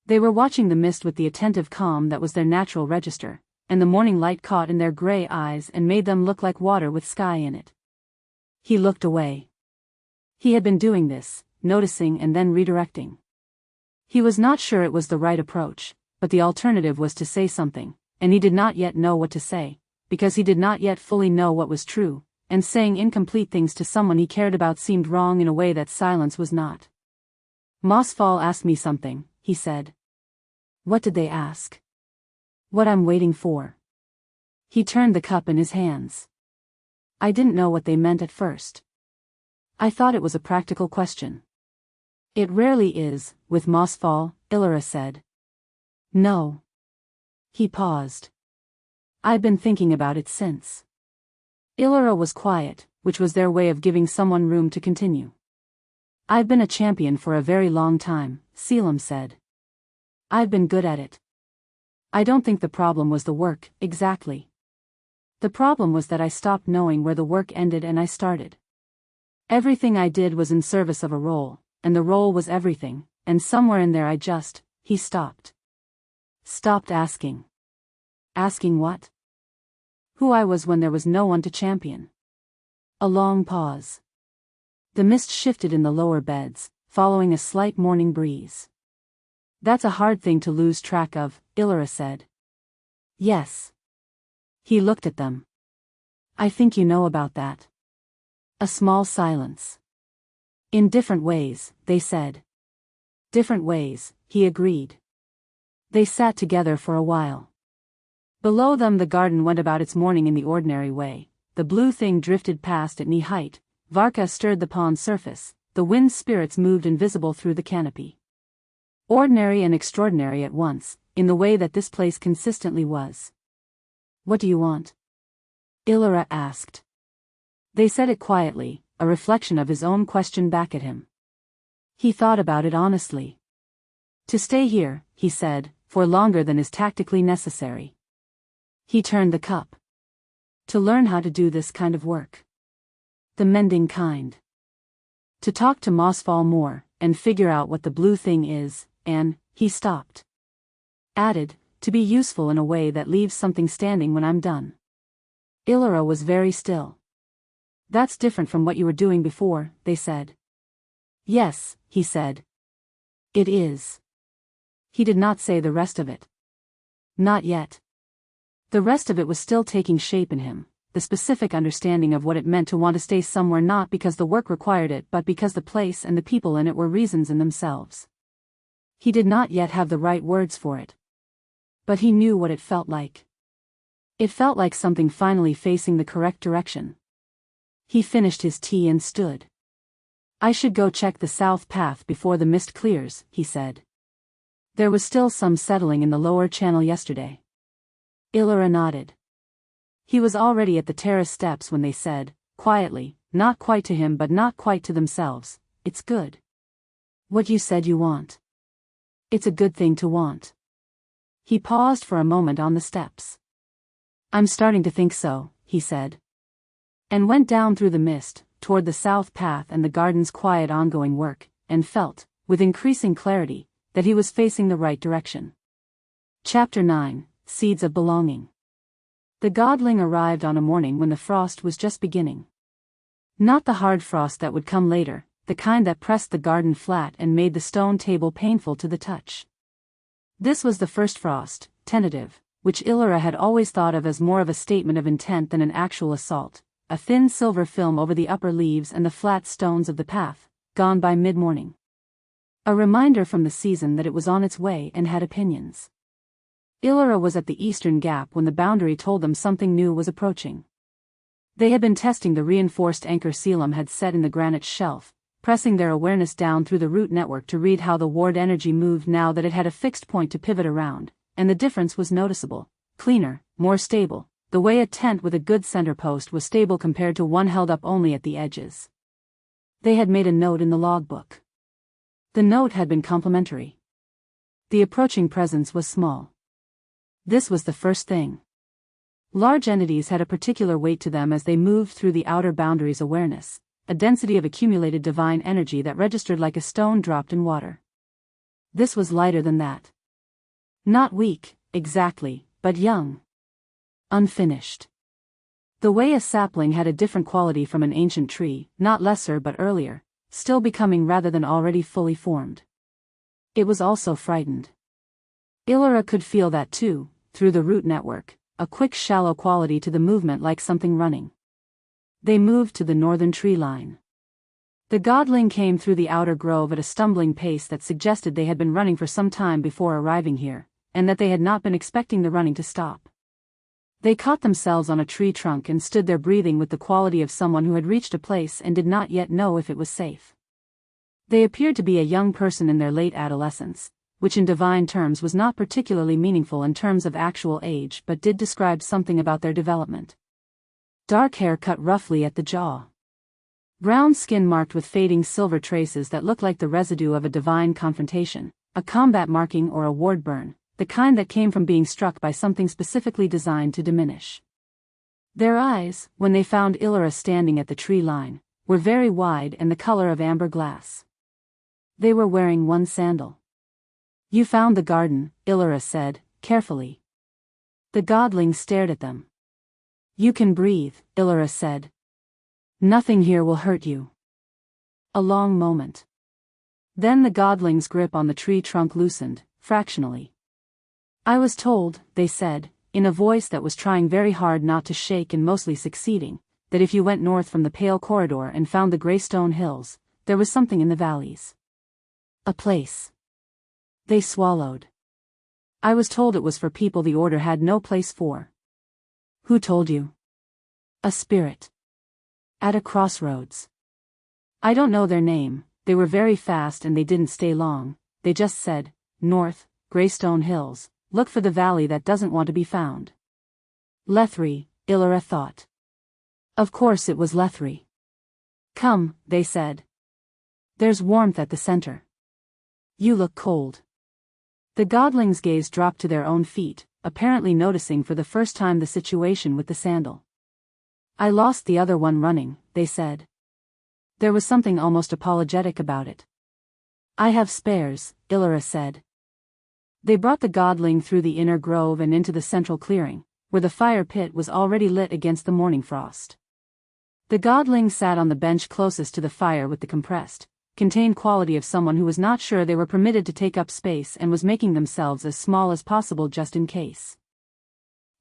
They were watching the mist with the attentive calm that was their natural register, and the morning light caught in their gray eyes and made them look like water with sky in it. He looked away. He had been doing this, noticing and then redirecting. He was not sure it was the right approach, but the alternative was to say something, and he did not yet know what to say, because he did not yet fully know what was true, and saying incomplete things to someone he cared about seemed wrong in a way that silence was not. Mossfall asked me something, he said. What did they ask? What I'm waiting for. He turned the cup in his hands. I didn't know what they meant at first. I thought it was a practical question. It rarely is, with Mossfall, Ilyra said. No. He paused. I've been thinking about it since. Ilyra was quiet, which was their way of giving someone room to continue. I've been a champion for a very long time, Selim said. I've been good at it. I don't think the problem was the work, exactly. The problem was that I stopped knowing where the work ended and I started. Everything I did was in service of a role, and the role was everything, and somewhere in there he stopped. Stopped asking. Asking what? Who I was when there was no one to champion. A long pause. The mist shifted in the lower beds, following a slight morning breeze. That's a hard thing to lose track of, Ilyra said. Yes. He looked at them. I think you know about that. A small silence. In different ways, they said. Different ways, he agreed. They sat together for a while. Below them the garden went about its morning in the ordinary way. The blue thing drifted past at knee height, Varka stirred the pond surface, the wind spirits moved invisible through the canopy. Ordinary and extraordinary at once, in the way that this place consistently was. What do you want? Ilyra asked. They said it quietly, a reflection of his own question back at him. He thought about it honestly. To stay here, he said, for longer than is tactically necessary. He turned the cup. To learn how to do this kind of work. The mending kind. To talk to Mossfall more, and figure out what the blue thing is, and, he stopped. Added, to be useful in a way that leaves something standing when I'm done. Ilyra was very still. That's different from what you were doing before, they said. Yes, he said. It is. He did not say the rest of it. Not yet. The rest of it was still taking shape in him, the specific understanding of what it meant to want to stay somewhere, not because the work required it but because the place and the people in it were reasons in themselves. He did not yet have the right words for it. But he knew what it felt like. It felt like something finally facing the correct direction. He finished his tea and stood. "I should go check the south path before the mist clears," he said. "There was still some settling in the lower channel yesterday." Ilyra nodded. He was already at the terrace steps when they said, quietly, not quite to him but not quite to themselves, "It's good. What you said you want. It's a good thing to want." He paused for a moment on the steps. "I'm starting to think so," he said. And went down through the mist, toward the south path and the garden's quiet ongoing work, and felt, with increasing clarity, that he was facing the right direction. Chapter 9, Seeds of Belonging. The godling arrived on a morning when the frost was just beginning. Not the hard frost that would come later, the kind that pressed the garden flat and made the stone table painful to the touch. This was the first frost, tentative, which Ilyra had always thought of as more of a statement of intent than an actual assault, a thin silver film over the upper leaves and the flat stones of the path, gone by mid-morning. A reminder from the season that it was on its way and had opinions. Ilyra was at the eastern gap when the boundary told them something new was approaching. They had been testing the reinforced anchor Selim had set in the granite shelf, pressing their awareness down through the root network to read how the ward energy moved now that it had a fixed point to pivot around, and the difference was noticeable, cleaner, more stable, the way a tent with a good center post was stable compared to one held up only at the edges. They had made a note in the logbook. The note had been complimentary. The approaching presence was small. This was the first thing. Large entities had a particular weight to them as they moved through the outer boundaries awareness, a density of accumulated divine energy that registered like a stone dropped in water. This was lighter than that. Not weak, exactly, but young. Unfinished. The way a sapling had a different quality from an ancient tree, not lesser but earlier, still becoming rather than already fully formed. It was also frightened. Ilyra could feel that too, through the root network, a quick shallow quality to the movement like something running. They moved to the northern tree line. The godling came through the outer grove at a stumbling pace that suggested they had been running for some time before arriving here, and that they had not been expecting the running to stop. They caught themselves on a tree trunk and stood there breathing with the quality of someone who had reached a place and did not yet know if it was safe. They appeared to be a young person in their late adolescence, which in divine terms was not particularly meaningful in terms of actual age but did describe something about their development. Dark hair cut roughly at the jaw. Brown skin marked with fading silver traces that looked like the residue of a divine confrontation, a combat marking or a ward burn, the kind that came from being struck by something specifically designed to diminish. Their eyes, when they found Ilyra standing at the tree line, were very wide and the color of amber glass. They were wearing one sandal. "You found the garden," Ilyra said, carefully. The godling stared at them. "You can breathe," Ilyra said. "Nothing here will hurt you." A long moment. Then the godling's grip on the tree trunk loosened, fractionally. "I was told," they said, in a voice that was trying very hard not to shake and mostly succeeding, that if you went north from the pale corridor and found the Greystone Hills, there was something in the valleys. A place. They swallowed. "I was told it was for people the order had no place for." "Who told you?" "A spirit. At a crossroads. I don't know their name, they were very fast and they didn't stay long, they just said, 'North, Greystone Hills, look for the valley that doesn't want to be found.'" Lethri, Ilyra thought. Of course it was Lethri. "Come," they said. "There's warmth at the center. You look cold." The godling's gaze dropped to their own feet, apparently noticing for the first time the situation with the sandal. "I lost the other one running," they said. There was something almost apologetic about it. "I have spares," Ilyra said. They brought the godling through the inner grove and into the central clearing, where the fire pit was already lit against the morning frost. The godling sat on the bench closest to the fire with the compressed, contained quality of someone who was not sure they were permitted to take up space and was making themselves as small as possible just in case.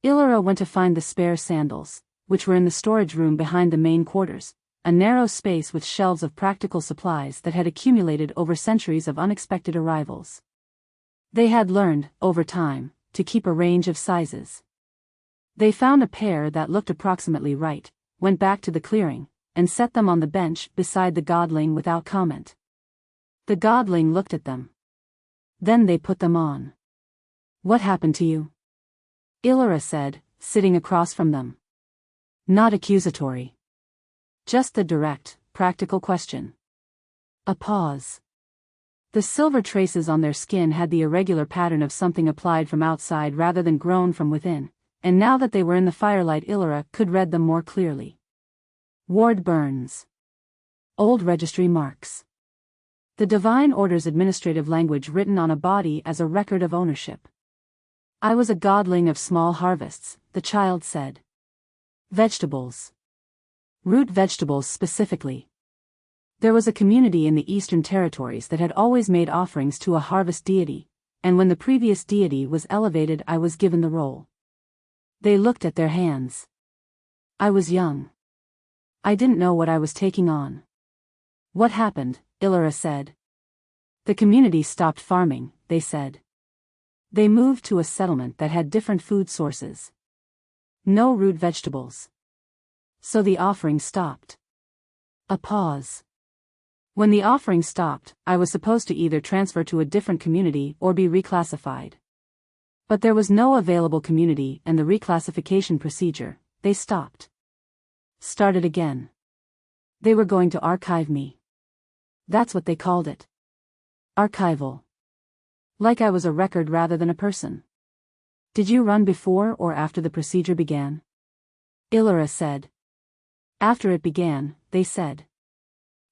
Ilyra went to find the spare sandals, which were in the storage room behind the main quarters, a narrow space with shelves of practical supplies that had accumulated over centuries of unexpected arrivals. They had learned, over time, to keep a range of sizes. They found a pair that looked approximately right, went back to the clearing, and set them on the bench beside the godling without comment. The godling looked at them. Then they put them on. "What happened to you?" Ilyra said, sitting across from them. Not accusatory. Just the direct, practical question. A pause. The silver traces on their skin had the irregular pattern of something applied from outside rather than grown from within, and now that they were in the firelight Ilyra could read them more clearly. Ward burns. Old registry marks. The Divine Order's administrative language written on a body as a record of ownership. "I was a godling of small harvests," the child said. Vegetables. Root vegetables specifically. There was a community in the Eastern Territories that had always made offerings to a harvest deity, and when the previous deity was elevated I was given the role. They looked at their hands. I was young. I didn't know what I was taking on. "What happened?" Ilyra said. "The community stopped farming," they said. They moved to a settlement that had different food sources. No root vegetables. So the offering stopped. A pause. When the offering stopped, I was supposed to either transfer to a different community or be reclassified. But there was no available community and the reclassification procedure, they stopped. Started again. They were going to archive me. That's what they called it. Archival. Like I was a record rather than a person. "Did you run before or after the procedure began?" Ilyra said. "After it began," they said.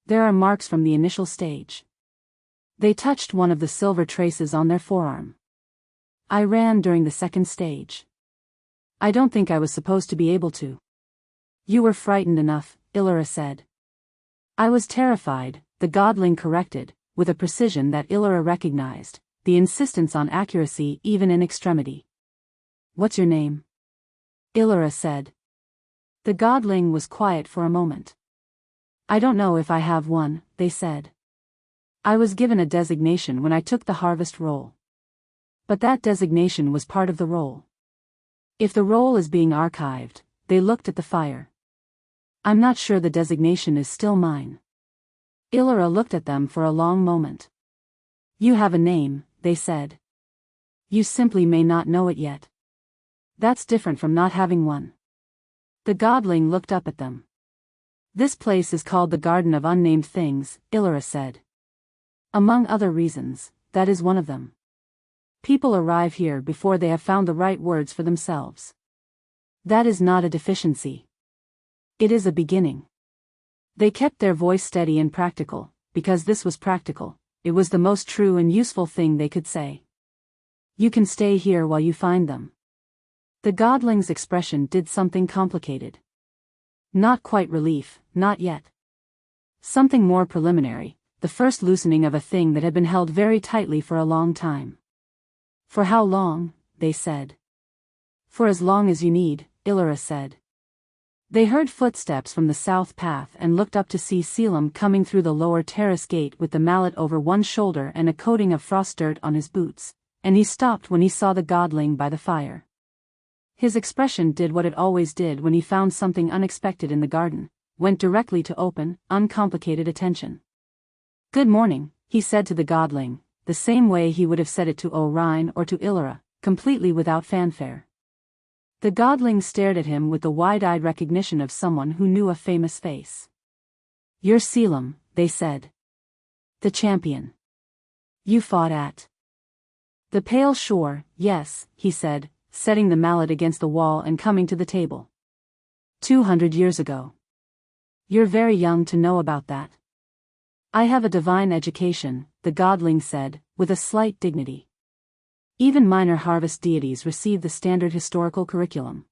"There are marks from the initial stage." They touched one of the silver traces on their forearm. "I ran during the second stage. I don't think I was supposed to be able to." "You were frightened enough," Ilyra said. "I was terrified," the godling corrected, with a precision that Ilyra recognized, the insistence on accuracy even in extremity. "What's your name?" Ilyra said. The godling was quiet for a moment. "I don't know if I have one," they said. "I was given a designation when I took the harvest role. But that designation was part of the role. If the role is being archived," they looked at the fire. "I'm not sure the designation is still mine." Ilyra looked at them for a long moment. "You have a name," they said. "You simply may not know it yet. That's different from not having one." The godling looked up at them. "This place is called the Garden of Unnamed Things," Ilyra said. "Among other reasons, that is one of them. People arrive here before they have found the right words for themselves. That is not a deficiency. It is a beginning." They kept their voice steady and practical, because this was practical, it was the most true and useful thing they could say. "You can stay here while you find them." The godling's expression did something complicated. Not quite relief, not yet. Something more preliminary, the first loosening of a thing that had been held very tightly for a long time. "For how long?" they said. "For as long as you need," Ilyra said. They heard footsteps from the south path and looked up to see Selim coming through the lower terrace gate with the mallet over one shoulder and a coating of frost dirt on his boots, and he stopped when he saw the godling by the fire. His expression did what it always did when he found something unexpected in the garden, went directly to open, uncomplicated attention. "Good morning," he said to the godling, the same way he would have said it to Orion or to Ilyra, completely without fanfare. The godling stared at him with the wide-eyed recognition of someone who knew a famous face. "You're Selim," they said. "The champion. You fought at the Pale Shore." "Yes," he said, setting the mallet against the wall and coming to the table. 200 years ago. You're very young to know about that." "I have a divine education," the godling said, with a slight dignity. "Even minor harvest deities receive the standard historical curriculum."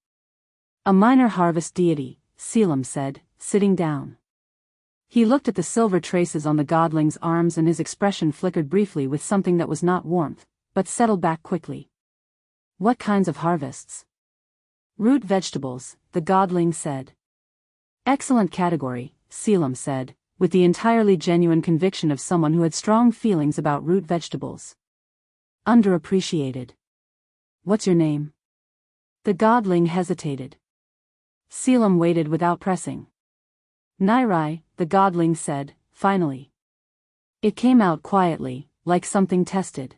"A minor harvest deity," Selim said, sitting down. He looked at the silver traces on the godling's arms and his expression flickered briefly with something that was not warmth, but settled back quickly. "What kinds of harvests?" Root vegetables, the godling said. Excellent category, Selim said, with the entirely genuine conviction of someone who had strong feelings about root vegetables. Underappreciated. What's your name? The godling hesitated. Selim waited without pressing. Nairai, the godling said, finally. It came out quietly, like something tested.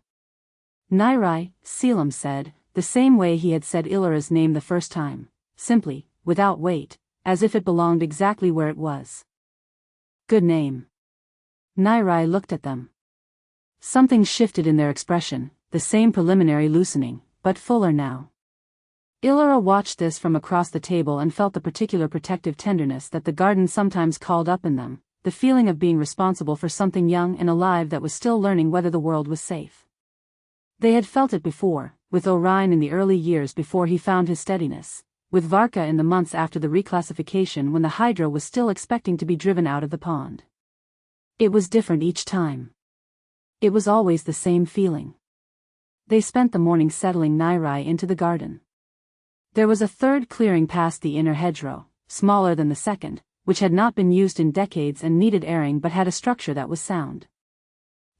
Nairai, Selim said, the same way he had said Ilyra's name the first time, simply, without weight, as if it belonged exactly where it was. Good name. Nairai looked at them. Something shifted in their expression, the same preliminary loosening, but fuller now. Ilyra watched this from across the table and felt the particular protective tenderness that the garden sometimes called up in them, the feeling of being responsible for something young and alive that was still learning whether the world was safe. They had felt it before, with Orion in the early years before he found his steadiness, with Varka in the months after the reclassification when the hydra was still expecting to be driven out of the pond. It was different each time. It was always the same feeling. They spent the morning settling Nairai into the garden. There was a third clearing past the inner hedgerow, smaller than the second, which had not been used in decades and needed airing but had a structure that was sound.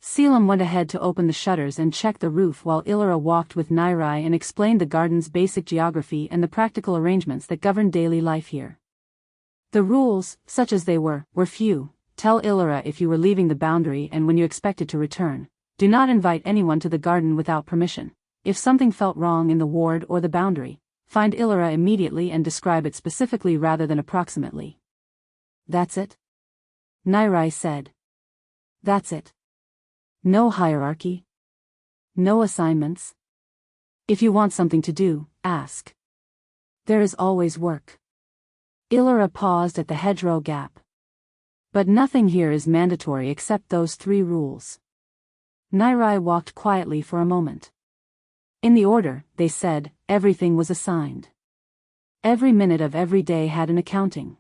Selim went ahead to open the shutters and check the roof while Ilyra walked with Nairai and explained the garden's basic geography and the practical arrangements that govern daily life here. The rules, such as they were few. Tell Ilyra if you were leaving the boundary and when you expected to return. Do not invite anyone to the garden without permission. If something felt wrong in the ward or the boundary, find Ilyra immediately and describe it specifically rather than approximately. That's it? Nairai said. That's it. No hierarchy. No assignments. If you want something to do, ask. There is always work. Ilyra paused at the hedgerow gap. But nothing here is mandatory except those 3 rules. Nairai walked quietly for a moment. In the order, they said, everything was assigned. Every minute of every day had an accounting.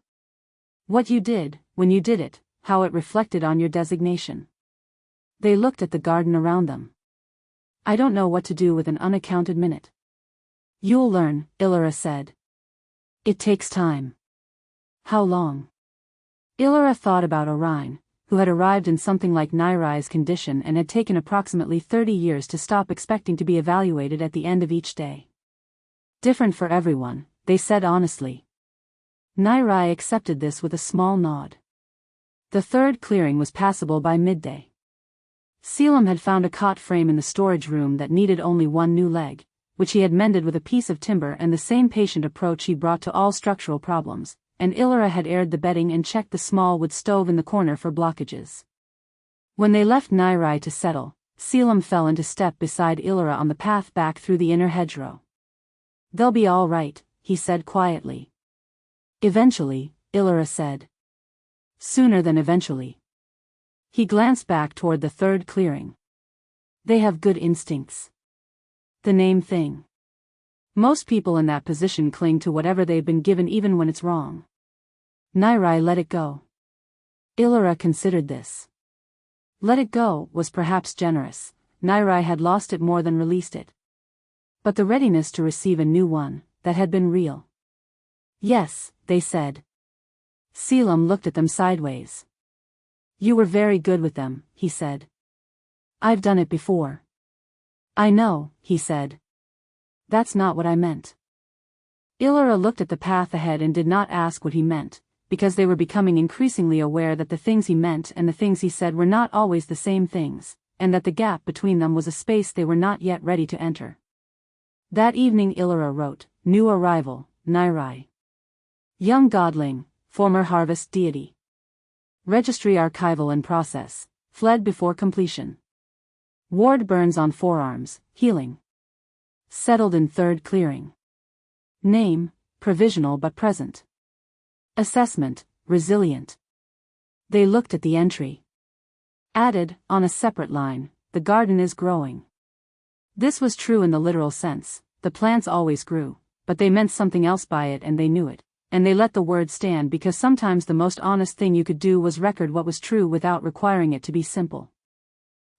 What you did, when you did it, how it reflected on your designation. They looked at the garden around them. I don't know what to do with an unaccounted minute. You'll learn, Ilyra said. It takes time. How long? Ilyra thought about Orion, who had arrived in something like Nairai's condition and had taken approximately 30 years to stop expecting to be evaluated at the end of each day. Different for everyone, they said honestly. Nairai accepted this with a small nod. The third clearing was passable by midday. Selim had found a cot frame in the storage room that needed only one new leg, which he had mended with a piece of timber and the same patient approach he brought to all structural problems, and Ilyra had aired the bedding and checked the small wood stove in the corner for blockages. When they left Nairai to settle, Selim fell into step beside Ilyra on the path back through the inner hedgerow. They'll be all right, he said quietly. Eventually, Ilyra said. Sooner than eventually. He glanced back toward the third clearing. They have good instincts. The name thing. Most people in that position cling to whatever they've been given even when it's wrong. Nairai let it go. Ilyra considered this. Let it go was perhaps generous. Nairai had lost it more than released it. But the readiness to receive a new one, that had been real. Yes, they said. Selim looked at them sideways. You were very good with them, he said. I've done it before. I know, he said. That's not what I meant. Ilyra looked at the path ahead and did not ask what he meant, because they were becoming increasingly aware that the things he meant and the things he said were not always the same things, and that the gap between them was a space they were not yet ready to enter. That evening Ilyra wrote, New arrival, Nairai. Young godling, former harvest deity. Registry archival in process, fled before completion. Ward burns on forearms, healing. Settled in third clearing. Name, provisional but present. Assessment, resilient. They looked at the entry. Added, on a separate line, the garden is growing. This was true in the literal sense, the plants always grew, but they meant something else by it and they knew it, and they let the word stand because sometimes the most honest thing you could do was record what was true without requiring it to be simple.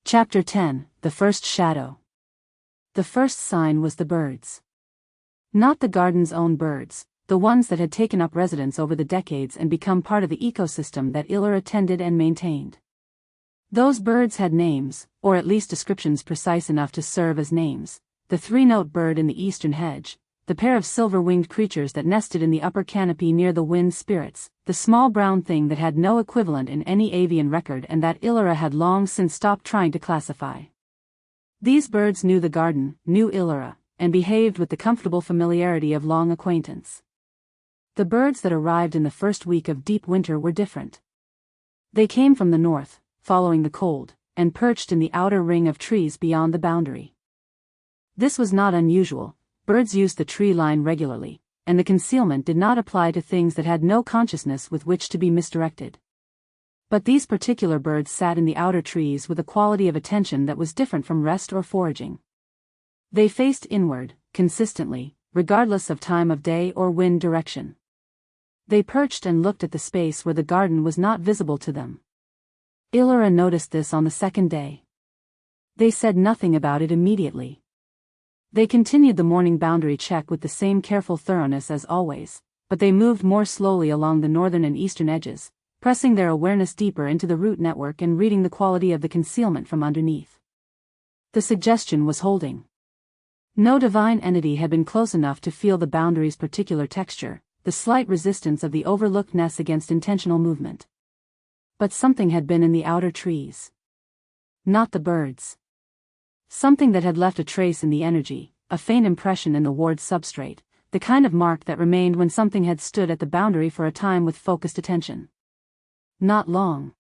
Chapter 10, The First Shadow. The first sign was the birds. Not the garden's own birds, the ones that had taken up residence over the decades and become part of the ecosystem that Ilyra tended and maintained. Those birds had names, or at least descriptions precise enough to serve as names: the three-note bird in the eastern hedge, the pair of silver-winged creatures that nested in the upper canopy near the wind spirits, the small brown thing that had no equivalent in any avian record and that Ilyra had long since stopped trying to classify. These birds knew the garden, knew Ilyra, and behaved with the comfortable familiarity of long acquaintance. The birds that arrived in the first week of deep winter were different. They came from the north, following the cold, and perched in the outer ring of trees beyond the boundary. This was not unusual. Birds used the tree line regularly, and the concealment did not apply to things that had no consciousness with which to be misdirected. But these particular birds sat in the outer trees with a quality of attention that was different from rest or foraging. They faced inward, consistently, regardless of time of day or wind direction. They perched and looked at the space where the garden was not visible to them. Ilyra noticed this on the second day. They said nothing about it immediately. They continued the morning boundary check with the same careful thoroughness as always, but they moved more slowly along the northern and eastern edges, pressing their awareness deeper into the root network and reading the quality of the concealment from underneath. The suggestion was holding. No divine entity had been close enough to feel the boundary's particular texture, the slight resistance of the overlookedness against intentional movement. But something had been in the outer trees. Not the birds. Something that had left a trace in the energy, a faint impression in the ward's substrate, the kind of mark that remained when something had stood at the boundary for a time with focused attention. Not long.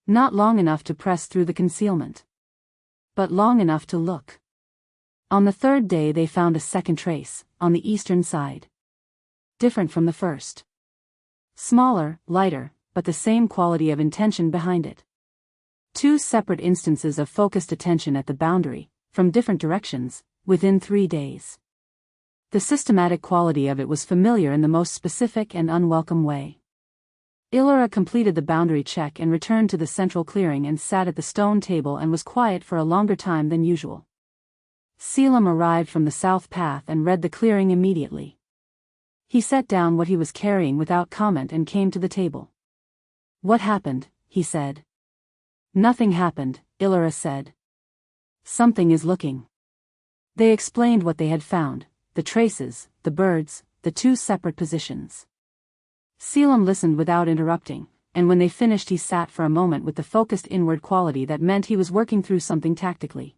Not long enough to press through the concealment. But long enough to look. On the third day they found a second trace, on the eastern side. Different from the first. Smaller, lighter, but the same quality of intention behind it. Two separate instances of focused attention at the boundary, from different directions, within 3 days. The systematic quality of it was familiar in the most specific and unwelcome way. Ilyra completed the boundary check and returned to the central clearing and sat at the stone table and was quiet for a longer time than usual. Selim arrived from the south path and read the clearing immediately. He set down what he was carrying without comment and came to the table. "What happened?" he said. "Nothing happened," Ilyra said. "Something is looking." They explained what they had found, the traces, the birds, the two separate positions. Selim listened without interrupting, and when they finished he sat for a moment with the focused inward quality that meant he was working through something tactically.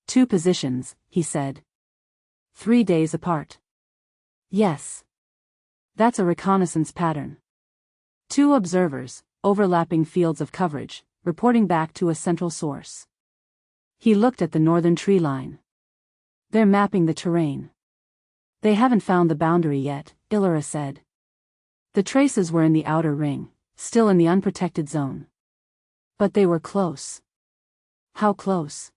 "Two positions," he said. 3 days apart. "Yes. That's a reconnaissance pattern. 2 observers, overlapping fields of coverage, reporting back to a central source." He looked at the northern tree line. "They're mapping the terrain." "They haven't found the boundary yet," Ilyra said. The traces were in the outer ring, still in the unprotected zone. But they were close. How close?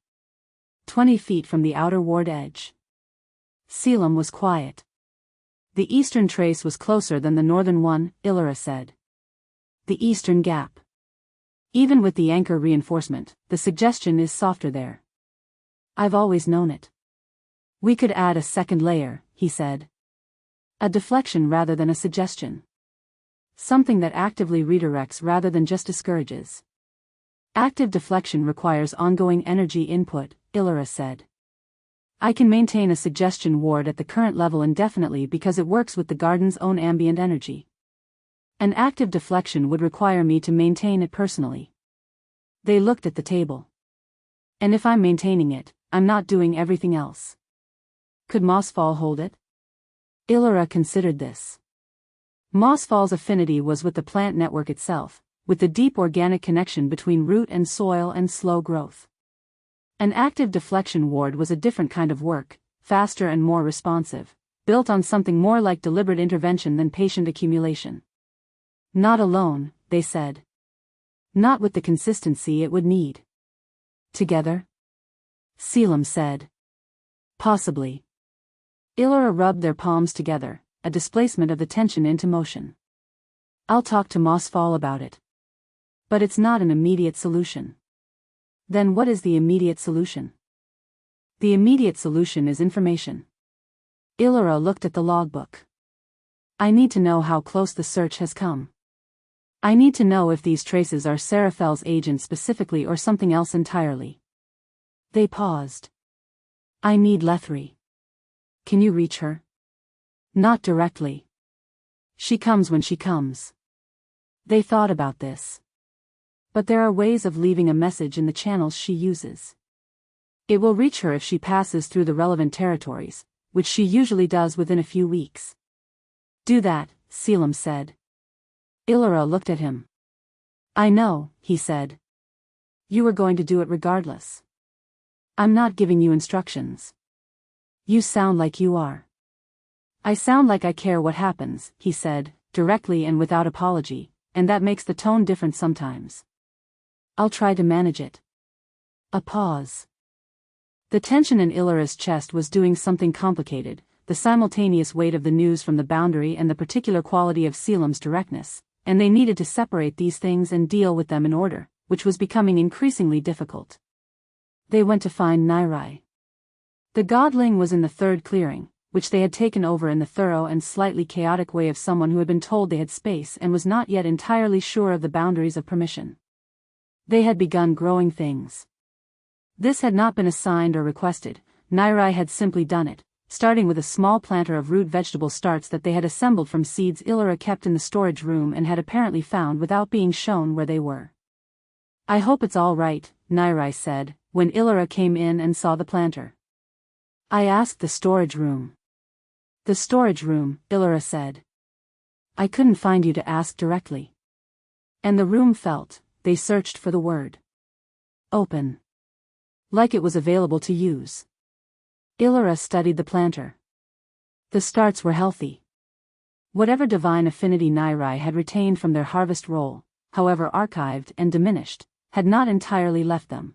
20 feet from the outer ward edge. Selim was quiet. "The eastern trace was closer than the northern one," Ilyra said. "The eastern gap. Even with the anchor reinforcement, the suggestion is softer there." "I've always known it." "We could add a second layer," he said. "A deflection rather than a suggestion. Something that actively redirects rather than just discourages." "Active deflection requires ongoing energy input," Ilyra said. "I can maintain a suggestion ward at the current level indefinitely because it works with the garden's own ambient energy. An active deflection would require me to maintain it personally." They looked at the table. "And if I'm maintaining it, I'm not doing everything else. Could Mossfall hold it?" Ilyra considered this. Mossfall's affinity was with the plant network itself, with the deep organic connection between root and soil and slow growth. An active deflection ward was a different kind of work, faster and more responsive, built on something more like deliberate intervention than patient accumulation. "Not alone," they said. "Not with the consistency it would need." "Together?" Selim said. "Possibly." Ilyra rubbed their palms together, a displacement of the tension into motion. "I'll talk to Mossfall about it. But it's not an immediate solution." "Then what is the immediate solution?" "The immediate solution is information." Ilyra looked at the logbook. I need to know how close the search has come. I need to know if these traces are Seraphel's agent specifically or something else entirely. They paused. I need Lethri. Can you reach her? Not directly. She comes when she comes. They thought about this. But there are ways of leaving a message in the channels she uses. It will reach her if she passes through the relevant territories, which she usually does within a few weeks. Do that, Selim said. Ilyra looked at him. I know, he said. You were going to do it regardless. I'm not giving you instructions. You sound like you are. I sound like I care what happens, he said, directly and without apology, and that makes the tone different sometimes. I'll try to manage it. A pause. The tension in Ilyra's chest was doing something complicated, the simultaneous weight of the news from the boundary and the particular quality of Selim's directness, and they needed to separate these things and deal with them in order, which was becoming increasingly difficult. They went to find Nairai. The godling was in the third clearing, which they had taken over in the thorough and slightly chaotic way of someone who had been told they had space and was not yet entirely sure of the boundaries of permission. They had begun growing things. This had not been assigned or requested, Nairai had simply done it, starting with a small planter of root vegetable starts that they had assembled from seeds Ilyra kept in the storage room and had apparently found without being shown where they were. I hope it's all right, Nairai said, when Ilyra came in and saw the planter. I asked the storage room. The storage room, Ilyra said. I couldn't find you to ask directly. And the room felt, they searched for the word. Open. Like it was available to use. Ilyra studied the planter. The starts were healthy. Whatever divine affinity Nairai had retained from their harvest roll, however archived and diminished, had not entirely left them.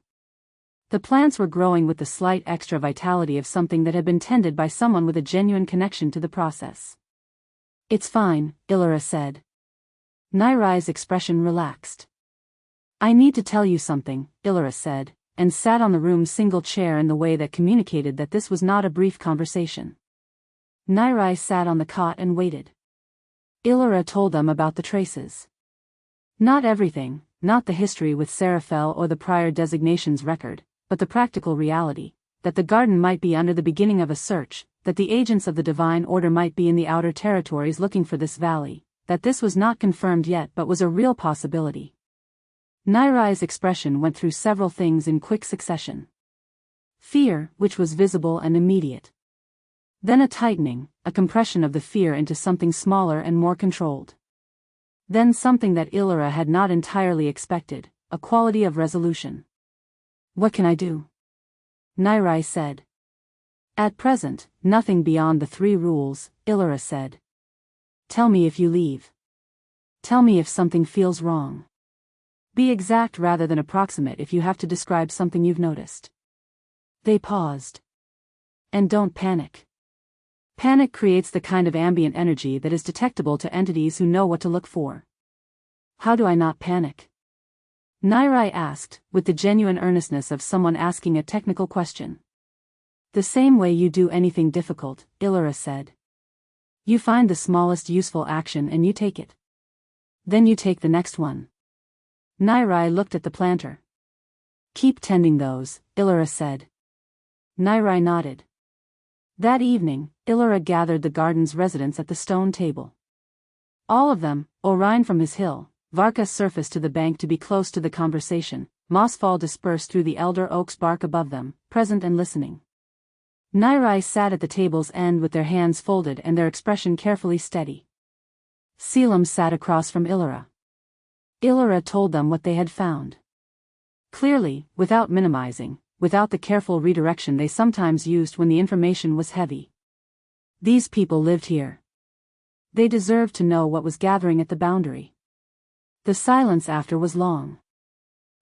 The plants were growing with the slight extra vitality of something that had been tended by someone with a genuine connection to the process. It's fine, Ilyra said. Nairai's expression relaxed. I need to tell you something, Ilyra said, and sat on the room's single chair in the way that communicated that this was not a brief conversation. Nairai sat on the cot and waited. Ilyra told them about the traces. Not everything, not the history with Seraphel or the prior designations record, but the practical reality, that the garden might be under the beginning of a search, that the agents of the divine order might be in the outer territories looking for this valley, that this was not confirmed yet but was a real possibility. Nairai's expression went through several things in quick succession. Fear, which was visible and immediate. Then a tightening, a compression of the fear into something smaller and more controlled. Then something that Ilyra had not entirely expected, a quality of resolution. What can I do? Nairai said. At present, nothing beyond the 3 rules, Ilyra said. Tell me if you leave. Tell me if something feels wrong. Be exact rather than approximate if you have to describe something you've noticed. They paused. And don't panic. Panic creates the kind of ambient energy that is detectable to entities who know what to look for. How do I not panic? Nairai asked, with the genuine earnestness of someone asking a technical question. The same way you do anything difficult, Ilyra said. You find the smallest useful action and you take it. Then you take the next one. Nairai looked at the planter. Keep tending those, Ilyra said. Nairai nodded. That evening, Ilyra gathered the garden's residents at the stone table. All of them, Orion from his hill, Varka surfaced to the bank to be close to the conversation, mossfall dispersed through the elder oak's bark above them, present and listening. Nairai sat at the table's end with their hands folded and their expression carefully steady. Selim sat across from Ilyra. Ilyra told them what they had found. Clearly, without minimizing, without the careful redirection they sometimes used when the information was heavy. These people lived here. They deserved to know what was gathering at the boundary. The silence after was long.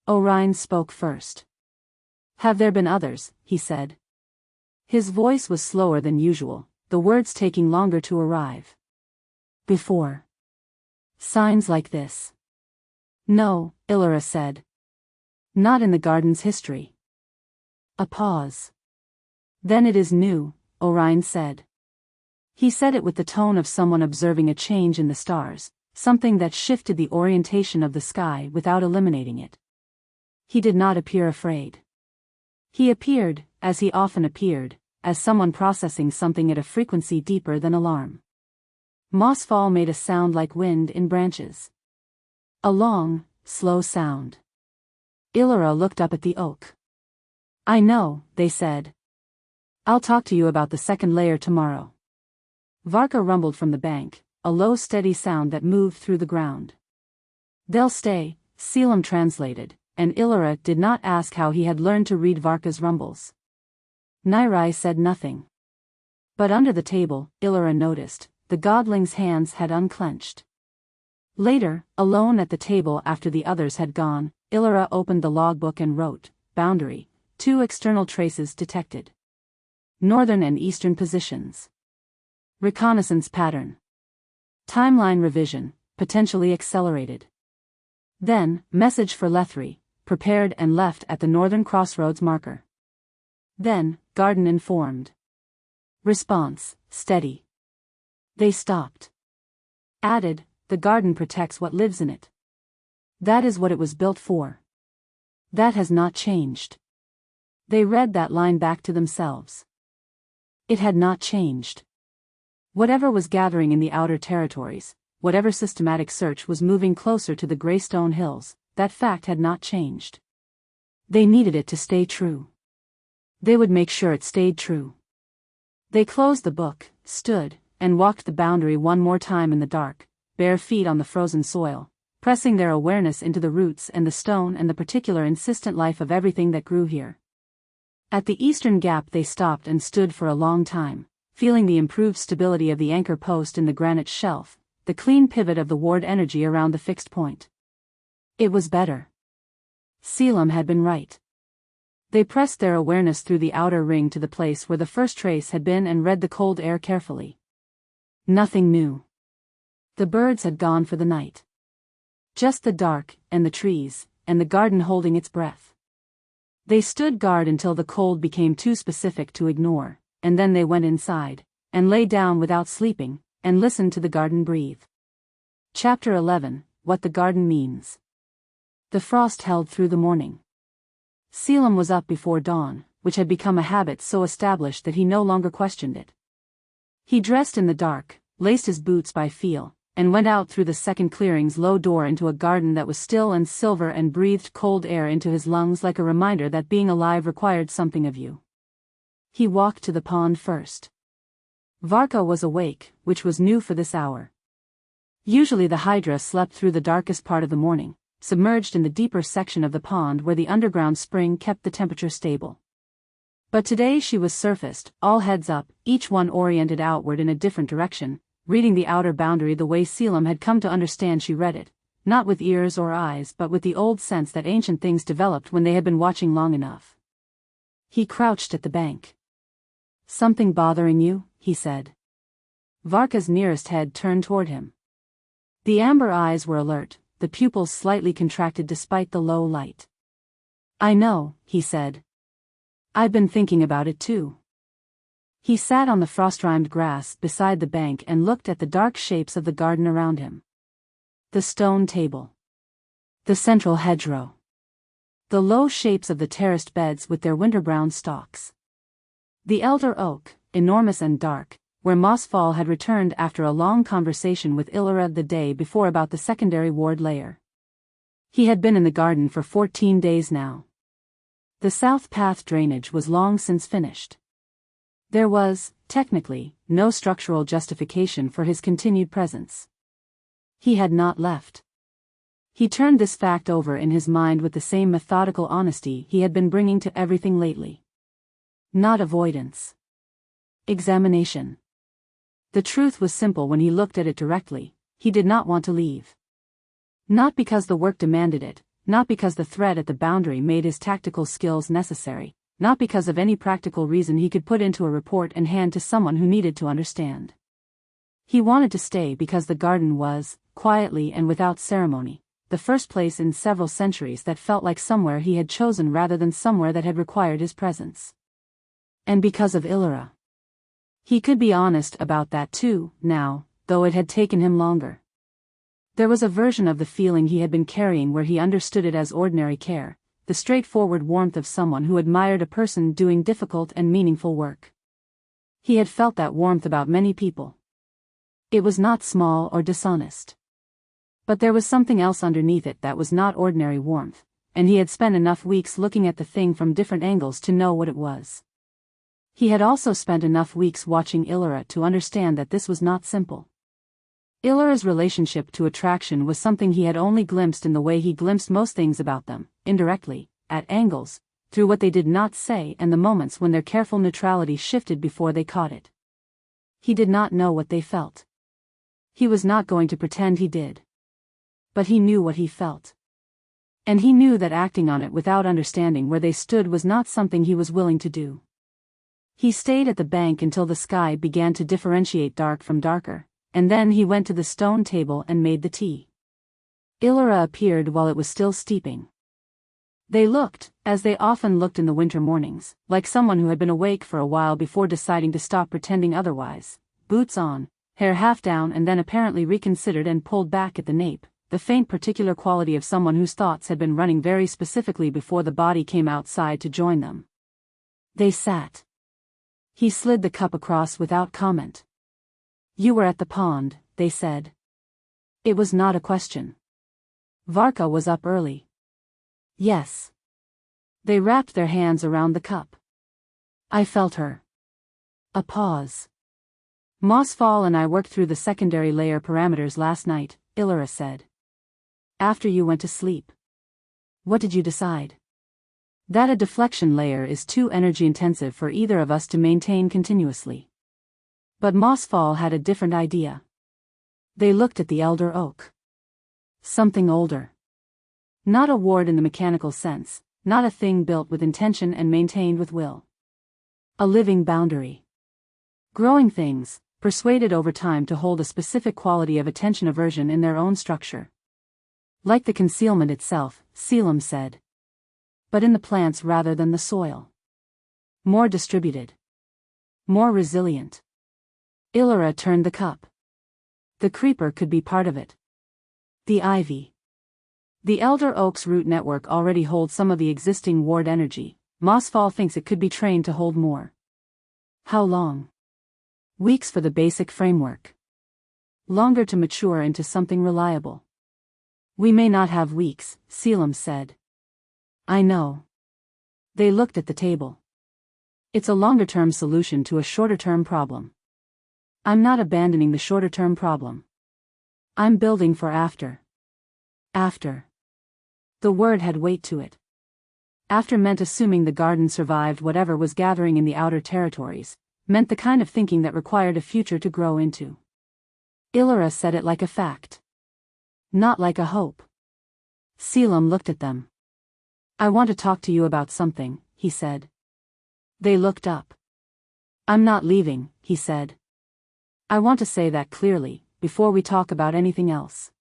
Orion spoke first. Have there been others, he said. His voice was slower than usual, the words taking longer to arrive. Before. Signs like this. No, Ilyra said. Not in the garden's history. A pause. Then it is new, Orion said. He said it with the tone of someone observing a change in the stars, something that shifted the orientation of the sky without eliminating it. He did not appear afraid. He appeared, as he often appeared, as someone processing something at a frequency deeper than alarm. Mossfall made a sound like wind in branches. A long, slow sound. Ilyra looked up at the oak. "I know," they said. "I'll talk to you about the second layer tomorrow." Varka rumbled from the bank, a low steady sound that moved through the ground. "They'll stay," Selim translated, and Ilyra did not ask how he had learned to read Varka's rumbles. Nairai said nothing. But under the table, Ilyra noticed, the godling's hands had unclenched. Later, alone at the table after the others had gone, Ilyra opened the logbook and wrote, "Boundary, 2 external traces detected. Northern and eastern positions. Reconnaissance pattern. Timeline revision, potentially accelerated." Then, message for Lethri, prepared and left at the northern crossroads marker. Then, Garden informed. Response, steady. They stopped. Added, the garden protects what lives in it. That is what it was built for. That has not changed. They read that line back to themselves. It had not changed. Whatever was gathering in the outer territories, whatever systematic search was moving closer to the Greystone Hills, that fact had not changed. They needed it to stay true. They would make sure it stayed true. They closed the book, stood, and walked the boundary one more time in the dark, bare feet on the frozen soil, pressing their awareness into the roots and the stone and the particular insistent life of everything that grew here. At the eastern gap they stopped and stood for a long time, feeling the improved stability of the anchor post in the granite shelf, the clean pivot of the ward energy around the fixed point. It was better. Selim had been right. They pressed their awareness through the outer ring to the place where the first trace had been and read the cold air carefully. Nothing new. The birds had gone for the night. Just the dark, and the trees, and the garden holding its breath. They stood guard until the cold became too specific to ignore, and then they went inside, and lay down without sleeping, and listened to the garden breathe. Chapter 11, What the Garden Means. The frost held through the morning. Selim was up before dawn, which had become a habit so established that he no longer questioned it. He dressed in the dark, laced his boots by feel, and went out through the second clearing's low door into a garden that was still and silver and breathed cold air into his lungs like a reminder that being alive required something of you. He walked to the pond first. Varka was awake, which was new for this hour. Usually the hydra slept through the darkest part of the morning, submerged in the deeper section of the pond where the underground spring kept the temperature stable. But today she was surfaced, all heads up, each one oriented outward in a different direction, reading the outer boundary the way Selim had come to understand she read it, not with ears or eyes but with the old sense that ancient things developed when they had been watching long enough. He crouched at the bank. "Something bothering you?" he said. Varka's nearest head turned toward him. The amber eyes were alert, the pupils slightly contracted despite the low light. "I know," he said. "I've been thinking about it too." He sat on the frost-rimed grass beside the bank and looked at the dark shapes of the garden around him. The stone table. The central hedgerow. The low shapes of the terraced beds with their winter-brown stalks. The elder oak, enormous and dark, where Mossfall had returned after a long conversation with Ilyra the day before about the secondary ward layer. He had been in the garden for 14 days now. The south path drainage was long since finished. There was, technically, no structural justification for his continued presence. He had not left. He turned this fact over in his mind with the same methodical honesty he had been bringing to everything lately. Not avoidance. Examination. The truth was simple when he looked at it directly: he did not want to leave. Not because the work demanded it, not because the threat at the boundary made his tactical skills necessary, not because of any practical reason he could put into a report and hand to someone who needed to understand. He wanted to stay because the garden was, quietly and without ceremony, the first place in several centuries that felt like somewhere he had chosen rather than somewhere that had required his presence. And because of Ilyra. He could be honest about that too, now, though it had taken him longer. There was a version of the feeling he had been carrying where he understood it as ordinary care, the straightforward warmth of someone who admired a person doing difficult and meaningful work. He had felt that warmth about many people. It was not small or dishonest. But there was something else underneath it that was not ordinary warmth, and he had spent enough weeks looking at the thing from different angles to know what it was. He had also spent enough weeks watching Ilyra to understand that this was not simple. Ilyra's relationship to attraction was something he had only glimpsed in the way he glimpsed most things about them, indirectly, at angles, through what they did not say and the moments when their careful neutrality shifted before they caught it. He did not know what they felt. He was not going to pretend he did. But he knew what he felt. And he knew that acting on it without understanding where they stood was not something he was willing to do. He stayed at the bank until the sky began to differentiate dark from darker, and then he went to the stone table and made the tea. Ilyra appeared while it was still steeping. They looked, as they often looked in the winter mornings, like someone who had been awake for a while before deciding to stop pretending otherwise, boots on, hair half down and then apparently reconsidered and pulled back at the nape, the faint particular quality of someone whose thoughts had been running very specifically before the body came outside to join them. They sat. He slid the cup across without comment. "You were at the pond," they said. It was not a question. Varka was up early. Yes. They wrapped their hands around the cup. I felt her. A pause. Mossfall and I worked through the secondary layer parameters last night, Ilyra said. After you went to sleep. What did you decide? That a deflection layer is too energy intensive for either of us to maintain continuously. But Mossfall had a different idea. They looked at the elder oak. Something older. Not a ward in the mechanical sense, not a thing built with intention and maintained with will. A living boundary. Growing things, persuaded over time to hold a specific quality of attention aversion in their own structure. Like the concealment itself, Selim said. But in the plants rather than the soil. More distributed. More resilient. Ilyra turned the cup. The creeper could be part of it. The ivy. The elder oak's root network already holds some of the existing ward energy. Mossfall thinks it could be trained to hold more. How long? Weeks for the basic framework. Longer to mature into something reliable. We may not have weeks, Selim said. I know. They looked at the table. It's a longer-term solution to a shorter-term problem. I'm not abandoning the shorter-term problem. I'm building for after. After. The word had weight to it. After meant assuming the garden survived whatever was gathering in the outer territories, meant the kind of thinking that required a future to grow into. Ilyra said it like a fact. Not like a hope. Selim looked at them. I want to talk to you about something, he said. They looked up. I'm not leaving, he said. I want to say that clearly, before we talk about anything else.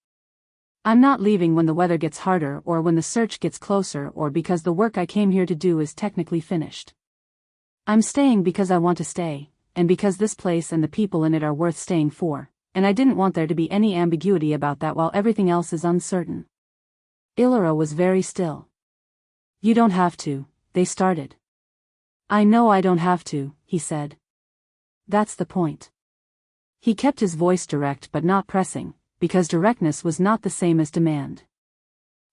I'm not leaving when the weather gets harder or when the search gets closer or because the work I came here to do is technically finished. I'm staying because I want to stay, and because this place and the people in it are worth staying for, and I didn't want there to be any ambiguity about that while everything else is uncertain. Ilyra was very still. You don't have to, they started. I know I don't have to, he said. That's the point. He kept his voice direct but not pressing, because directness was not the same as demand.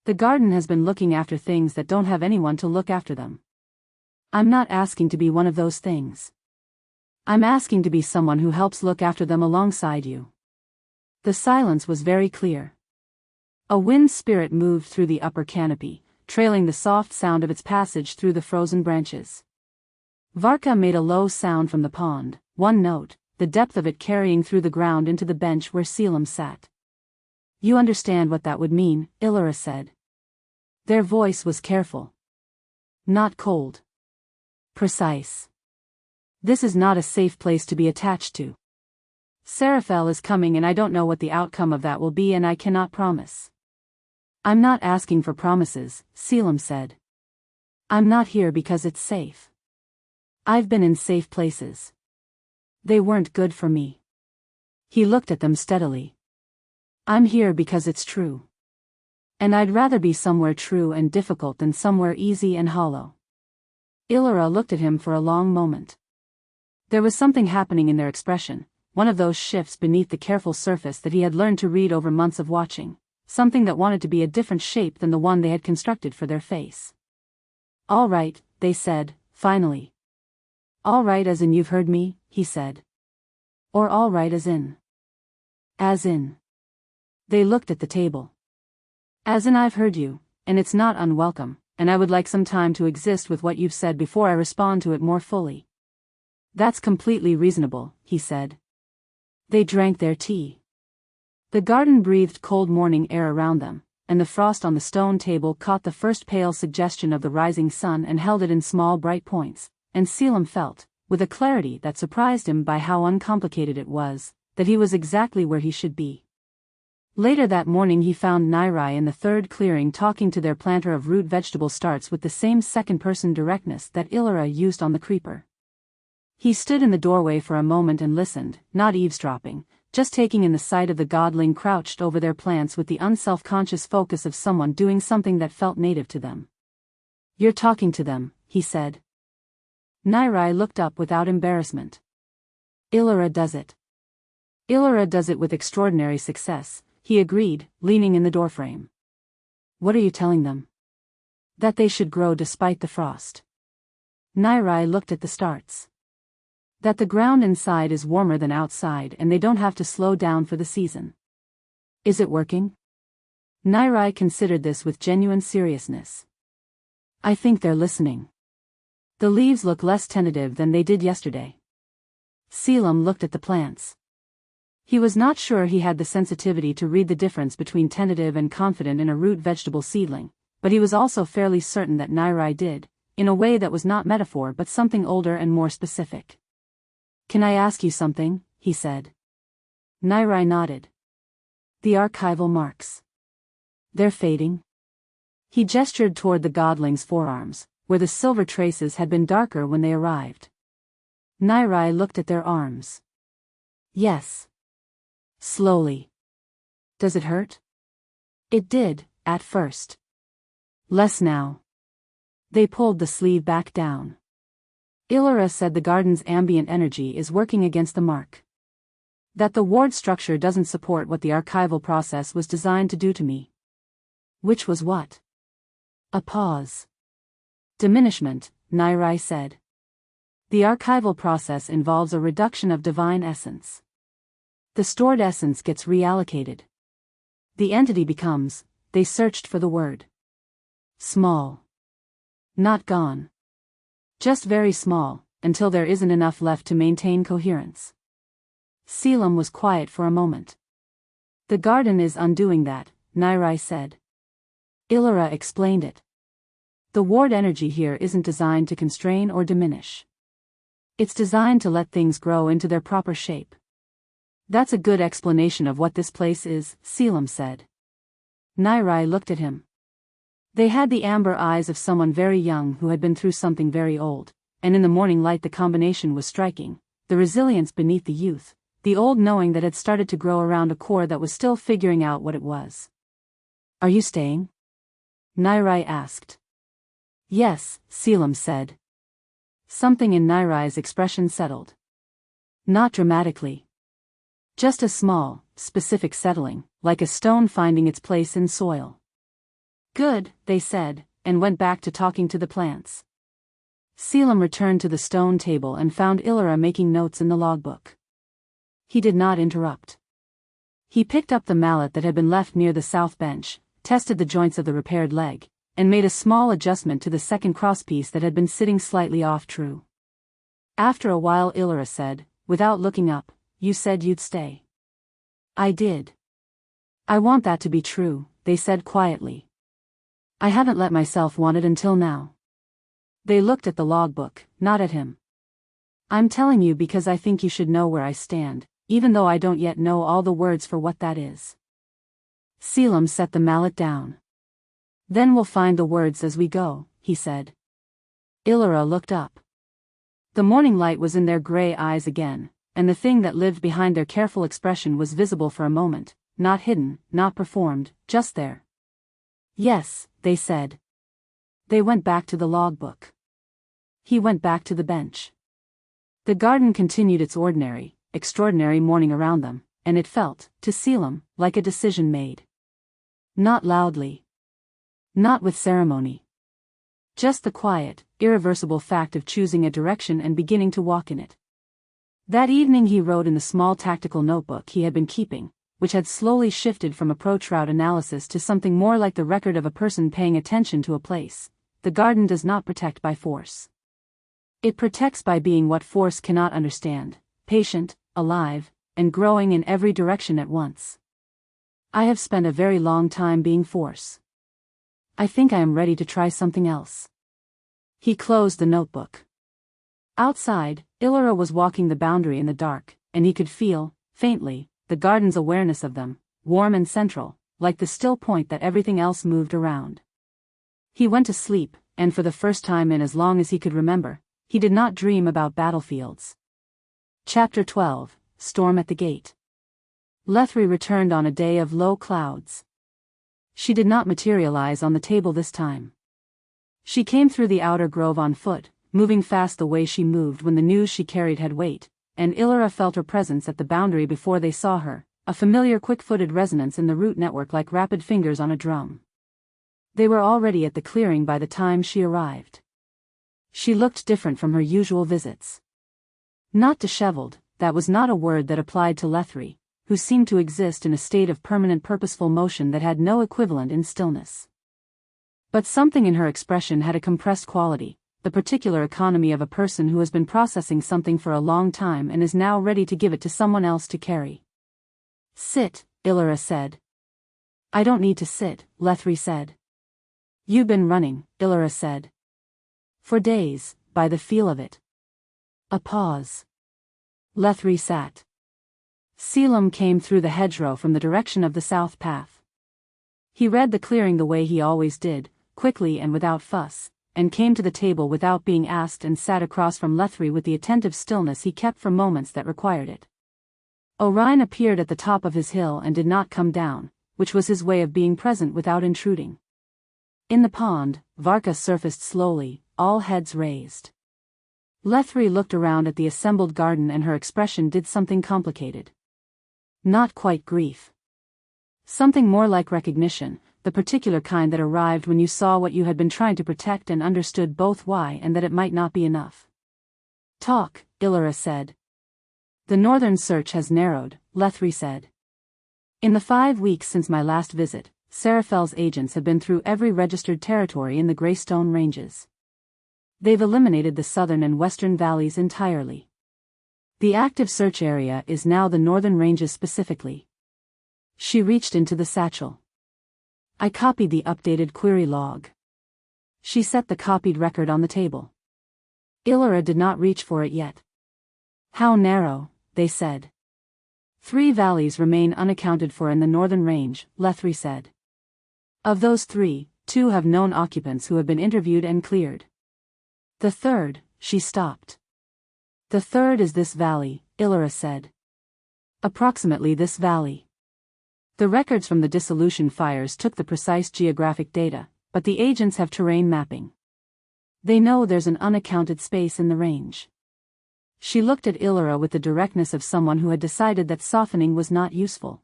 The garden has been looking after things that don't have anyone to look after them. I'm not asking to be one of those things. I'm asking to be someone who helps look after them alongside you. The silence was very clear. A wind spirit moved through the upper canopy, trailing the soft sound of its passage through the frozen branches. Varka made a low sound from the pond, one note, the depth of it carrying through the ground into the bench where Selim sat. You understand what that would mean, Ilyra said. Their voice was careful. Not cold. Precise. This is not a safe place to be attached to. Seraphel is coming and I don't know what the outcome of that will be and I cannot promise. I'm not asking for promises, Selim said. I'm not here because it's safe. I've been in safe places. They weren't good for me. He looked at them steadily. I'm here because it's true. And I'd rather be somewhere true and difficult than somewhere easy and hollow. Ilyra looked at him for a long moment. There was something happening in their expression, one of those shifts beneath the careful surface that he had learned to read over months of watching, something that wanted to be a different shape than the one they had constructed for their face. All right, they said, finally. All right as in you've heard me, he said. Or all right as in. As in. They looked at the table. As in I've heard you, and it's not unwelcome, and I would like some time to exist with what you've said before I respond to it more fully. That's completely reasonable, he said. They drank their tea. The garden breathed cold morning air around them, and the frost on the stone table caught the first pale suggestion of the rising sun and held it in small bright points, and Selim felt, with a clarity that surprised him by how uncomplicated it was, that he was exactly where he should be. Later that morning he found Ilyra in the third clearing talking to their planter of root vegetable starts with the same second-person directness that Ilyra used on the creeper. He stood in the doorway for a moment and listened, not eavesdropping, just taking in the sight of the godling crouched over their plants with the unself-conscious focus of someone doing something that felt native to them. You're talking to them, he said. Ilyra looked up without embarrassment. Ilyra does it. Ilyra does it with extraordinary success, he agreed, leaning in the doorframe. What are you telling them? That they should grow despite the frost. Ilyra looked at the starts. That the ground inside is warmer than outside and they don't have to slow down for the season. Is it working? Ilyra considered this with genuine seriousness. I think they're listening. The leaves look less tentative than they did yesterday. Selim looked at the plants. He was not sure he had the sensitivity to read the difference between tentative and confident in a root vegetable seedling, but he was also fairly certain that Ilyra did, in a way that was not metaphor but something older and more specific. Can I ask you something? He said. Ilyra nodded. The archival marks. They're fading. He gestured toward the godling's forearms, where the silver traces had been darker when they arrived. Ilyra looked at their arms. Yes. Slowly. Does it hurt? It did, at first. Less now. They pulled the sleeve back down. Ilyra said the garden's ambient energy is working against the mark. That the ward structure doesn't support what the archival process was designed to do to me. Which was what? A pause. Diminishment, Ilyra said. The archival process involves a reduction of divine essence. The stored essence gets reallocated. The entity becomes, they searched for the word. Small. Not gone. Just very small, until there isn't enough left to maintain coherence. Selim was quiet for a moment. The garden is undoing that, Ilyra said. Ilyra explained it. The ward energy here isn't designed to constrain or diminish. It's designed to let things grow into their proper shape. That's a good explanation of what this place is, Selim said. Ilyra looked at him. They had the amber eyes of someone very young who had been through something very old, and in the morning light the combination was striking, the resilience beneath the youth, the old knowing that had started to grow around a core that was still figuring out what it was. Are you staying? Ilyra asked. Yes, Selim said. Something in Ilyra's expression settled. Not dramatically. Just a small, specific settling, like a stone finding its place in soil. Good, they said, and went back to talking to the plants. Selim returned to the stone table and found Ilyra making notes in the logbook. He did not interrupt. He picked up the mallet that had been left near the south bench, tested the joints of the repaired leg, and made a small adjustment to the second crosspiece that had been sitting slightly off true. After a while Ilyra said, without looking up, You said you'd stay. I did. I want that to be true, they said quietly. I haven't let myself want it until now. They looked at the logbook, not at him. I'm telling you because I think you should know where I stand, even though I don't yet know all the words for what that is. Selim set the mallet down. Then we'll find the words as we go, he said. Ilyra looked up. The morning light was in their gray eyes again, and the thing that lived behind their careful expression was visible for a moment, not hidden, not performed, just there. Yes, they said. They went back to the logbook. He went back to the bench. The garden continued its ordinary, extraordinary morning around them, and it felt, to Selim, like a decision made. Not loudly. Not with ceremony. Just the quiet, irreversible fact of choosing a direction and beginning to walk in it. That evening he wrote in the small tactical notebook he had been keeping, which had slowly shifted from approach route analysis to something more like the record of a person paying attention to a place. The garden does not protect by force. It protects by being what force cannot understand, patient, alive, and growing in every direction at once. I have spent a very long time being force. I think I am ready to try something else. He closed the notebook. Outside, Ilyra was walking the boundary in the dark, and he could feel, faintly, the garden's awareness of them, warm and central, like the still point that everything else moved around. He went to sleep, and for the first time in as long as he could remember, he did not dream about battlefields. Chapter 12, Storm at the Gate. Lethri returned on a day of low clouds. She did not materialize on the table this time. She came through the outer grove on foot, moving fast the way she moved when the news she carried had weight, and Ilyra felt her presence at the boundary before they saw her, a familiar quick-footed resonance in the root network like rapid fingers on a drum. They were already at the clearing by the time she arrived. She looked different from her usual visits. Not disheveled, that was not a word that applied to Lethri, who seemed to exist in a state of permanent purposeful motion that had no equivalent in stillness. But something in her expression had a compressed quality, the particular economy of a person who has been processing something for a long time and is now ready to give it to someone else to carry. Sit, Ilyra said. I don't need to sit, Lethri said. You've been running, Ilyra said. For days, by the feel of it. A pause. Lethri sat. Selim came through the hedgerow from the direction of the south path. He read the clearing the way he always did, quickly and without fuss, and came to the table without being asked and sat across from Lethri with the attentive stillness he kept for moments that required it. Orion appeared at the top of his hill and did not come down, which was his way of being present without intruding. In the pond, Varka surfaced slowly, all heads raised. Lethri looked around at the assembled garden and her expression did something complicated. Not quite grief. Something more like recognition, the particular kind that arrived when you saw what you had been trying to protect and understood both why and that it might not be enough. Talk, Ilyra said. The northern search has narrowed, Lethri said. In the 5 weeks since my last visit, Serafel's agents have been through every registered territory in the Greystone Ranges. They've eliminated the southern and western valleys entirely. The active search area is now the northern ranges specifically. She reached into the satchel. I copied the updated query log. She set the copied record on the table. Ilyra did not reach for it yet. How narrow, they said. 3 valleys remain unaccounted for in the northern range, Lethri said. Of those 3, 2 have known occupants who have been interviewed and cleared. The third, she stopped. The third is this valley, Ilyra said. Approximately this valley. The records from the dissolution fires took the precise geographic data, but the agents have terrain mapping. They know there's an unaccounted space in the range. She looked at Ilyra with the directness of someone who had decided that softening was not useful.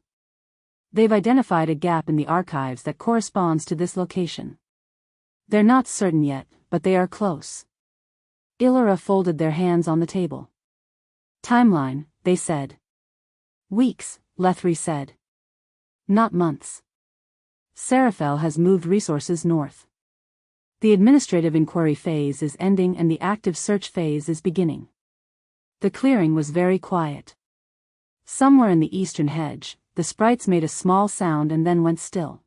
They've identified a gap in the archives that corresponds to this location. They're not certain yet, but they are close. Ilyra folded their hands on the table. Timeline, they said. Weeks, Lethri said. Not months. Serafel has moved resources north. The administrative inquiry phase is ending and the active search phase is beginning. The clearing was very quiet. Somewhere in the eastern hedge, the sprites made a small sound and then went still.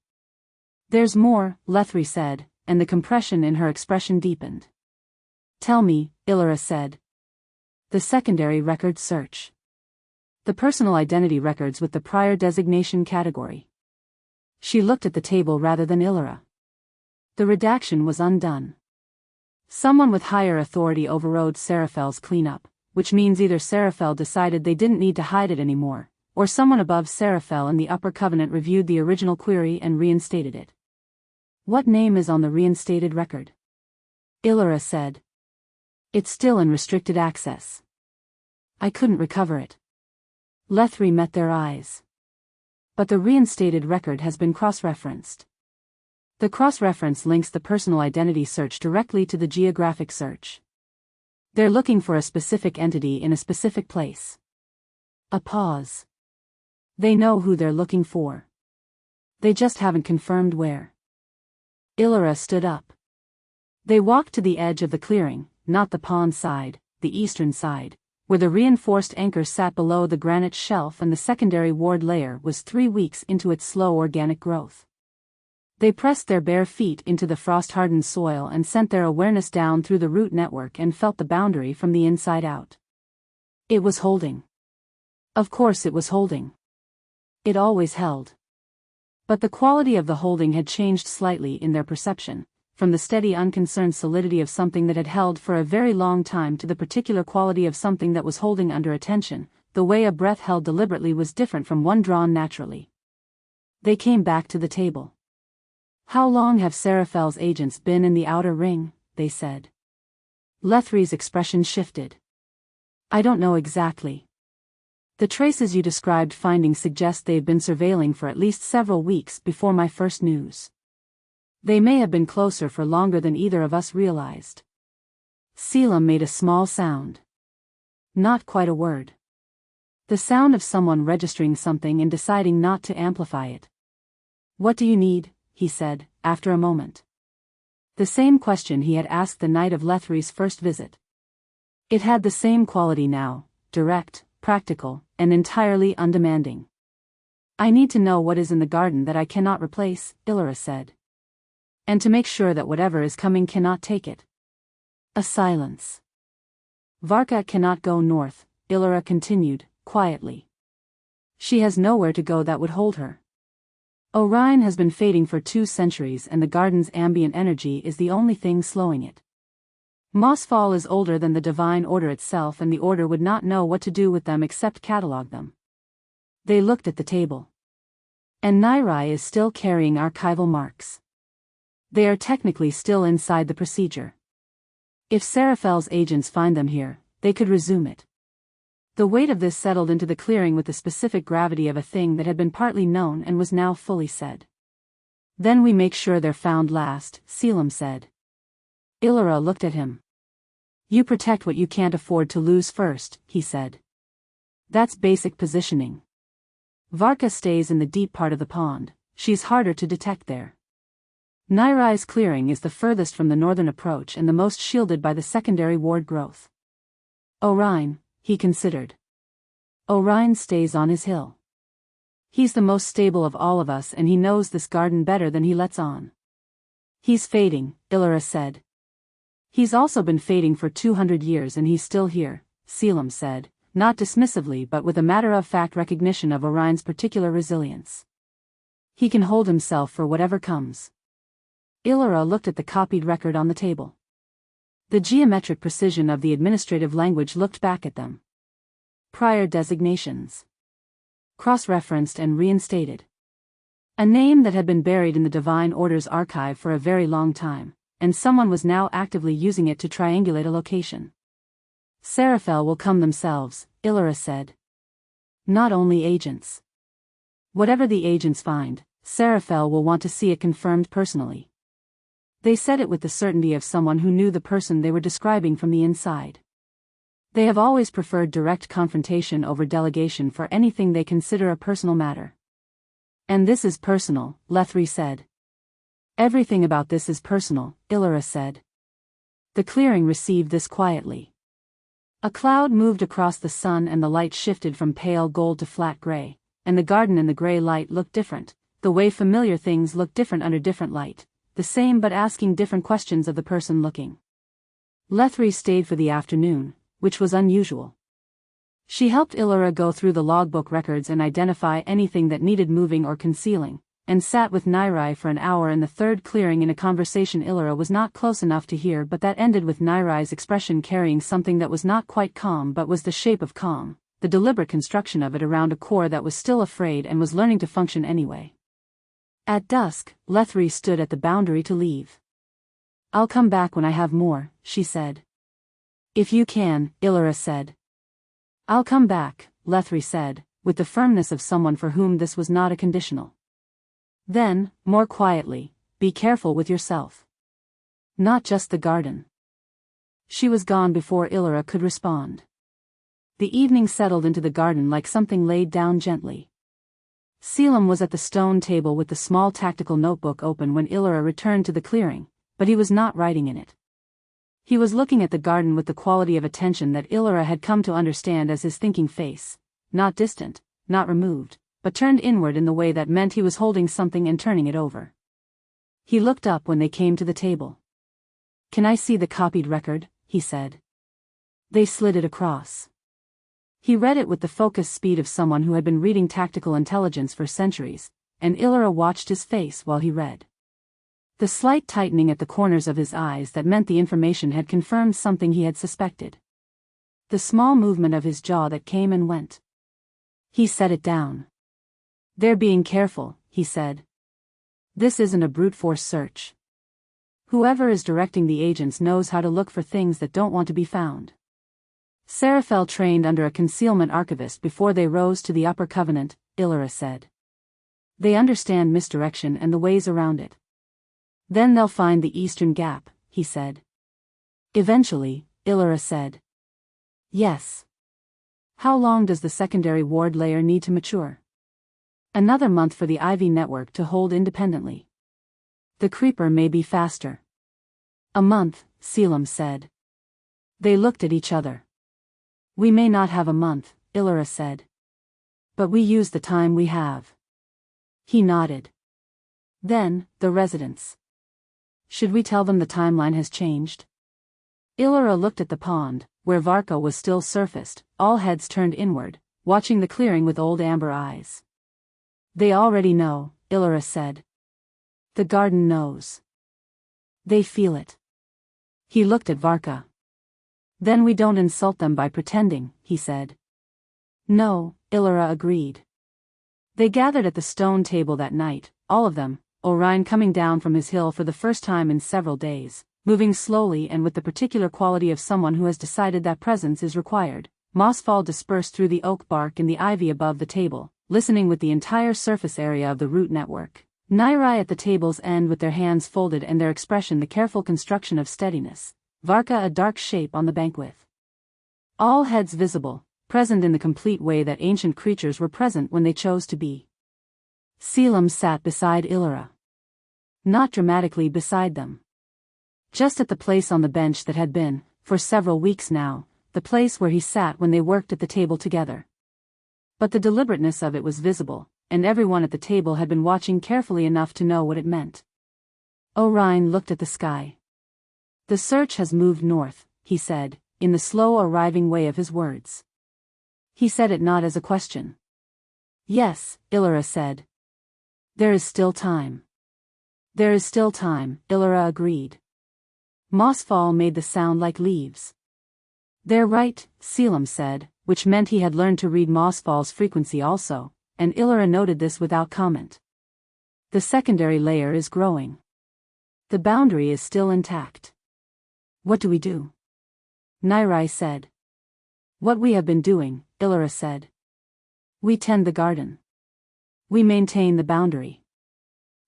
There's more, Lethri said, and the compression in her expression deepened. Tell me, Ilyra said. The secondary record search. The personal identity records with the prior designation category. She looked at the table rather than Ilyra. The redaction was undone. Someone with higher authority overrode Serafel's cleanup, which means either Seraphel decided they didn't need to hide it anymore, or someone above Seraphel in the Upper Covenant reviewed the original query and reinstated it. What name is on the reinstated record? Ilyra said. It's still in restricted access. I couldn't recover it. Lethri met their eyes. But the reinstated record has been cross-referenced. The cross-reference links the personal identity search directly to the geographic search. They're looking for a specific entity in a specific place. A pause. They know who they're looking for. They just haven't confirmed where. Ilyra stood up. They walked to the edge of the clearing, not the pond side, the eastern side, where the reinforced anchor sat below the granite shelf and the secondary ward layer was 3 weeks into its slow organic growth. They pressed their bare feet into the frost-hardened soil and sent their awareness down through the root network and felt the boundary from the inside out. It was holding. Of course it was holding. It always held. But the quality of the holding had changed slightly in their perception, from the steady unconcerned solidity of something that had held for a very long time to the particular quality of something that was holding under attention. The way a breath held deliberately was different from one drawn naturally. They came back to the table. How long have Seraphel's agents been in the outer ring? They said. Lethri's expression shifted. I don't know exactly. The traces you described finding suggest they've been surveilling for at least several weeks before my first news. They may have been closer for longer than either of us realized. Selim made a small sound. Not quite a word. The sound of someone registering something and deciding not to amplify it. What do you need? He said, after a moment. The same question he had asked the night of Lethri's first visit. It had the same quality now, direct, practical, and entirely undemanding. I need to know what is in the garden that I cannot replace, Ilyra said. And to make sure that whatever is coming cannot take it. A silence. Varka cannot go north, Ilyra continued, quietly. She has nowhere to go that would hold her. Orion has been fading for 2 centuries and the garden's ambient energy is the only thing slowing it. Mossfall is older than the divine order itself and the order would not know what to do with them except catalog them. They looked at the table. And Nairai is still carrying archival marks. They are technically still inside the procedure. If Seraphel's agents find them here, they could resume it. The weight of this settled into the clearing with the specific gravity of a thing that had been partly known and was now fully said. Then we make sure they're found last, Selim said. Ilyra looked at him. You protect what you can't afford to lose first, he said. That's basic positioning. Varka stays in the deep part of the pond, she's harder to detect there. Nairai's clearing is the furthest from the northern approach and the most shielded by the secondary ward growth. Orion, he considered. Orion stays on his hill. He's the most stable of all of us and he knows this garden better than he lets on. He's fading, Ilyra said. He's also been fading for 200 years and he's still here, Selim said, not dismissively but with a matter-of-fact recognition of Orion's particular resilience. He can hold himself for whatever comes. Ilyra looked at the copied record on the table. The geometric precision of the administrative language looked back at them. Prior designations. Cross-referenced and reinstated. A name that had been buried in the Divine Order's archive for a very long time, and someone was now actively using it to triangulate a location. Seraphel will come themselves, Ilyra said. Not only agents. Whatever the agents find, Seraphel will want to see it confirmed personally. They said it with the certainty of someone who knew the person they were describing from the inside. They have always preferred direct confrontation over delegation for anything they consider a personal matter. And this is personal, Lethri said. Everything about this is personal, Ilyra said. The clearing received this quietly. A cloud moved across the sun and the light shifted from pale gold to flat gray, and the garden in the gray light looked different, the way familiar things look different under different light, the same but asking different questions of the person looking. Lethri stayed for the afternoon, which was unusual. She helped Ilyra go through the logbook records and identify anything that needed moving or concealing, and sat with Nairai for an hour in the third clearing in a conversation Ilyra was not close enough to hear, but that ended with Nairai's expression carrying something that was not quite calm but was the shape of calm, the deliberate construction of it around a core that was still afraid and was learning to function anyway. At dusk, Lethri stood at the boundary to leave. "I'll come back when I have more," she said. "If you can," Ilyra said. "I'll come back," Lethri said, with the firmness of someone for whom this was not a conditional. Then, more quietly, "Be careful with yourself. Not just the garden." She was gone before Ilyra could respond. The evening settled into the garden like something laid down gently. Selim was at the stone table with the small tactical notebook open when Ilyra returned to the clearing, but he was not writing in it. He was looking at the garden with the quality of attention that Ilyra had come to understand as his thinking face, not distant, not removed, but turned inward in the way that meant he was holding something and turning it over. He looked up when they came to the table. "Can I see the copied record?" he said. They slid it across. He read it with the focused speed of someone who had been reading tactical intelligence for centuries, and Ilyra watched his face while he read. The slight tightening at the corners of his eyes that meant the information had confirmed something he had suspected. The small movement of his jaw that came and went. He set it down. "They're being careful," he said. "This isn't a brute force search. Whoever is directing the agents knows how to look for things that don't want to be found." Seraphel trained under a concealment archivist before they rose to the upper covenant, Ilyra said. "They understand misdirection and the ways around it. Then they'll find the eastern gap," he said. "Eventually," Ilyra said. "Yes. How long does the secondary ward layer need to mature?" "Another month for the Ivy network to hold independently. The creeper may be faster." "A month," Selim said. They looked at each other. "We may not have a month," Ilyra said. "But we use the time we have." He nodded. "Then, the residents. Should we tell them the timeline has changed?" Ilyra looked at the pond, where Varka was still surfaced, all heads turned inward, watching the clearing with old amber eyes. "They already know," Ilyra said. "The garden knows. They feel it." He looked at Varka. "Then we don't insult them by pretending," he said. "No," Ilyra agreed. They gathered at the stone table that night, all of them, Orion coming down from his hill for the first time in several days, moving slowly and with the particular quality of someone who has decided that presence is required. Mossfall dispersed through the oak bark and the ivy above the table, listening with the entire surface area of the root network. Nairai at the table's end with their hands folded and their expression the careful construction of steadiness. Varka a dark shape on the bank with all heads visible, present in the complete way that ancient creatures were present when they chose to be. Selim sat beside Ilyra. Not dramatically beside them. Just at the place on the bench that had been, for several weeks now, the place where he sat when they worked at the table together. But the deliberateness of it was visible, and everyone at the table had been watching carefully enough to know what it meant. Orion looked at the sky. "The search has moved north," he said, in the slow arriving way of his words. He said it not as a question. "Yes," Ilyra said. "There is still time." "There is still time," Ilyra agreed. Mossfall made the sound like leaves. "They're right," Selim said, which meant he had learned to read Mossfall's frequency also, and Ilyra noted this without comment. "The secondary layer is growing. The boundary is still intact." "What do we do?" Nairai said. "What we have been doing," Ilyra said. "We tend the garden. We maintain the boundary.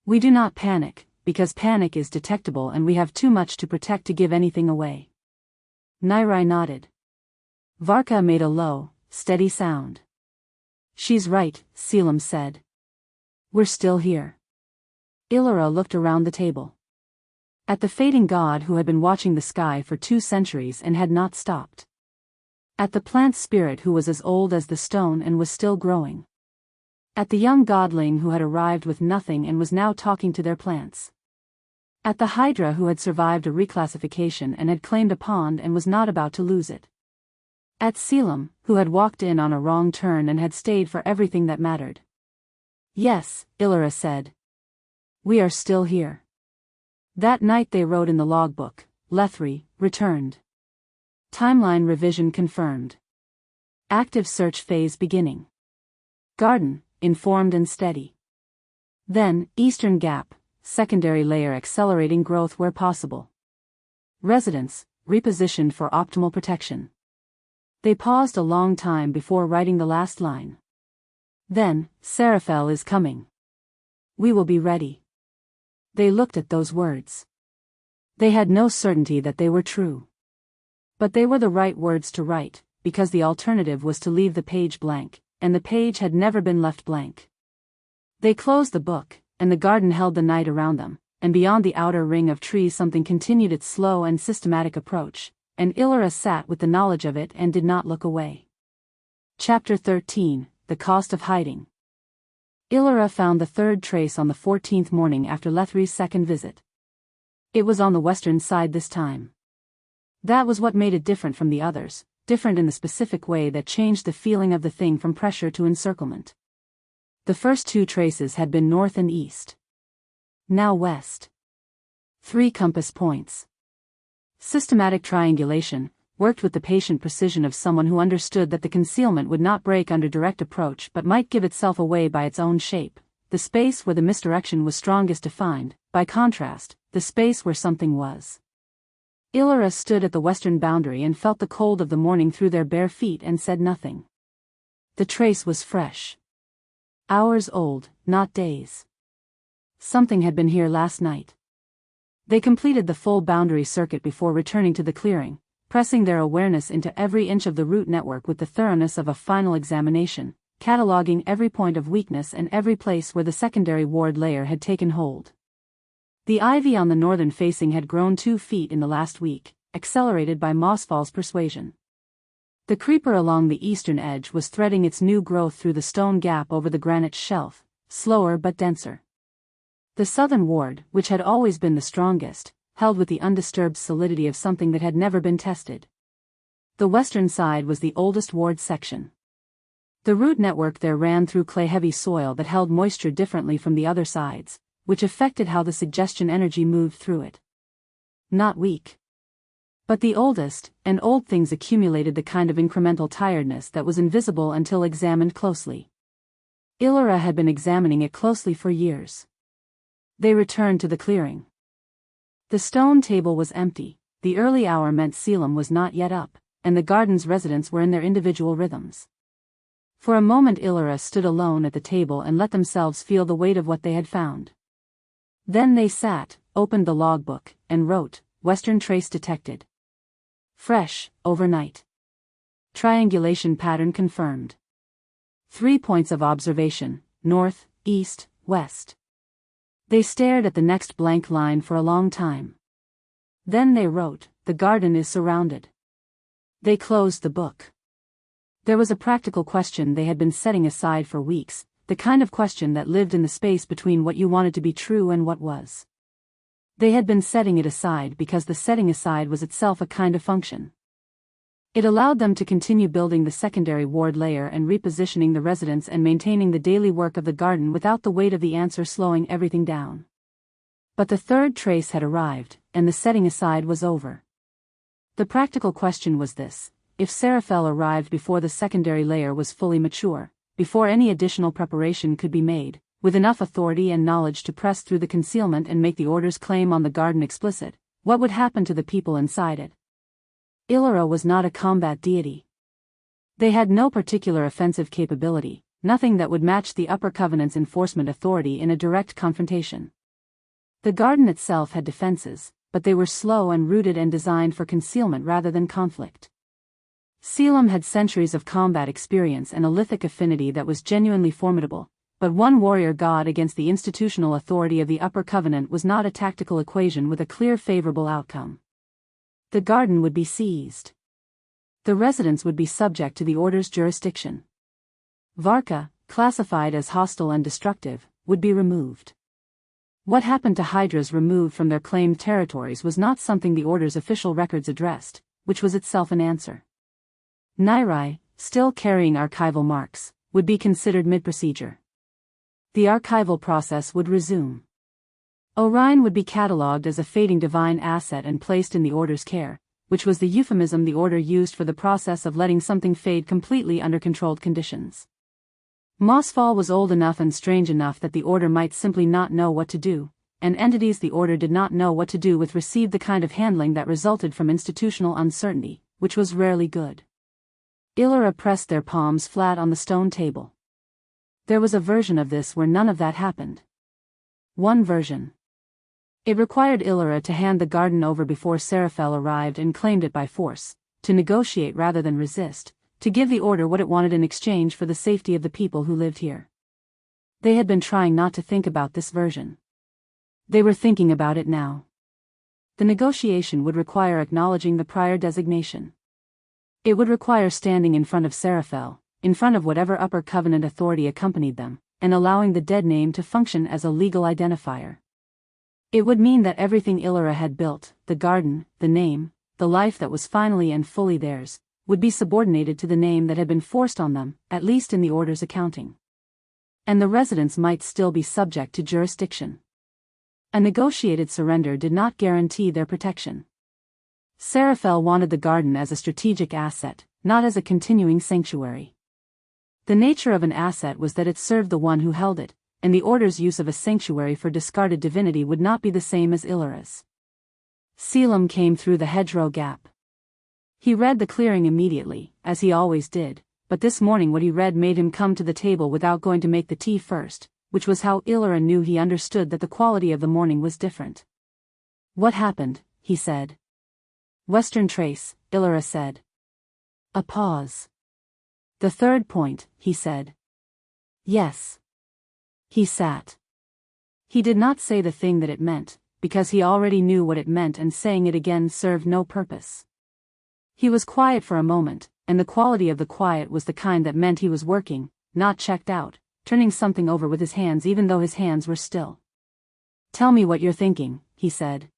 We do not panic, because panic is detectable and we have too much to protect to give anything away." Nairai nodded. Varka made a low, steady sound. "She's right," Selim said. "We're still here." Ilyra looked around the table. At the fading god who had been watching the sky for 2 centuries and had not stopped. At the plant spirit who was as old as the stone and was still growing. At the young godling who had arrived with nothing and was now talking to their plants. At the hydra who had survived a reclassification and had claimed a pond and was not about to lose it. At Selim, who had walked in on a wrong turn and had stayed for everything that mattered. "Yes," Ilyra said, We are still here. That night they wrote in the logbook, Lethri, returned. Timeline revision confirmed. Active search phase beginning. Garden, informed and steady. Then, Eastern Gap, secondary layer accelerating growth where possible. Residence, repositioned for optimal protection. They paused a long time before writing the last line. Then, Seraphel is coming. We will be ready. They looked at those words. They had no certainty that they were true. But they were the right words to write, because the alternative was to leave the page blank, and the page had never been left blank. They closed the book, and the garden held the night around them, and beyond the outer ring of trees something continued its slow and systematic approach, and Ilyra sat with the knowledge of it and did not look away. Chapter 13, The Cost of Hiding. Ilyra found the third trace on the 14th morning after Lethri's second visit. It was on the western side this time. That was what made it different from the others, different in the specific way that changed the feeling of the thing from pressure to encirclement. The first two traces had been north and east. Now west. 3 compass points. Systematic triangulation worked with the patient precision of someone who understood that the concealment would not break under direct approach but might give itself away by its own shape, the space where the misdirection was strongest defined, by contrast, the space where something was. Ilyra stood at the western boundary and felt the cold of the morning through their bare feet and said nothing. The trace was fresh. Hours old, not days. Something had been here last night. They completed the full boundary circuit before returning to the clearing, pressing their awareness into every inch of the root network with the thoroughness of a final examination, cataloging every point of weakness and every place where the secondary ward layer had taken hold. The ivy on the northern facing had grown 2 feet in the last week, accelerated by Mossfall's persuasion. The creeper along the eastern edge was threading its new growth through the stone gap over the granite shelf, slower but denser. The southern ward, which had always been the strongest, held with the undisturbed solidity of something that had never been tested. The western side was the oldest ward section. The root network there ran through clay-heavy soil that held moisture differently from the other sides, which affected how the suggestion energy moved through it. Not weak. But the oldest, and old things accumulated the kind of incremental tiredness that was invisible until examined closely. Ilyra had been examining it closely for years. They returned to the clearing. The stone table was empty, the early hour meant Selim was not yet up, and the garden's residents were in their individual rhythms. For a moment Ilyra stood alone at the table and let themselves feel the weight of what they had found. Then they sat, opened the logbook, and wrote, Western trace detected. Fresh, overnight. Triangulation pattern confirmed. 3 points of observation, north, east, west. They stared at the next blank line for a long time. Then they wrote, the garden is surrounded. They closed the book. There was a practical question they had been setting aside for weeks, the kind of question that lived in the space between what you wanted to be true and what was. They had been setting it aside because the setting aside was itself a kind of function. It allowed them to continue building the secondary ward layer and repositioning the residents and maintaining the daily work of the garden without the weight of the answer slowing everything down. But the third trace had arrived, and the setting aside was over. The practical question was this: if Seraphel arrived before the secondary layer was fully mature, before any additional preparation could be made, with enough authority and knowledge to press through the concealment and make the order's claim on the garden explicit, what would happen to the people inside it? Ilyra was not a combat deity. They had no particular offensive capability, nothing that would match the Upper Covenant's enforcement authority in a direct confrontation. The garden itself had defenses, but they were slow and rooted and designed for concealment rather than conflict. Selim had centuries of combat experience and a lithic affinity that was genuinely formidable, but one warrior god against the institutional authority of the Upper Covenant was not a tactical equation with a clear favorable outcome. The garden would be seized. The residents would be subject to the order's jurisdiction. Varka, classified as hostile and destructive, would be removed. What happened to hydras removed from their claimed territories was not something the order's official records addressed, which was itself an answer. Nairai, still carrying archival marks, would be considered mid-procedure. The archival process would resume. Orion would be catalogued as a fading divine asset and placed in the Order's care, which was the euphemism the Order used for the process of letting something fade completely under controlled conditions. Mossfall was old enough and strange enough that the Order might simply not know what to do, and entities the Order did not know what to do with received the kind of handling that resulted from institutional uncertainty, which was rarely good. Ilyra pressed their palms flat on the stone table. There was a version of this where none of that happened. One version. It required Ilyra to hand the garden over before Seraphel arrived and claimed it by force, to negotiate rather than resist, to give the Order what it wanted in exchange for the safety of the people who lived here. They had been trying not to think about this version. They were thinking about it now. The negotiation would require acknowledging the prior designation. It would require standing in front of Seraphel, in front of whatever upper covenant authority accompanied them, and allowing the dead name to function as a legal identifier. It would mean that everything Ilyra had built, the garden, the name, the life that was finally and fully theirs, would be subordinated to the name that had been forced on them, at least in the Order's accounting. And the residents might still be subject to jurisdiction. A negotiated surrender did not guarantee their protection. Seraphel wanted the garden as a strategic asset, not as a continuing sanctuary. The nature of an asset was that it served the one who held it, and the Order's use of a sanctuary for discarded divinity would not be the same as Ilyra's. Selim came through the hedgerow gap. He read the clearing immediately, as he always did, but this morning what he read made him come to the table without going to make the tea first, which was how Ilyra knew he understood that the quality of the morning was different. "What happened?" he said. "Western Trace," Ilyra said. A pause. "The third point," he said. "Yes." He sat. He did not say the thing that it meant, because he already knew what it meant and saying it again served no purpose. He was quiet for a moment, and the quality of the quiet was the kind that meant he was working, not checked out, turning something over with his hands even though his hands were still. "Tell me what you're thinking," he said.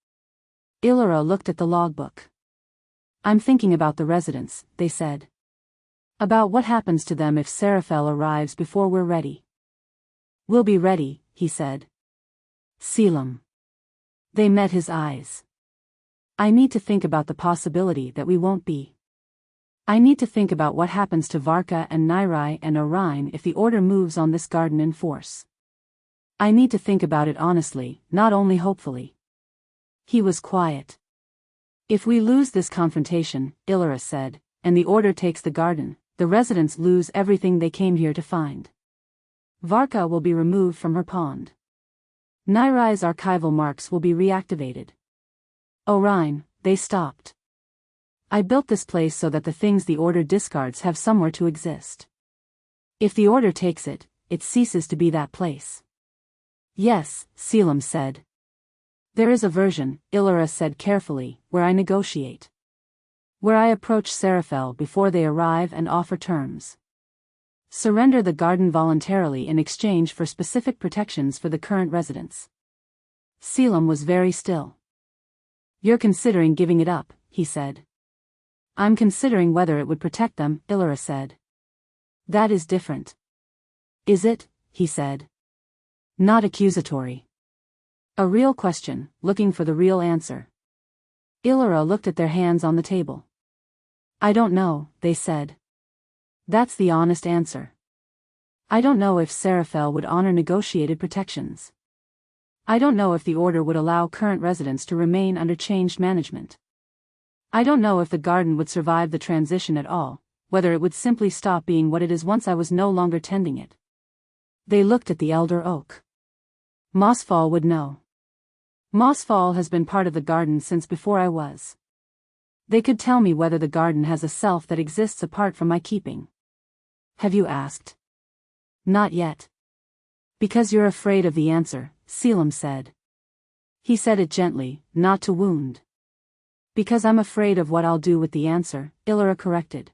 Ilyra looked at the logbook. "I'm thinking about the residents," they said. "About what happens to them if Seraphel arrives before we're ready." "We'll be ready," he said. "Selim." They met his eyes. "I need to think about the possibility that we won't be. I need to think about what happens to Varka and Nairai and Orion if the Order moves on this garden in force. I need to think about it honestly, not only hopefully." He was quiet. "If we lose this confrontation," Ilyra said, "and the Order takes the garden, the residents lose everything they came here to find. Varka will be removed from her pond. Nairai's archival marks will be reactivated. Orion," they stopped. "I built this place so that the things the Order discards have somewhere to exist. If the Order takes it, it ceases to be that place." "Yes," Selim said. "There is a version," Ilyra said carefully, "where I negotiate. Where I approach Seraphel before they arrive and offer terms. Surrender the garden voluntarily in exchange for specific protections for the current residents." Selim was very still. "You're considering giving it up," he said. "I'm considering whether it would protect them," Ilyra said. "That is different." "Is it?" he said. Not accusatory. A real question, looking for the real answer. Ilyra looked at their hands on the table. "I don't know," they said. "That's the honest answer. I don't know if Seraphel would honor negotiated protections. I don't know if the Order would allow current residents to remain under changed management. I don't know if the garden would survive the transition at all, whether it would simply stop being what it is once I was no longer tending it." They looked at the elder oak. "Mossfall would know. Mossfall has been part of the garden since before I was. They could tell me whether the garden has a self that exists apart from my keeping." "Have you asked?" "Not yet." "Because you're afraid of the answer," Selim said. He said it gently, not to wound. "Because I'm afraid of what I'll do with the answer," Ilyra corrected.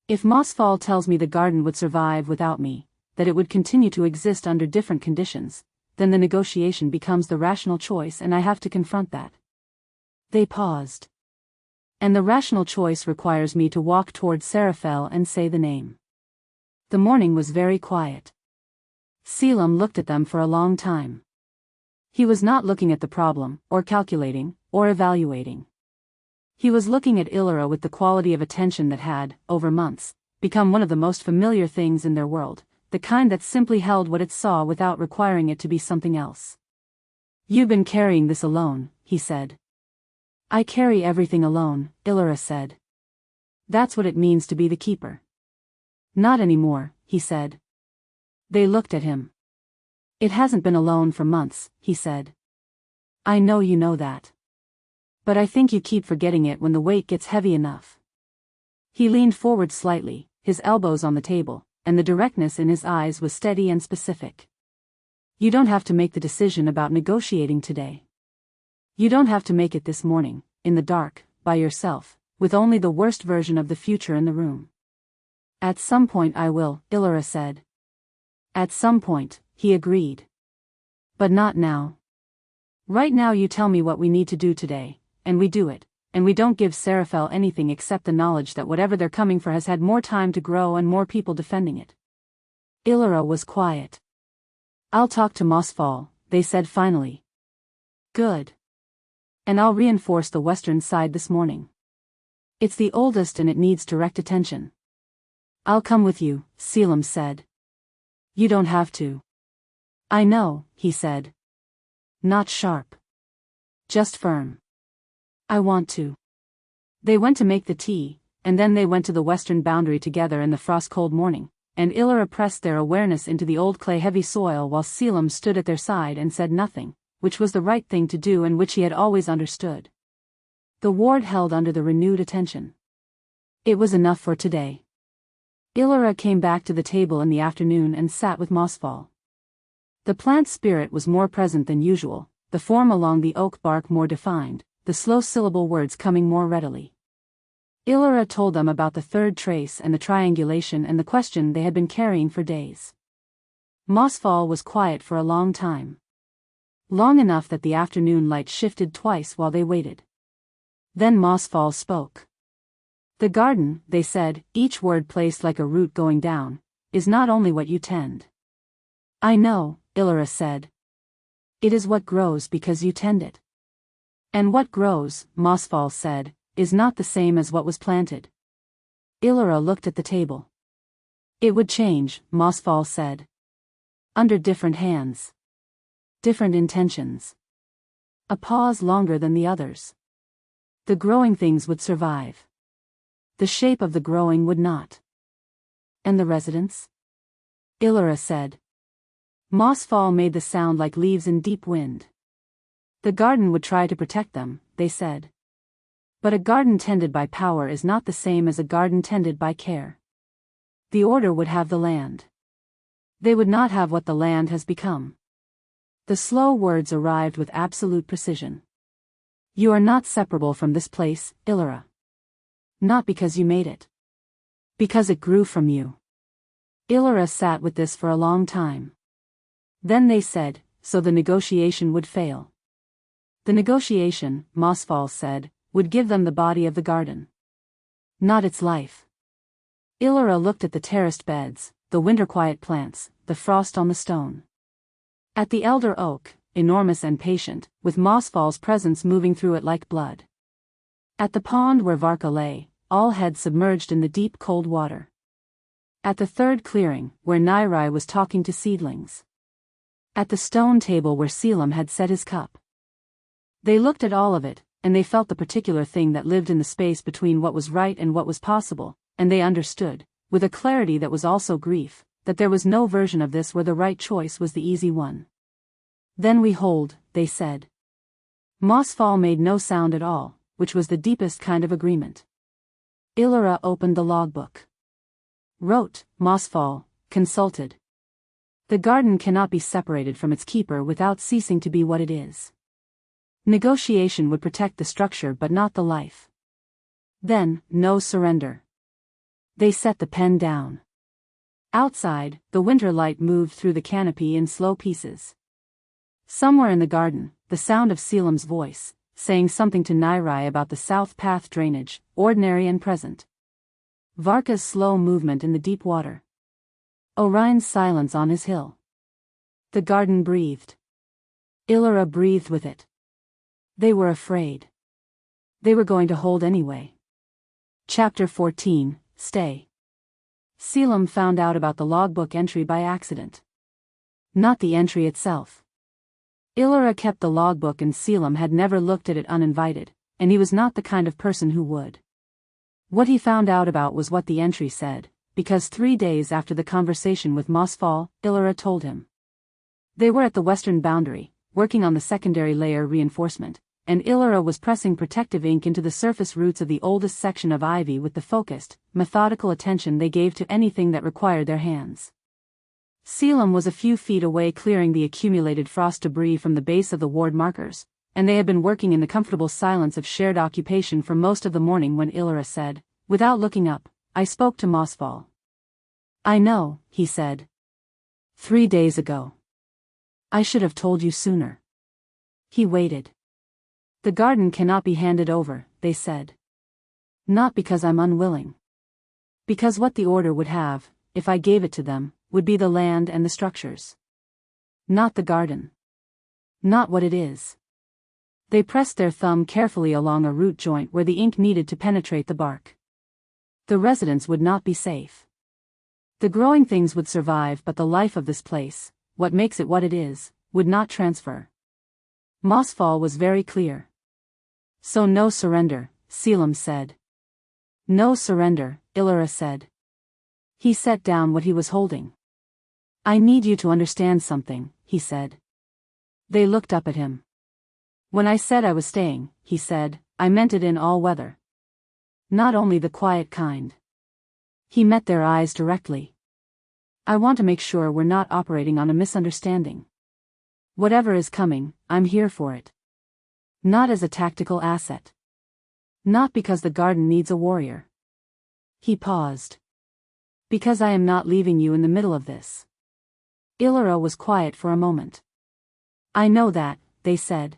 "If Mossfall tells me the garden would survive without me, that it would continue to exist under different conditions, then the negotiation becomes the rational choice and I have to confront that." They paused. "And the rational choice requires me to walk toward Seraphel and say the name." The morning was very quiet. Selim looked at them for a long time. He was not looking at the problem, or calculating, or evaluating. He was looking at Ilyra with the quality of attention that had, over months, become one of the most familiar things in their world, the kind that simply held what it saw without requiring it to be something else. "You've been carrying this alone," he said. "I carry everything alone," Ilyra said. "That's what it means to be the keeper." "Not anymore," he said. They looked at him. "It hasn't been alone for months," he said. "I know you know that. But I think you keep forgetting it when the weight gets heavy enough." He leaned forward slightly, his elbows on the table, and the directness in his eyes was steady and specific. "You don't have to make the decision about negotiating today. You don't have to make it this morning, in the dark, by yourself, with only the worst version of the future in the room." "At some point I will," Ilyra said. "At some point," he agreed. "But not now. Right now you tell me what we need to do today, and we do it, and we don't give Seraphel anything except the knowledge that whatever they're coming for has had more time to grow and more people defending it." Ilyra was quiet. "I'll talk to Mosfall," they said finally. "Good. And I'll reinforce the western side this morning. It's the oldest and it needs direct attention." "I'll come with you," Selim said. "You don't have to." "I know," he said. "Not sharp. Just firm." "I want to." They went to make the tea, and then they went to the western boundary together in the frost-cold morning, and Ilyra pressed their awareness into the old clay-heavy soil while Selim stood at their side and said nothing, which was the right thing to do and which he had always understood. The ward held under the renewed attention. It was enough for today. Ilyra came back to the table in the afternoon and sat with Mosfall. The plant spirit was more present than usual, the form along the oak bark more defined, the slow syllable words coming more readily. Ilyra told them about the third trace and the triangulation and the question they had been carrying for days. Mosfall was quiet for a long time. Long enough that the afternoon light shifted twice while they waited. Then Mosfall spoke. "The garden," they said, each word placed like a root going down, "is not only what you tend." "I know," Ilyra said. "It is what grows because you tend it." "And what grows," Mosfall said, "is not the same as what was planted." Ilyra looked at the table. "It would change," Mosfall said. "Under different hands. Different intentions. A pause longer than the others. The growing things would survive. The shape of the growing would not." "And the residents?" Ilyra said. Mosfall made the sound like leaves in deep wind. "The garden would try to protect them," they said. "But a garden tended by power is not the same as a garden tended by care. The order would have the land. They would not have what the land has become." The slow words arrived with absolute precision. "You are not separable from this place, Ilyra. Not because you made it. Because it grew from you." Ilyra sat with this for a long time. Then they said, "So the negotiation would fail." "The negotiation," Mosfall said, "would give them the body of the garden. Not its life." Ilyra looked at the terraced beds, the winter-quiet plants, the frost on the stone. At the elder oak, enormous and patient, with Mosfall's presence moving through it like blood. At the pond where Varka lay, all heads submerged in the deep cold water. At the third clearing, where Nairai was talking to seedlings. At the stone table where Selim had set his cup. They looked at all of it, and they felt the particular thing that lived in the space between what was right and what was possible, and they understood, with a clarity that was also grief, that there was no version of this where the right choice was the easy one. "Then we hold," they said. Mosfall made no sound at all, which was the deepest kind of agreement. Ilyra opened the logbook. Wrote, Mosfall, consulted. "The garden cannot be separated from its keeper without ceasing to be what it is. Negotiation would protect the structure but not the life. Then, no surrender." They set the pen down. Outside, the winter light moved through the canopy in slow pieces. Somewhere in the garden, the sound of Selim's voice, saying something to Nairai about the south path drainage, ordinary and present. Varka's slow movement in the deep water. Orion's silence on his hill. The garden breathed. Ilyra breathed with it. They were afraid. They were going to hold anyway. Chapter 14, Stay. Selim found out about the logbook entry by accident. Not the entry itself. Ilyra kept the logbook and Selim had never looked at it uninvited, and he was not the kind of person who would. What he found out about was what the entry said, because 3 days after the conversation with Mosfall, Ilyra told him. They were at the western boundary, working on the secondary layer reinforcement, and Ilyra was pressing protective ink into the surface roots of the oldest section of ivy with the focused, methodical attention they gave to anything that required their hands. Selim was a few feet away clearing the accumulated frost debris from the base of the ward markers, and they had been working in the comfortable silence of shared occupation for most of the morning when Ilyra said, without looking up, I spoke to Mosfall. I know, he said. 3 days ago. I should have told you sooner. He waited. The garden cannot be handed over, they said. Not because I'm unwilling. Because what the order would have, if I gave it to them, would be the land and the structures. Not the garden. Not what it is. They pressed their thumb carefully along a root joint where the ink needed to penetrate the bark. The residents would not be safe. The growing things would survive, but the life of this place, what makes it what it is, would not transfer. Mosfall was very clear. So no surrender, Selim said. No surrender, Ilyra said. He set down what he was holding. I need you to understand something, he said. They looked up at him. When I said I was staying, he said, I meant it in all weather. Not only the quiet kind. He met their eyes directly. I want to make sure we're not operating on a misunderstanding. Whatever is coming, I'm here for it. Not as a tactical asset. Not because the garden needs a warrior. He paused. Because I am not leaving you in the middle of this. Ilyra was quiet for a moment. I know that, they said.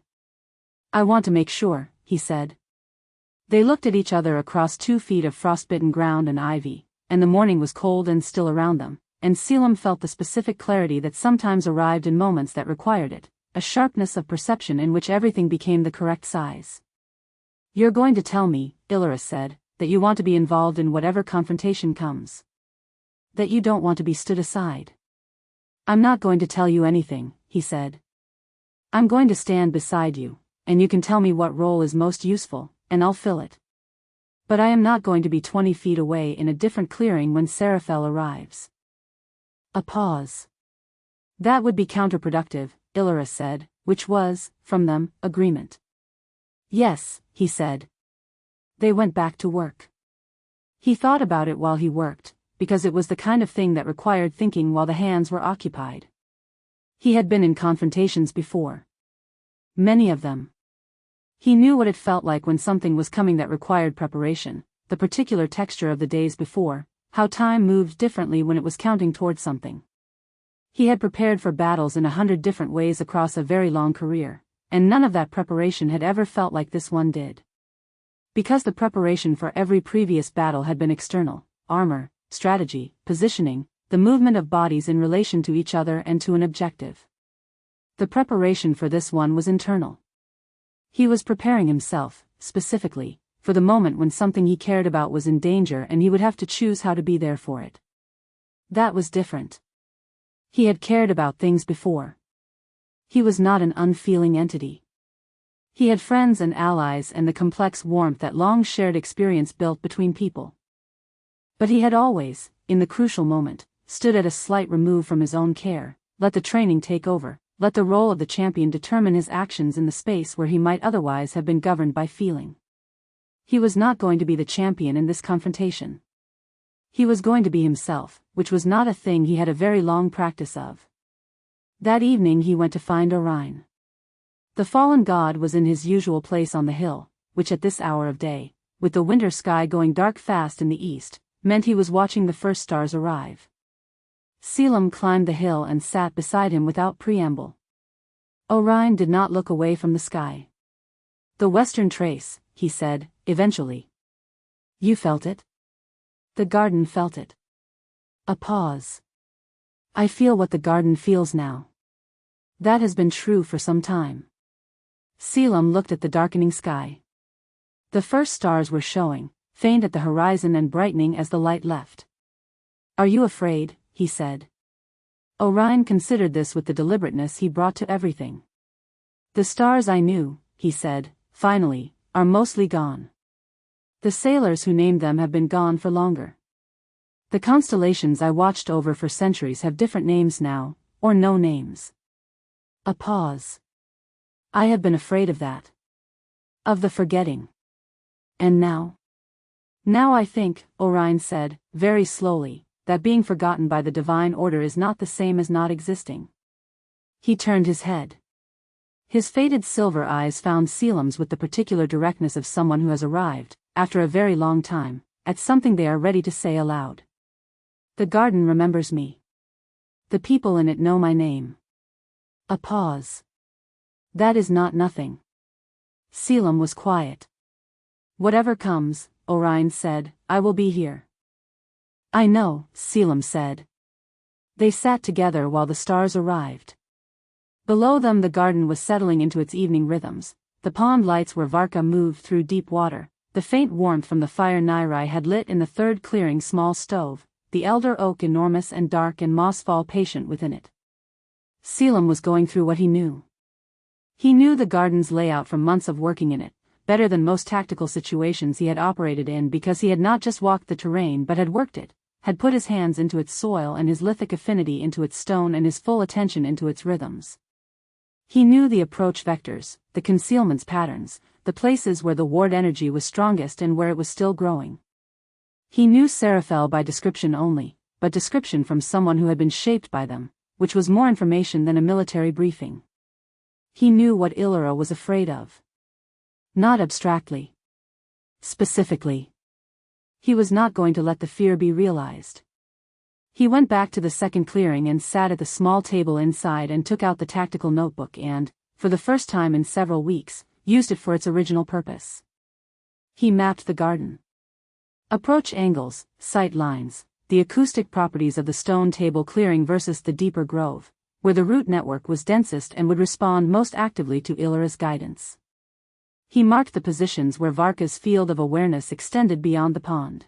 I want to make sure, he said. They looked at each other across 2 feet of frostbitten ground and ivy, and the morning was cold and still around them, and Selim felt the specific clarity that sometimes arrived in moments that required it, a sharpness of perception in which everything became the correct size. You're going to tell me, Ilyra said, that you want to be involved in whatever confrontation comes. That you don't want to be stood aside. I'm not going to tell you anything, he said. I'm going to stand beside you, and you can tell me what role is most useful, and I'll fill it. But I am not going to be 20 feet away in a different clearing when Seraphel arrives. A pause. That would be counterproductive, Ilyra said, which was, from them, agreement. Yes, he said. They went back to work. He thought about it while he worked, because it was the kind of thing that required thinking while the hands were occupied. He had been in confrontations before. Many of them. He knew what it felt like when something was coming that required preparation, the particular texture of the days before, how time moved differently when it was counting towards something. He had prepared for battles in 100 different ways across a very long career, and none of that preparation had ever felt like this one did. Because the preparation for every previous battle had been external, armor, strategy, positioning, the movement of bodies in relation to each other and to an objective. The preparation for this one was internal. He was preparing himself, specifically, for the moment when something he cared about was in danger and he would have to choose how to be there for it. That was different. He had cared about things before. He was not an unfeeling entity. He had friends and allies and the complex warmth that long shared experience built between people. But he had always, in the crucial moment, stood at a slight remove from his own care, let the training take over, let the role of the champion determine his actions in the space where he might otherwise have been governed by feeling. He was not going to be the champion in this confrontation. He was going to be himself, which was not a thing he had a very long practice of. That evening he went to find Orion. The fallen god was in his usual place on the hill, which at this hour of day, with the winter sky going dark fast in the east, meant he was watching the first stars arrive. Selim climbed the hill and sat beside him without preamble. Orion did not look away from the sky. The western trace, he said, eventually. You felt it? The garden felt it. A pause. I feel what the garden feels now. That has been true for some time. Selim looked at the darkening sky. The first stars were showing, faint at the horizon and brightening as the light left. Are you afraid? He said. Orion considered this with the deliberateness he brought to everything. The stars I knew, he said, finally, are mostly gone. The sailors who named them have been gone for longer. The constellations I watched over for centuries have different names now, or no names. A pause. I have been afraid of that. Of the forgetting. And now? Now I think, Orion said, very slowly, that being forgotten by the divine order is not the same as not existing. He turned his head. His faded silver eyes found Selim's with the particular directness of someone who has arrived, after a very long time, at something they are ready to say aloud. The garden remembers me. The people in it know my name. A pause. That is not nothing. Selim was quiet. Whatever comes, Orion said, I will be here. I know, Selim said. They sat together while the stars arrived. Below them the garden was settling into its evening rhythms. The pond lights where Varka moved through deep water, the faint warmth from the fire Nairai had lit in the third clearing small stove, the elder oak enormous and dark and mossfall patient within it. Selim was going through what he knew. He knew the garden's layout from months of working in it, better than most tactical situations he had operated in because he had not just walked the terrain but had worked it, had put his hands into its soil and his lithic affinity into its stone and his full attention into its rhythms. He knew the approach vectors, the concealments patterns, the places where the ward energy was strongest and where it was still growing. He knew Seraphel by description only, but description from someone who had been shaped by them, which was more information than a military briefing. He knew what Ilyra was afraid of. Not abstractly. Specifically. He was not going to let the fear be realized. He went back to the second clearing and sat at the small table inside and took out the tactical notebook and, for the first time in several weeks, used it for its original purpose. He mapped the garden. Approach angles, sight lines, the acoustic properties of the stone table clearing versus the deeper grove, where the root network was densest and would respond most actively to Ilyra's guidance. He marked the positions where Varka's field of awareness extended beyond the pond.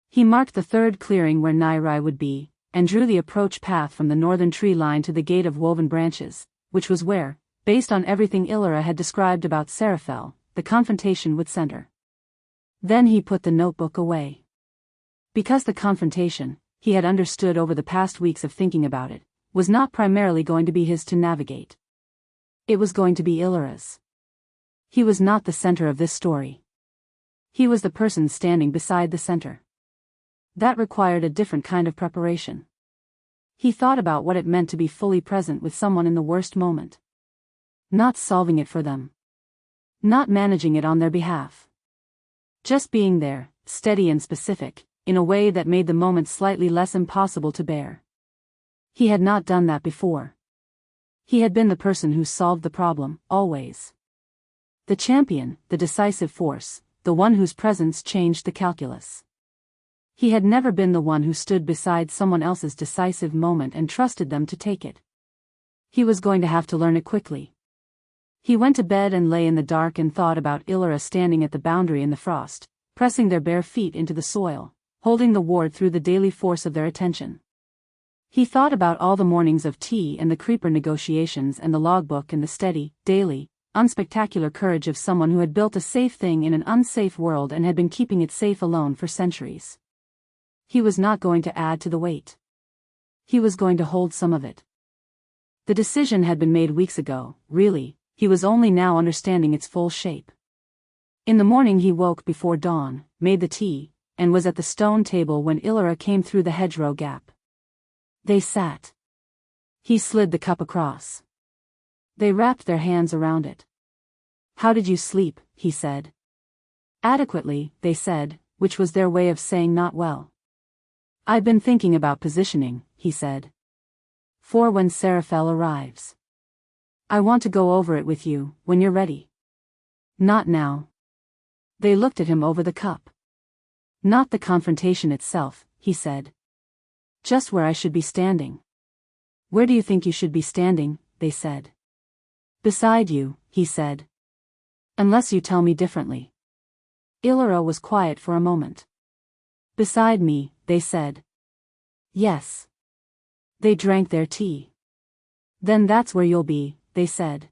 He marked the third clearing where Nairai would be, and drew the approach path from the northern tree line to the gate of woven branches, which was where, based on everything Ilyra had described about Seraphel, the confrontation would center. Then he put the notebook away. Because the confrontation, he had understood over the past weeks of thinking about it, was not primarily going to be his to navigate. It was going to be Ilyra's. He was not the center of this story. He was the person standing beside the center. That required a different kind of preparation. He thought about what it meant to be fully present with someone in the worst moment. Not solving it for them. Not managing it on their behalf. Just being there, steady and specific, in a way that made the moment slightly less impossible to bear. He had not done that before. He had been the person who solved the problem, always. The champion, the decisive force, the one whose presence changed the calculus. He had never been the one who stood beside someone else's decisive moment and trusted them to take it. He was going to have to learn it quickly. He went to bed and lay in the dark and thought about Ilyra standing at the boundary in the frost, pressing their bare feet into the soil, holding the ward through the daily force of their attention. He thought about all the mornings of tea and the creeper negotiations and the logbook and the steady, daily, unspectacular courage of someone who had built a safe thing in an unsafe world and had been keeping it safe alone for centuries. He was not going to add to the weight. He was going to hold some of it. The decision had been made weeks ago, really, he was only now understanding its full shape. In the morning he woke before dawn, made the tea, and was at the stone table when Ilyra came through the hedgerow gap. They sat. He slid the cup across. They wrapped their hands around it. How did you sleep? He said. Adequately, they said, which was their way of saying not well. I've been thinking about positioning, he said. For when Seraphel arrives. I want to go over it with you, when you're ready. Not now. They looked at him over the cup. Not the confrontation itself, he said. Just where I should be standing. Where do you think you should be standing? they said. Beside you, he said. Unless you tell me differently. Ilyra was quiet for a moment. Beside me, they said. Yes. They drank their tea. Then that's where you'll be, they said.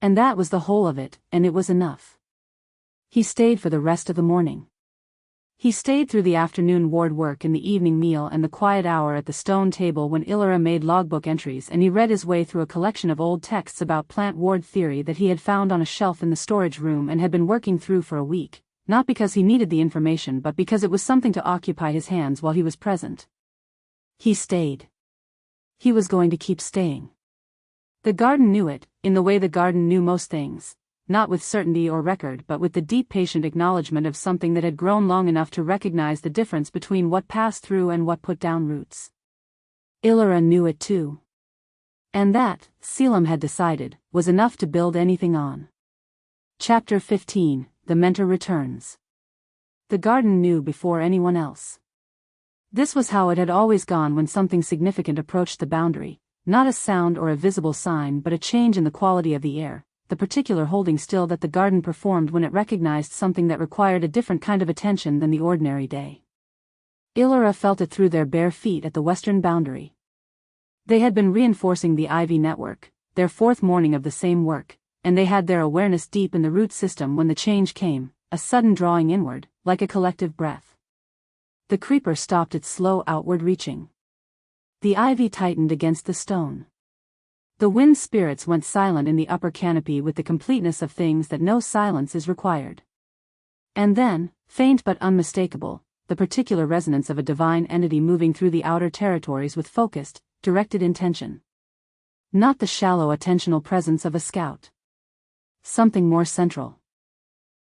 And that was the whole of it, and it was enough. He stayed for the rest of the morning. He stayed through the afternoon ward work and the evening meal and the quiet hour at the stone table when Ilyra made logbook entries, and he read his way through a collection of old texts about plant ward theory that he had found on a shelf in the storage room and had been working through for a week, not because he needed the information but because it was something to occupy his hands while he was present. He stayed. He was going to keep staying. The garden knew it, in the way the garden knew most things, not with certainty or record but with the deep patient acknowledgement of something that had grown long enough to recognize the difference between what passed through and what put down roots. Ilyra knew it too. And that, Selim had decided, was enough to build anything on. Chapter 15, The Mentor Returns. The garden knew before anyone else. This was how it had always gone when something significant approached the boundary, not a sound or a visible sign but a change in the quality of the air, the particular holding still that the garden performed when it recognized something that required a different kind of attention than the ordinary day. Ilyra felt it through their bare feet at the western boundary. They had been reinforcing the ivy network, their fourth morning of the same work, and they had their awareness deep in the root system when the change came, a sudden drawing inward, like a collective breath. The creeper stopped its slow outward reaching. The ivy tightened against the stone. The wind spirits went silent in the upper canopy with the completeness of things that no silence is required. And then, faint but unmistakable, the particular resonance of a divine entity moving through the outer territories with focused, directed intention. Not the shallow attentional presence of a scout. Something more central.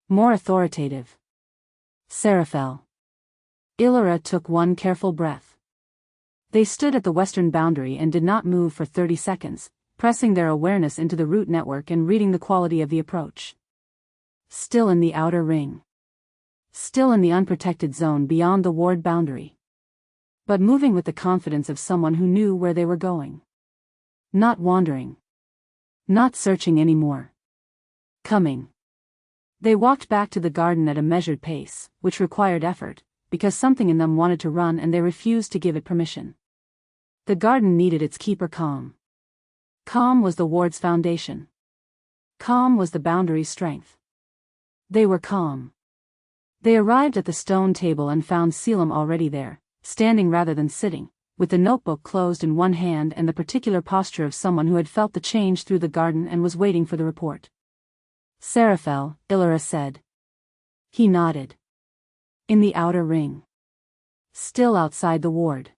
More authoritative. Seraphel. Ilyra took one careful breath. They stood at the western boundary and did not move for 30 seconds. Pressing their awareness into the root network and reading the quality of the approach. Still in the outer ring. Still in the unprotected zone beyond the ward boundary. But moving with the confidence of someone who knew where they were going. Not wandering. Not searching anymore. Coming. They walked back to the garden at a measured pace, which required effort, because something in them wanted to run and they refused to give it permission. The garden needed its keeper calm. Calm was the ward's foundation. Calm was the boundary's strength. They were calm. They arrived at the stone table and found Selim already there, standing rather than sitting, with the notebook closed in one hand and the particular posture of someone who had felt the change through the garden and was waiting for the report. Seraphel, Ilyra said. He nodded. In the outer ring. Still outside the ward.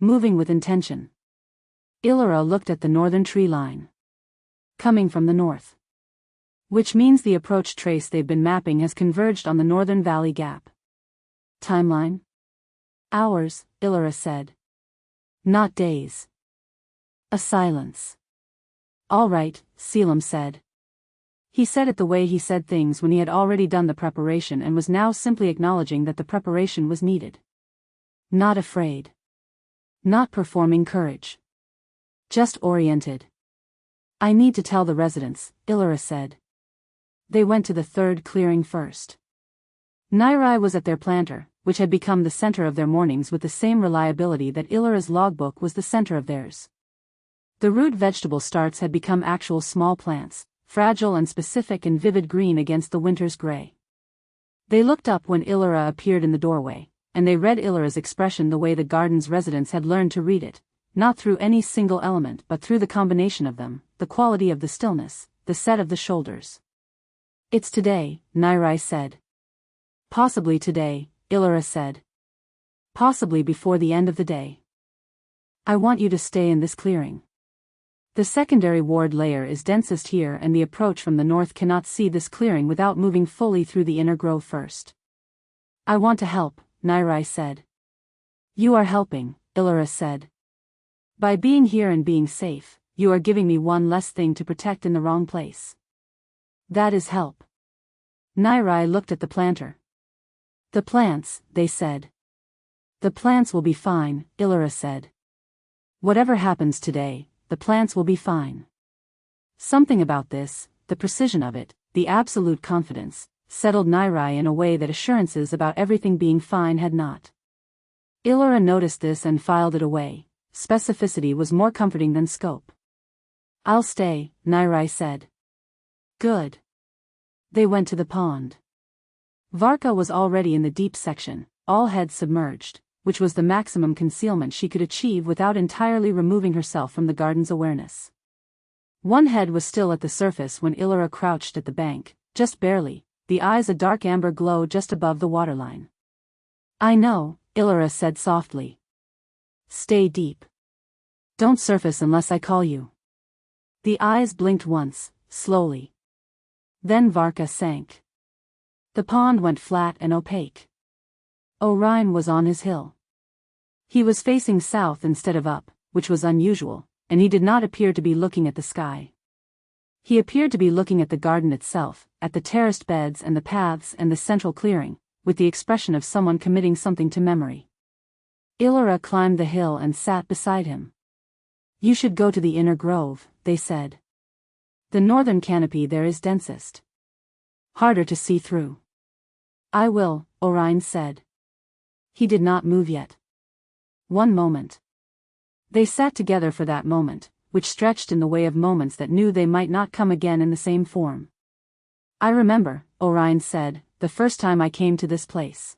Moving with intention. Ilyra looked at the northern tree line. Coming from the north. Which means the approach trace they've been mapping has converged on the northern valley gap. Timeline? Hours, Ilyra said. Not days. A silence. All right, Selim said. He said it the way he said things when he had already done the preparation and was now simply acknowledging that the preparation was needed. Not afraid. Not performing courage. Just oriented. I need to tell the residents, Ilyra said. They went to the third clearing first. Nairai was at their planter, which had become the center of their mornings with the same reliability that Ilyra's logbook was the center of theirs. The root vegetable starts had become actual small plants, fragile and specific and vivid green against the winter's gray. They looked up when Ilyra appeared in the doorway, and they read Ilyra's expression the way the garden's residents had learned to read it. Not through any single element but through the combination of them, the quality of the stillness, the set of the shoulders. It's today, Nairai said. Possibly today, Ilyra said. Possibly before the end of the day. I want you to stay in this clearing. The secondary ward layer is densest here and the approach from the north cannot see this clearing without moving fully through the inner grove first. I want to help, Nairai said. You are helping, Ilyra said. By being here and being safe, you are giving me one less thing to protect in the wrong place. That is help. Nairai looked at the planter. The plants, they said. The plants will be fine, Ilyra said. Whatever happens today, the plants will be fine. Something about this, the precision of it, the absolute confidence, settled Ilyra in a way that assurances about everything being fine had not. Ilyra noticed this and filed it away. Specificity was more comforting than scope. "I'll stay," Ilyra said. "Good." They went to the pond. Varka was already in the deep section, all heads submerged, which was the maximum concealment she could achieve without entirely removing herself from the garden's awareness. One head was still at the surface when Ilyra crouched at the bank, just barely, the eyes a dark amber glow just above the waterline. "I know," Ilyra said softly. "Stay deep. Don't surface unless I call you." The eyes blinked once, slowly. Then Varka sank. The pond went flat and opaque. Orion was on his hill. He was facing south instead of up, which was unusual, and he did not appear to be looking at the sky. He appeared to be looking at the garden itself, at the terraced beds and the paths and the central clearing, with the expression of someone committing something to memory. Ilyra climbed the hill and sat beside him. "You should go to the inner grove," they said. "The northern canopy there is densest. Harder to see through." "I will," Orion said. He did not move yet. One moment. They sat together for that moment, which stretched in the way of moments that knew they might not come again in the same form. "I remember," Orion said, "the first time I came to this place."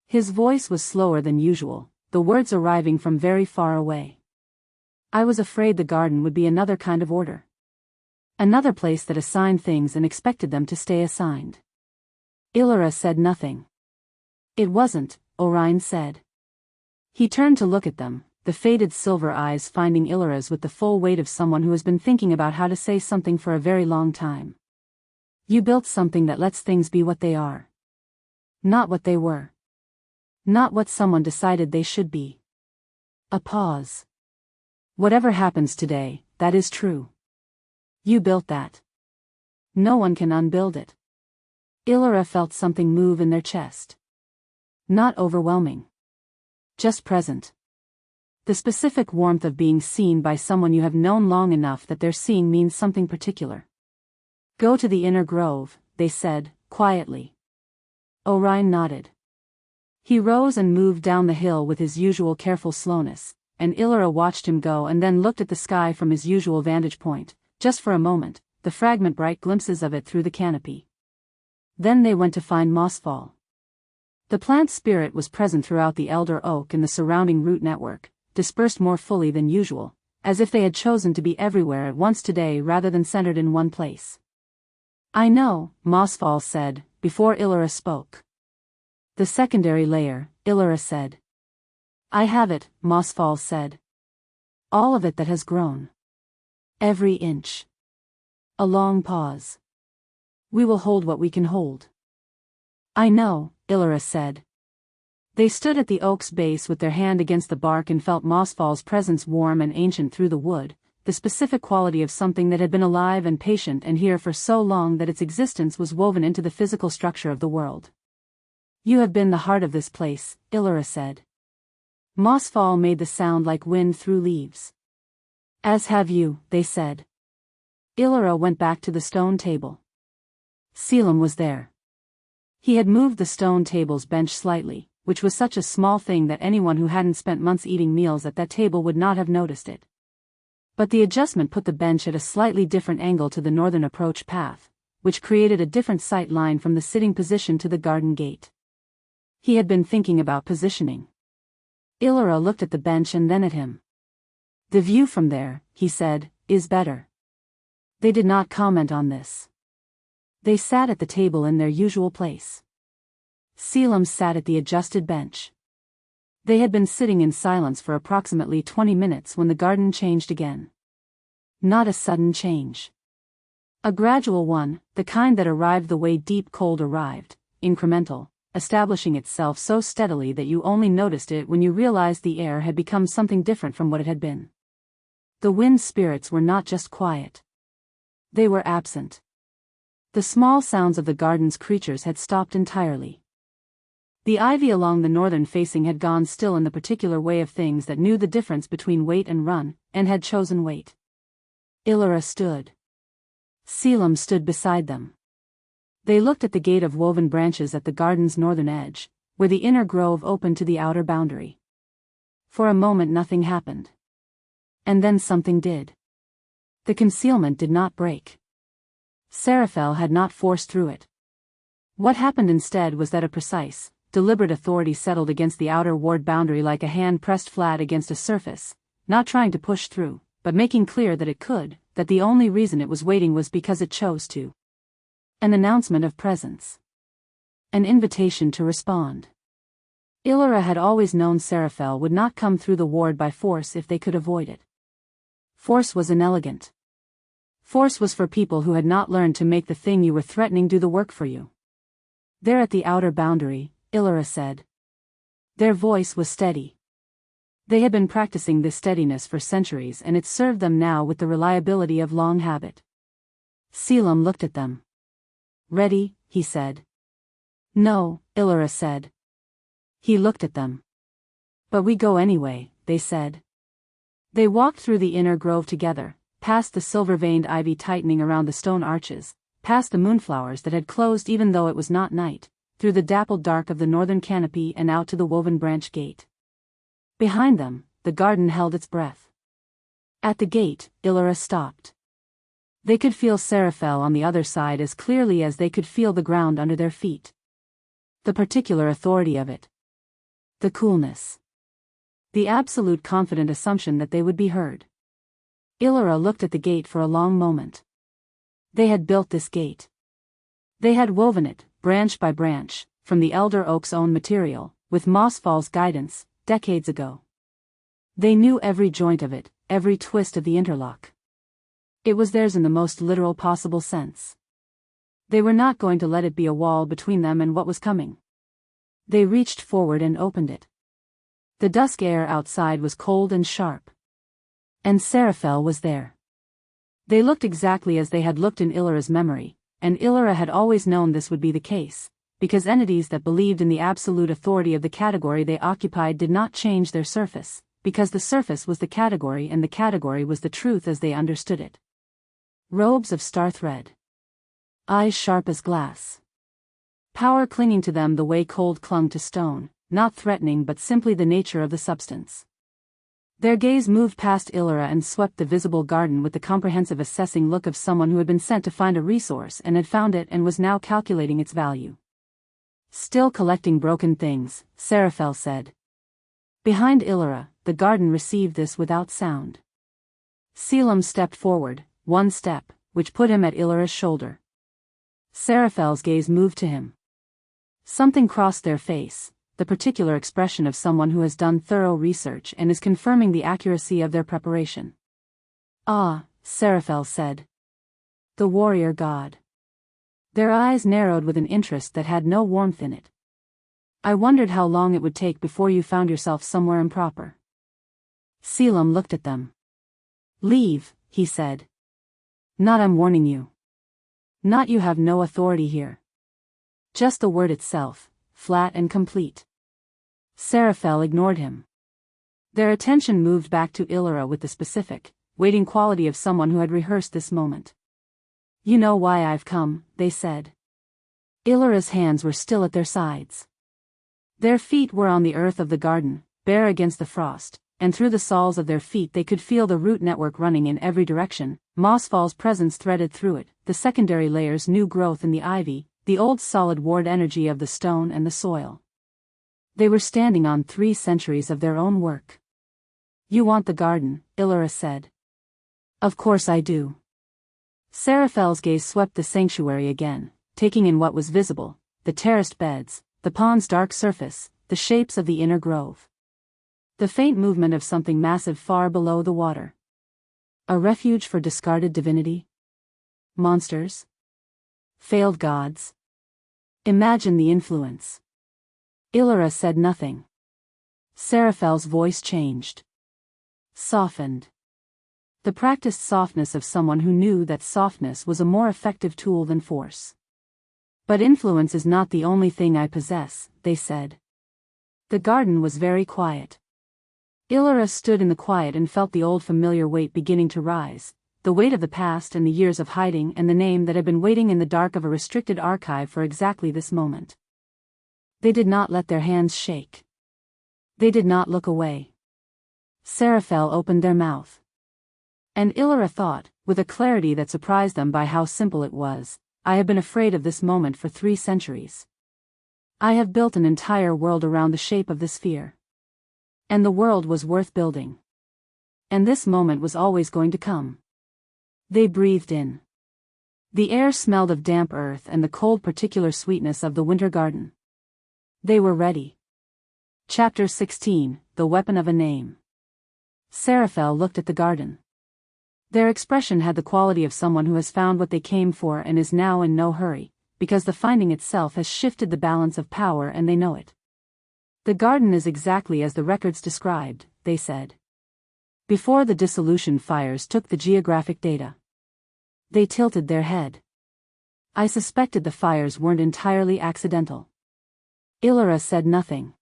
His voice was slower than usual, the words arriving from very far away. "I was afraid the garden would be another kind of order. Another place that assigned things and expected them to stay assigned." Ilyra said nothing. "It wasn't," Orion said. He turned to look at them, the faded silver eyes finding Ilyra's with the full weight of someone who has been thinking about how to say something for a very long time. "You built something that lets things be what they are. Not what they were. Not what someone decided they should be." A pause. "Whatever happens today, that is true. You built that. No one can unbuild it." Ilyra felt something move in their chest. Not overwhelming. Just present. The specific warmth of being seen by someone you have known long enough that their seeing means something particular. "Go to the inner grove," they said, quietly. Orion nodded. He rose and moved down the hill with his usual careful slowness, and Ilyra watched him go and then looked at the sky from his usual vantage point, just for a moment, the fragment bright glimpses of it through the canopy. Then they went to find Mossfall. The plant spirit was present throughout the elder oak and the surrounding root network, dispersed more fully than usual, as if they had chosen to be everywhere at once today rather than centered in one place. "I know," Mossfall said, before Ilyra spoke. "The secondary layer," Ilyra said. "I have it," Mossfall said. "All of it that has grown. Every inch." A long pause. "We will hold what we can hold." "I know," Ilyra said. They stood at the oak's base with their hand against the bark and felt Mossfall's presence warm and ancient through the wood, the specific quality of something that had been alive and patient and here for so long that its existence was woven into the physical structure of the world. "You have been the heart of this place," Ilyra said. Mossfall made the sound like wind through leaves. "As have you," they said. Ilyra went back to the stone table. Selim was there. He had moved the stone table's bench slightly, which was such a small thing that anyone who hadn't spent months eating meals at that table would not have noticed it. But the adjustment put the bench at a slightly different angle to the northern approach path, which created a different sight line from the sitting position to the garden gate. He had been thinking about positioning. Ilyra looked at the bench and then at him. "The view from there," he said, "is better." They did not comment on this. They sat at the table in their usual place. Selim sat at the adjusted bench. They had been sitting in silence for approximately 20 minutes when the garden changed again. Not a sudden change. A gradual one, the kind that arrived the way deep cold arrived, incremental, establishing itself so steadily that you only noticed it when you realized the air had become something different from what it had been. The wind spirits were not just quiet. They were absent. The small sounds of the garden's creatures had stopped entirely. The ivy along the northern facing had gone still in the particular way of things that knew the difference between wait and run, and had chosen wait. Ilyra stood. Selim stood beside them. They looked at the gate of woven branches at the garden's northern edge, where the inner grove opened to the outer boundary. For a moment nothing happened. And then something did. The concealment did not break. Seraphel had not forced through it. What happened instead was that a precise, deliberate authority settled against the outer ward boundary like a hand pressed flat against a surface, not trying to push through, but making clear that it could, that the only reason it was waiting was because it chose to. An announcement of presence. An invitation to respond. Ilyra had always known Seraphel would not come through the ward by force if they could avoid it. Force was inelegant. Force was for people who had not learned to make the thing you were threatening do the work for you. There at the outer boundary, Ilyra said. Their voice was steady. They had been practicing this steadiness for centuries and it served them now with the reliability of long habit. Selim looked at them. Ready, he said. No, Ilyra said. He looked at them. But we go anyway, they said. They walked through the inner grove together, past the silver-veined ivy tightening around the stone arches, past the moonflowers that had closed even though it was not night, through the dappled dark of the northern canopy and out to the woven branch gate. Behind them, the garden held its breath. At the gate, Ilyra stopped. They could feel Seraphel on the other side as clearly as they could feel the ground under their feet. The particular authority of it. The coolness. The absolute confident assumption that they would be heard. Ilyra looked at the gate for a long moment. They had built this gate. They had woven it, branch by branch, from the elder oak's own material, with Mossfall's guidance, decades ago. They knew every joint of it, every twist of the interlock. It was theirs in the most literal possible sense. They were not going to let it be a wall between them and what was coming. They reached forward and opened it. The dusk air outside was cold and sharp. And Seraphel was there. They looked exactly as they had looked in Ilyra's memory, and Ilyra had always known this would be the case, because entities that believed in the absolute authority of the category they occupied did not change their surface, because the surface was the category and the category was the truth as they understood it. Robes of star thread. Eyes sharp as glass. Power clinging to them the way cold clung to stone, not threatening but simply the nature of the substance. Their gaze moved past Ilyra and swept the visible garden with the comprehensive assessing look of someone who had been sent to find a resource and had found it and was now calculating its value. Still collecting broken things, Seraphel said. Behind Ilyra, the garden received this without sound. Selim stepped forward, one step, which put him at Ilyra's shoulder. Seraphel's gaze moved to him. Something crossed their face, the particular expression of someone who has done thorough research and is confirming the accuracy of their preparation. Ah, Seraphel said. The warrior god. Their eyes narrowed with an interest that had no warmth in it. I wondered how long it would take before you found yourself somewhere improper. Selim looked at them. Leave, he said. Not I'm warning you. Not you have no authority here. Just the word itself, flat and complete. Seraphel ignored him. Their attention moved back to Ilyra with the specific, waiting quality of someone who had rehearsed this moment. You know why I've come, they said. Ilyra's hands were still at their sides. Their feet were on the earth of the garden, bare against the frost, and through the soles of their feet they could feel the root network running in every direction, Mossfall's presence threaded through it, the secondary layers new growth in the ivy, the old solid ward energy of the stone and the soil. They were standing on 3 centuries of their own work. You want the garden, Ilyra said. Of course I do. Seraphel's gaze swept the sanctuary again, taking in what was visible, the terraced beds, the pond's dark surface, the shapes of the inner grove. The faint movement of something massive far below the water. A refuge for discarded divinity? Monsters? Failed gods? Imagine the influence. Ilyra said nothing. Seraphel's voice changed. Softened. The practiced softness of someone who knew that softness was a more effective tool than force. But influence is not the only thing I possess, they said. The garden was very quiet. Ilyra stood in the quiet and felt the old familiar weight beginning to rise, the weight of the past and the years of hiding and the name that had been waiting in the dark of a restricted archive for exactly this moment. They did not let their hands shake. They did not look away. Seraphel opened their mouth. And Ilyra thought, with a clarity that surprised them by how simple it was, I have been afraid of this moment for 3 centuries. I have built an entire world around the shape of this sphere. And the world was worth building. And this moment was always going to come. They breathed in. The air smelled of damp earth and the cold particular sweetness of the winter garden. They were ready. Chapter 16, The Weapon of a Name. Seraphel looked at the garden. Their expression had the quality of someone who has found what they came for and is now in no hurry, because the finding itself has shifted the balance of power and they know it. The garden is exactly as the records described, they said. Before the dissolution fires took the geographic data. They tilted their head. I suspected the fires weren't entirely accidental. Ilyra said nothing.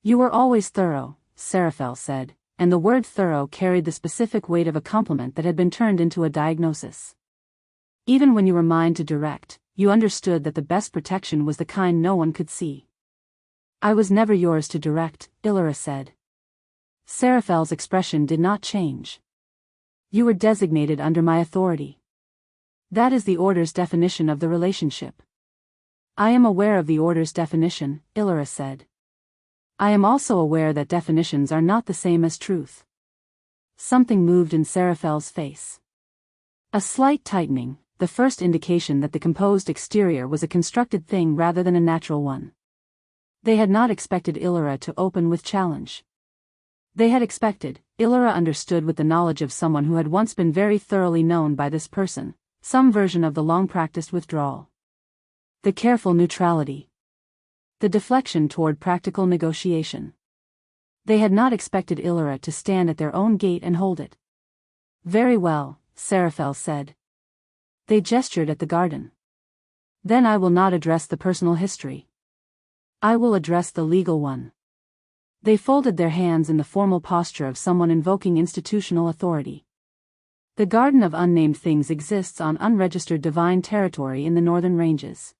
You were always thorough, Seraphel said, and the word thorough carried the specific weight of a compliment that had been turned into a diagnosis. Even when you were mine to direct, you understood that the best protection was the kind no one could see. I was never yours to direct, Ilyra said. Seraphel's expression did not change. You were designated under my authority. That is the Order's definition of the relationship. I am aware of the Order's definition, Ilyra said. I am also aware that definitions are not the same as truth. Something moved in Seraphel's face. A slight tightening, the first indication that the composed exterior was a constructed thing rather than a natural one. They had not expected Ilyra to open with challenge. They had expected, Ilyra understood with the knowledge of someone who had once been very thoroughly known by this person, some version of the long-practiced withdrawal. The careful neutrality. The deflection toward practical negotiation. They had not expected Ilyra to stand at their own gate and hold it. Very well, Seraphel said. They gestured at the garden. Then I will not address the personal history. I will address the legal one. They folded their hands in the formal posture of someone invoking institutional authority. The Garden of Unnamed Things exists on unregistered divine territory in the northern ranges.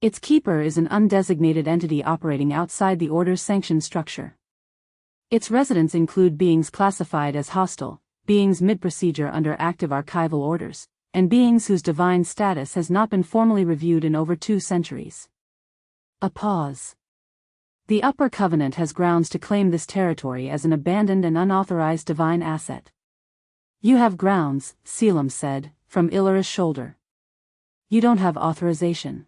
Its keeper is an undesignated entity operating outside the Order's sanctioned structure. Its residents include beings classified as hostile, beings mid-procedure under active archival orders, and beings whose divine status has not been formally reviewed in over 2 centuries. A pause. The Upper Covenant has grounds to claim this territory as an abandoned and unauthorized divine asset. You have grounds, Selim said, from Ilyra's shoulder. You don't have authorization.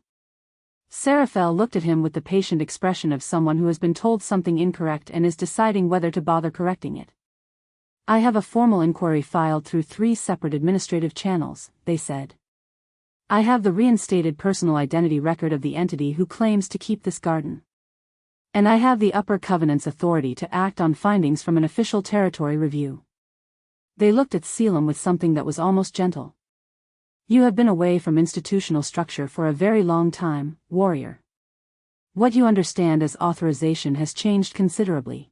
Seraphel looked at him with the patient expression of someone who has been told something incorrect and is deciding whether to bother correcting it. I have a formal inquiry filed through 3 separate administrative channels, they said. I have the reinstated personal identity record of the entity who claims to keep this garden. And I have the Upper Covenant's authority to act on findings from an official territory review. They looked at Selim with something that was almost gentle. You have been away from institutional structure for a very long time, warrior. What you understand as authorization has changed considerably.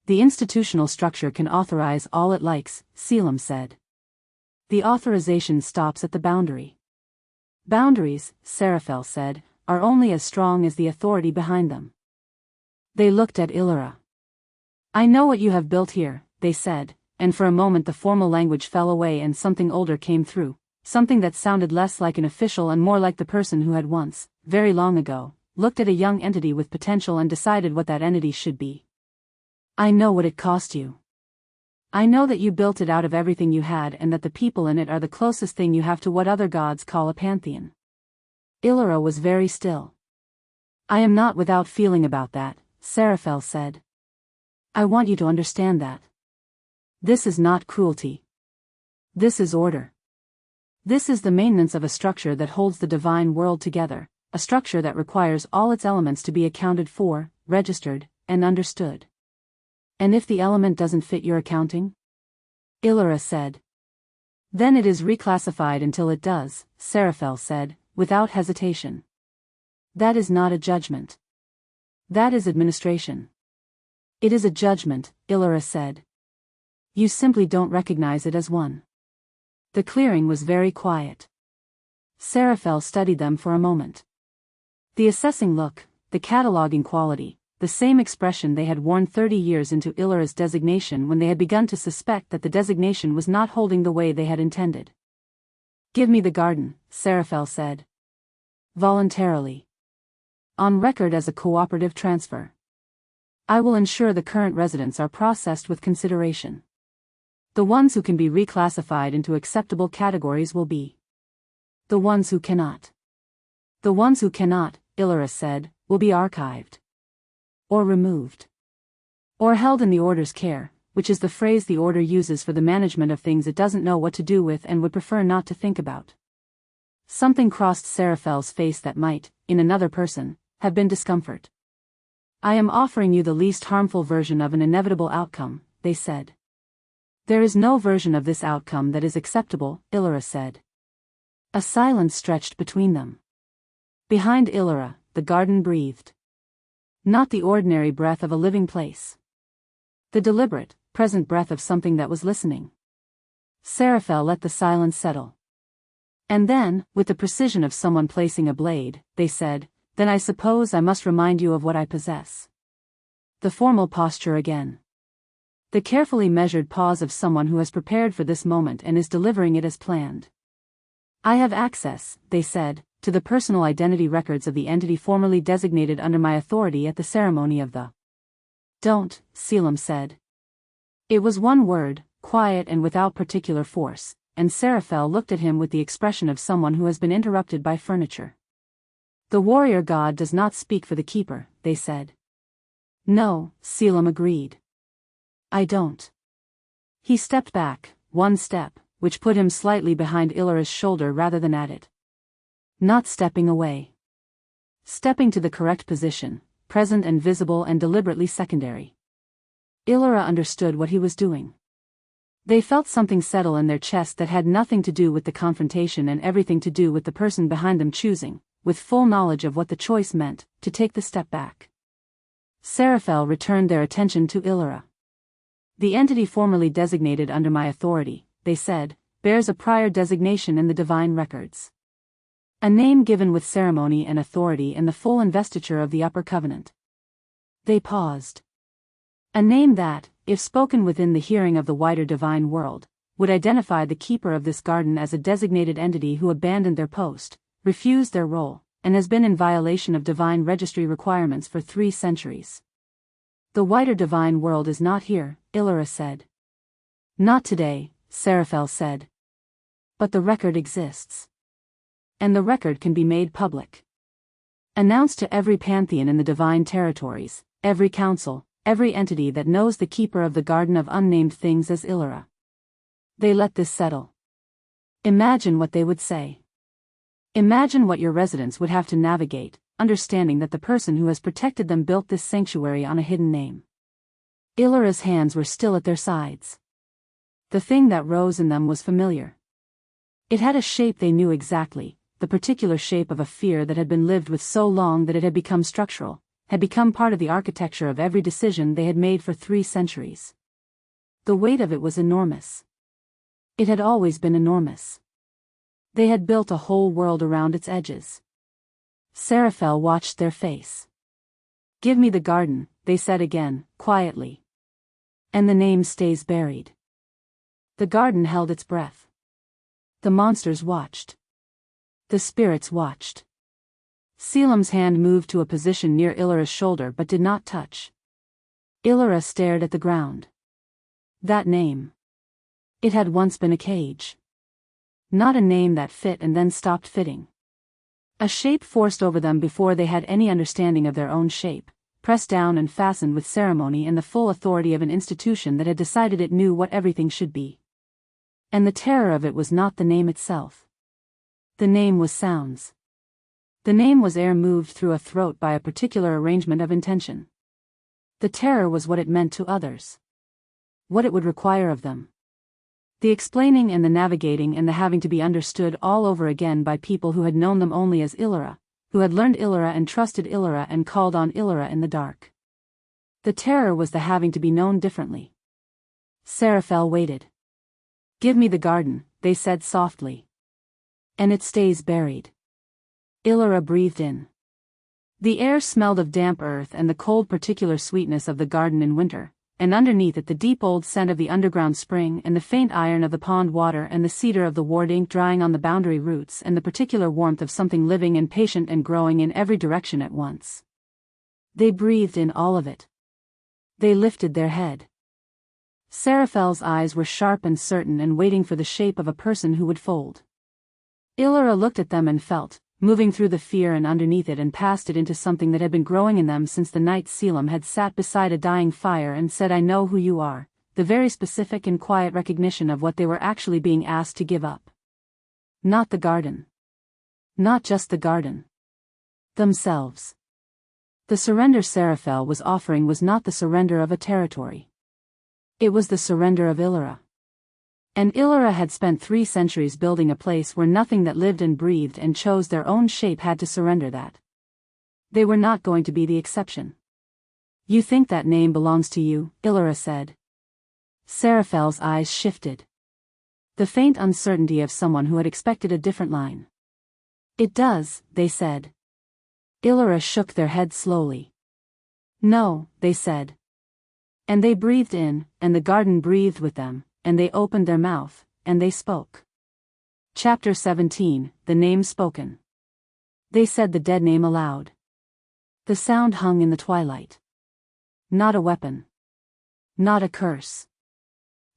The institutional structure can authorize all it likes, Selim said. The authorization stops at the boundary. Boundaries, Seraphel said, are only as strong as the authority behind them. They looked at Ilyra. I know what you have built here, they said, and for a moment the formal language fell away and something older came through, something that sounded less like an official and more like the person who had once, very long ago, looked at a young entity with potential and decided what that entity should be. I know what it cost you. I know that you built it out of everything you had and that the people in it are the closest thing you have to what other gods call a pantheon. Ilyra was very still. I am not without feeling about that, Seraphel said. I want you to understand that. This is not cruelty. This is order. This is the maintenance of a structure that holds the divine world together, a structure that requires all its elements to be accounted for, registered, and understood. And if the element doesn't fit your accounting? Ilyra said. Then it is reclassified until it does, Seraphel said, without hesitation. That is not a judgment. That is administration. It is a judgment, Ilyra said. You simply don't recognize it as one. The clearing was very quiet. Seraphel studied them for a moment. The assessing look, the cataloging quality, the same expression they had worn 30 years into Ilyra's designation when they had begun to suspect that the designation was not holding the way they had intended. Give me the garden, Seraphel said. Voluntarily. On record as a cooperative transfer. I will ensure the current residents are processed with consideration. The ones who can be reclassified into acceptable categories will be. The ones who cannot. The ones who cannot, Ilyra said, will be archived. Or removed. Or held in the Order's care, which is the phrase the Order uses for the management of things it doesn't know what to do with and would prefer not to think about. Something crossed Seraphel's face that might, in another person, have been discomfort. I am offering you the least harmful version of an inevitable outcome, they said. There is no version of this outcome that is acceptable, Ilyra said. A silence stretched between them. Behind Ilyra, the garden breathed. Not the ordinary breath of a living place. The deliberate, present breath of something that was listening. Seraphel let the silence settle. And then, with the precision of someone placing a blade, they said, then I suppose I must remind you of what I possess. The formal posture again. The carefully measured pause of someone who has prepared for this moment and is delivering it as planned. I have access, they said, to the personal identity records of the entity formerly designated under my authority at the ceremony of the. Don't, Selim said. It was one word, quiet and without particular force, and Seraphel looked at him with the expression of someone who has been interrupted by furniture. The warrior god does not speak for the keeper, they said. No, Selim agreed. I don't. He stepped back, one step, which put him slightly behind Ilyra's shoulder rather than at it. Not stepping away. Stepping to the correct position, present and visible and deliberately secondary. Ilyra understood what he was doing. They felt something settle in their chest that had nothing to do with the confrontation and everything to do with the person behind them choosing, with full knowledge of what the choice meant, to take the step back. Seraphel returned their attention to Ilyra. The entity formerly designated under my authority, they said, bears a prior designation in the divine records. A name given with ceremony and authority in the full investiture of the upper covenant. They paused. A name that, if spoken within the hearing of the wider divine world, would identify the keeper of this garden as a designated entity who abandoned their post, refused their role, and has been in violation of divine registry requirements for 3 centuries. The wider divine world is not here, Ilyra said. Not today, Seraphel said. But the record exists. And the record can be made public. Announced to every pantheon in the divine territories, every council, every entity that knows the keeper of the Garden of Unnamed Things as Ilyra. They let this settle. Imagine what they would say. Imagine what your residents would have to navigate, understanding that the person who has protected them built this sanctuary on a hidden name. Ilyra's hands were still at their sides. The thing that rose in them was familiar. It had a shape they knew exactly, the particular shape of a fear that had been lived with so long that it had become structural, had become part of the architecture of every decision they had made for 3 centuries. The weight of it was enormous. It had always been enormous. They had built a whole world around its edges. Seraphel watched their face. Give me the garden, they said again, quietly. And the name stays buried. The garden held its breath. The monsters watched. The spirits watched. Selim's hand moved to a position near Ilyra's shoulder but did not touch. Ilyra stared at the ground. That name. It had once been a cage. Not a name that fit and then stopped fitting. A shape forced over them before they had any understanding of their own shape, pressed down and fastened with ceremony and the full authority of an institution that had decided it knew what everything should be. And the terror of it was not the name itself. The name was sounds. The name was air moved through a throat by a particular arrangement of intention. The terror was what it meant to others. What it would require of them. The explaining and the navigating and the having to be understood all over again by people who had known them only as Ilyra, who had learned Ilyra and trusted Ilyra and called on Ilyra in the dark. The terror was the having to be known differently. Seraphel waited. "Give me the garden," they said softly. "And it stays buried." Ilyra breathed in. The air smelled of damp earth and the cold particular sweetness of the garden in winter, and underneath it the deep old scent of the underground spring and the faint iron of the pond water and the cedar of the ward ink drying on the boundary roots and the particular warmth of something living and patient and growing in every direction at once. They breathed in all of it. They lifted their head. Seraphel's eyes were sharp and certain and waiting for the shape of a person who would fold. Ilyra looked at them and felt, moving through the fear and underneath it and past it into something that had been growing in them since the night Selim had sat beside a dying fire and said, "I know who you are," the very specific and quiet recognition of what they were actually being asked to give up. Not the garden. Not just the garden. Themselves. The surrender Seraphel was offering was not the surrender of a territory. It was the surrender of Ilyra. And Ilyra had spent 3 centuries building a place where nothing that lived and breathed and chose their own shape had to surrender that. They were not going to be the exception. "You think that name belongs to you," Ilyra said. Seraphel's eyes shifted. The faint uncertainty of someone who had expected a different line. "It does," they said. Ilyra shook their head slowly. "No," they said. And they breathed in, and the garden breathed with them, and they opened their mouth, and they spoke. Chapter 17, The Name Spoken. They said the dead name aloud. The sound hung in the twilight. Not a weapon. Not a curse.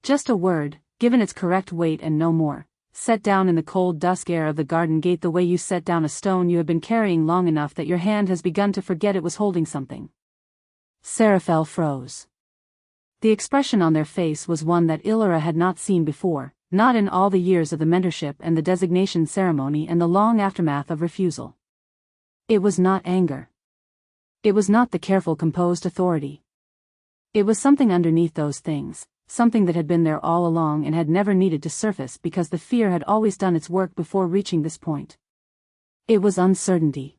Just a word, given its correct weight and no more, set down in the cold dusk air of the garden gate the way you set down a stone you have been carrying long enough that your hand has begun to forget it was holding something. Seraphel froze. The expression on their face was one that Ilyra had not seen before, not in all the years of the mentorship and the designation ceremony and the long aftermath of refusal. It was not anger. It was not the careful composed authority. It was something underneath those things, something that had been there all along and had never needed to surface because the fear had always done its work before reaching this point. It was uncertainty.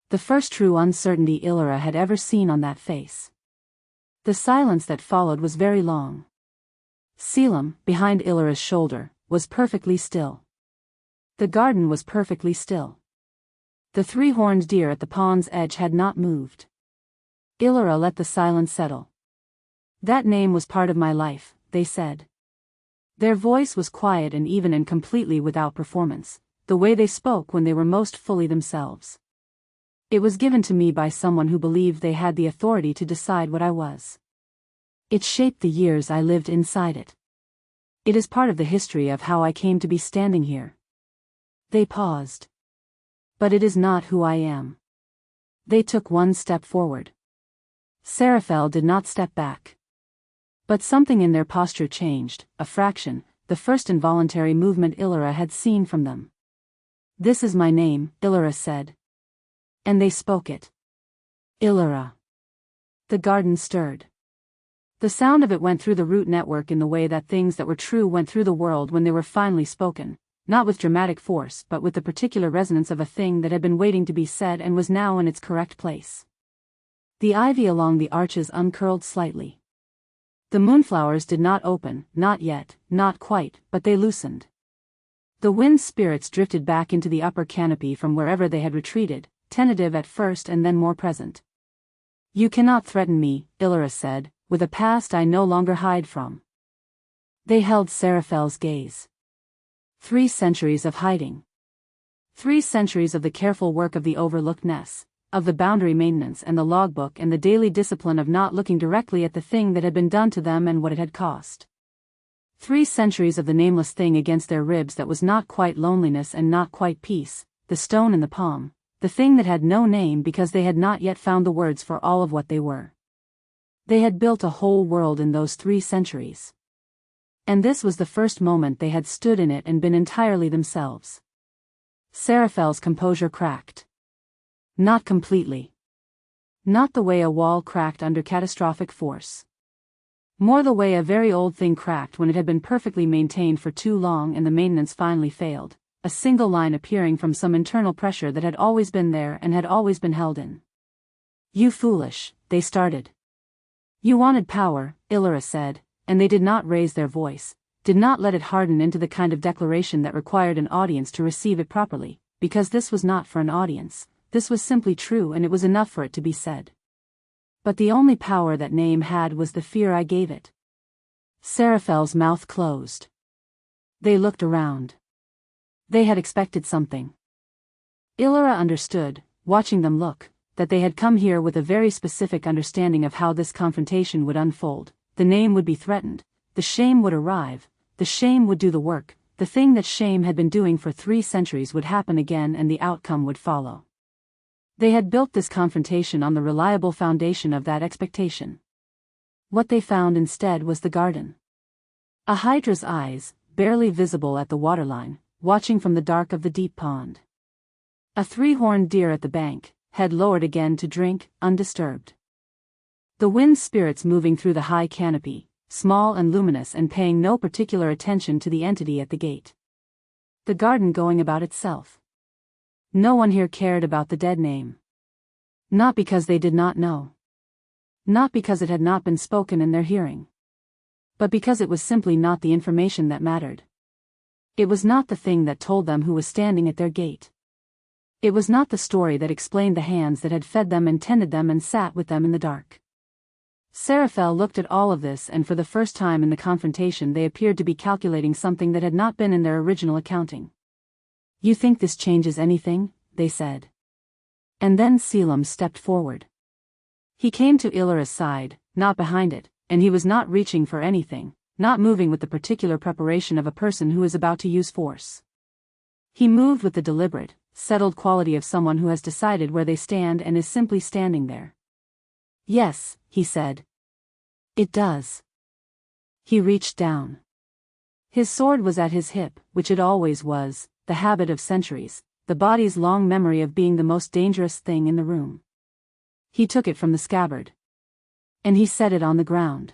The first true uncertainty Ilyra had ever seen on that face. The silence that followed was very long. Selim, behind Ilyra's shoulder, was perfectly still. The garden was perfectly still. The 3-horned deer at the pond's edge had not moved. Ilyra let the silence settle. "That name was part of my life," they said. Their voice was quiet and even and completely without performance, the way they spoke when they were most fully themselves. "It was given to me by someone who believed they had the authority to decide what I was. It shaped the years I lived inside it. It is part of the history of how I came to be standing here." They paused. "But it is not who I am." They took one step forward. Seraphel did not step back. But something in their posture changed, a fraction, the first involuntary movement Ilyra had seen from them. "This is my name," Ilyra said. And they spoke it. Ilyra. The garden stirred. The sound of it went through the root network in the way that things that were true went through the world when they were finally spoken, not with dramatic force but with the particular resonance of a thing that had been waiting to be said and was now in its correct place. The ivy along the arches uncurled slightly. The moonflowers did not open, not yet, not quite, but they loosened. The wind spirits drifted back into the upper canopy from wherever they had retreated, tentative at first and then more present. "You cannot threaten me," Ilyra said, "with a past I no longer hide from." They held Seraphel's gaze. 3 centuries of hiding. 3 centuries of the careful work of the overlookedness, of the boundary maintenance and the logbook and the daily discipline of not looking directly at the thing that had been done to them and what it had cost. 3 centuries of the nameless thing against their ribs that was not quite loneliness and not quite peace, the stone in the palm, the thing that had no name because they had not yet found the words for all of what they were. They had built a whole world in those 3 centuries. And this was the first moment they had stood in it and been entirely themselves. Seraphel's composure cracked. Not completely. Not the way a wall cracked under catastrophic force. More the way a very old thing cracked when it had been perfectly maintained for too long and the maintenance finally failed, a single line appearing from some internal pressure that had always been there and had always been held in. "You foolish," they started. "You wanted power," Ilyra said, and they did not raise their voice, did not let it harden into the kind of declaration that required an audience to receive it properly, because this was not for an audience, this was simply true and it was enough for it to be said. But the only power that name had was the fear I gave it. Seraphel's mouth closed. They looked around. They had expected something. Ilyra understood, watching them look, that they had come here with a very specific understanding of how this confrontation would unfold. The name would be threatened, the shame would arrive, the shame would do the work, the thing that shame had been doing for 3 centuries would happen again and the outcome would follow. They had built this confrontation on the reliable foundation of that expectation. What they found instead was the garden. A hydra's eyes, barely visible at the waterline, watching from the dark of the deep pond. A 3-horned deer at the bank, head lowered again to drink, undisturbed. The wind spirits moving through the high canopy, small and luminous and paying no particular attention to the entity at the gate. The garden going about itself. No one here cared about the dead name. Not because they did not know. Not because it had not been spoken in their hearing. But because it was simply not the information that mattered. It was not the thing that told them who was standing at their gate. It was not the story that explained the hands that had fed them and tended them and sat with them in the dark. Seraphel looked at all of this and for the first time in the confrontation they appeared to be calculating something that had not been in their original accounting. "You think this changes anything?" they said. And then Selim stepped forward. He came to Ilyra's side, not behind it, and he was not reaching for anything, not moving with the particular preparation of a person who is about to use force. He moved with the deliberate, settled quality of someone who has decided where they stand and is simply standing there. "Yes," he said. "It does." He reached down. His sword was at his hip, which it always was, the habit of centuries, the body's long memory of being the most dangerous thing in the room. He took it from the scabbard. And he set it on the ground.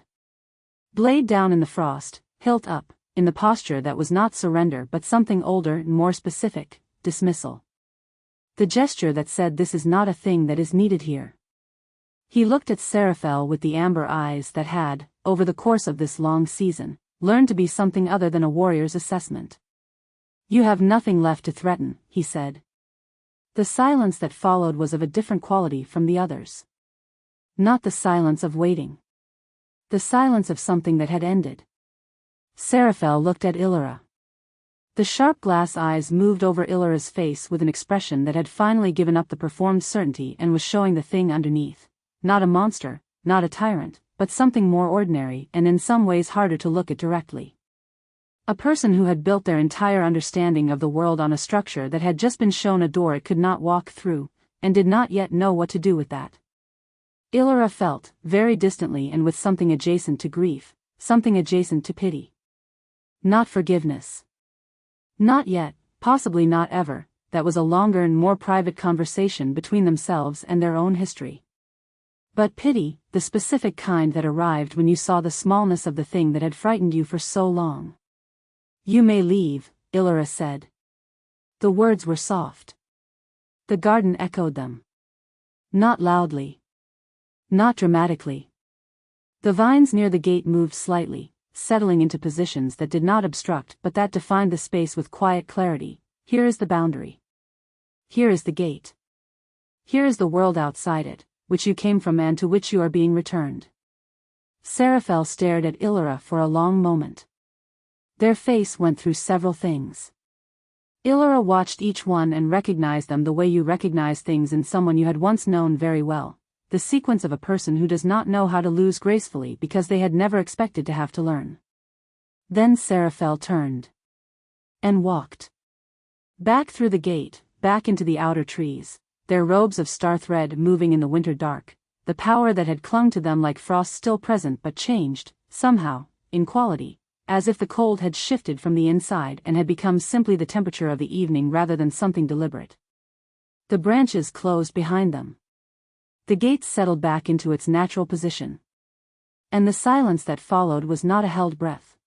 Blade down in the frost, hilt up, in the posture that was not surrender but something older and more specific, dismissal. The gesture that said this is not a thing that is needed here. He looked at Seraphel with the amber eyes that had, over the course of this long season, learned to be something other than a warrior's assessment. "You have nothing left to threaten," he said. The silence that followed was of a different quality from the others. Not the silence of waiting. The silence of something that had ended. Seraphel looked at Ilyra. The sharp glass eyes moved over Ilyra's face with an expression that had finally given up the performed certainty and was showing the thing underneath. Not a monster, not a tyrant, but something more ordinary and in some ways harder to look at directly. A person who had built their entire understanding of the world on a structure that had just been shown a door it could not walk through, and did not yet know what to do with that. Ilyra felt, very distantly and with something adjacent to grief, something adjacent to pity. Not forgiveness. Not yet, possibly not ever, that was a longer and more private conversation between themselves and their own history. But pity, the specific kind that arrived when you saw the smallness of the thing that had frightened you for so long. "You may leave," Ilyra said. The words were soft. The garden echoed them. Not loudly. Not dramatically. The vines near the gate moved slightly, settling into positions that did not obstruct but that defined the space with quiet clarity. Here is the boundary. Here is the gate. Here is the world outside it, which you came from and to which you are being returned. Seraphel stared at Ilyra for a long moment. Their face went through several things. Ilyra watched each one and recognized them the way you recognize things in someone you had once known very well, the sequence of a person who does not know how to lose gracefully because they had never expected to have to learn. Then Seraphel turned. And walked. Back through the gate, back into the outer trees, their robes of star thread moving in the winter dark, the power that had clung to them like frost still present but changed, somehow, in quality. As if the cold had shifted from the inside and had become simply the temperature of the evening rather than something deliberate. The branches closed behind them. The gate settled back into its natural position. And the silence that followed was not a held breath.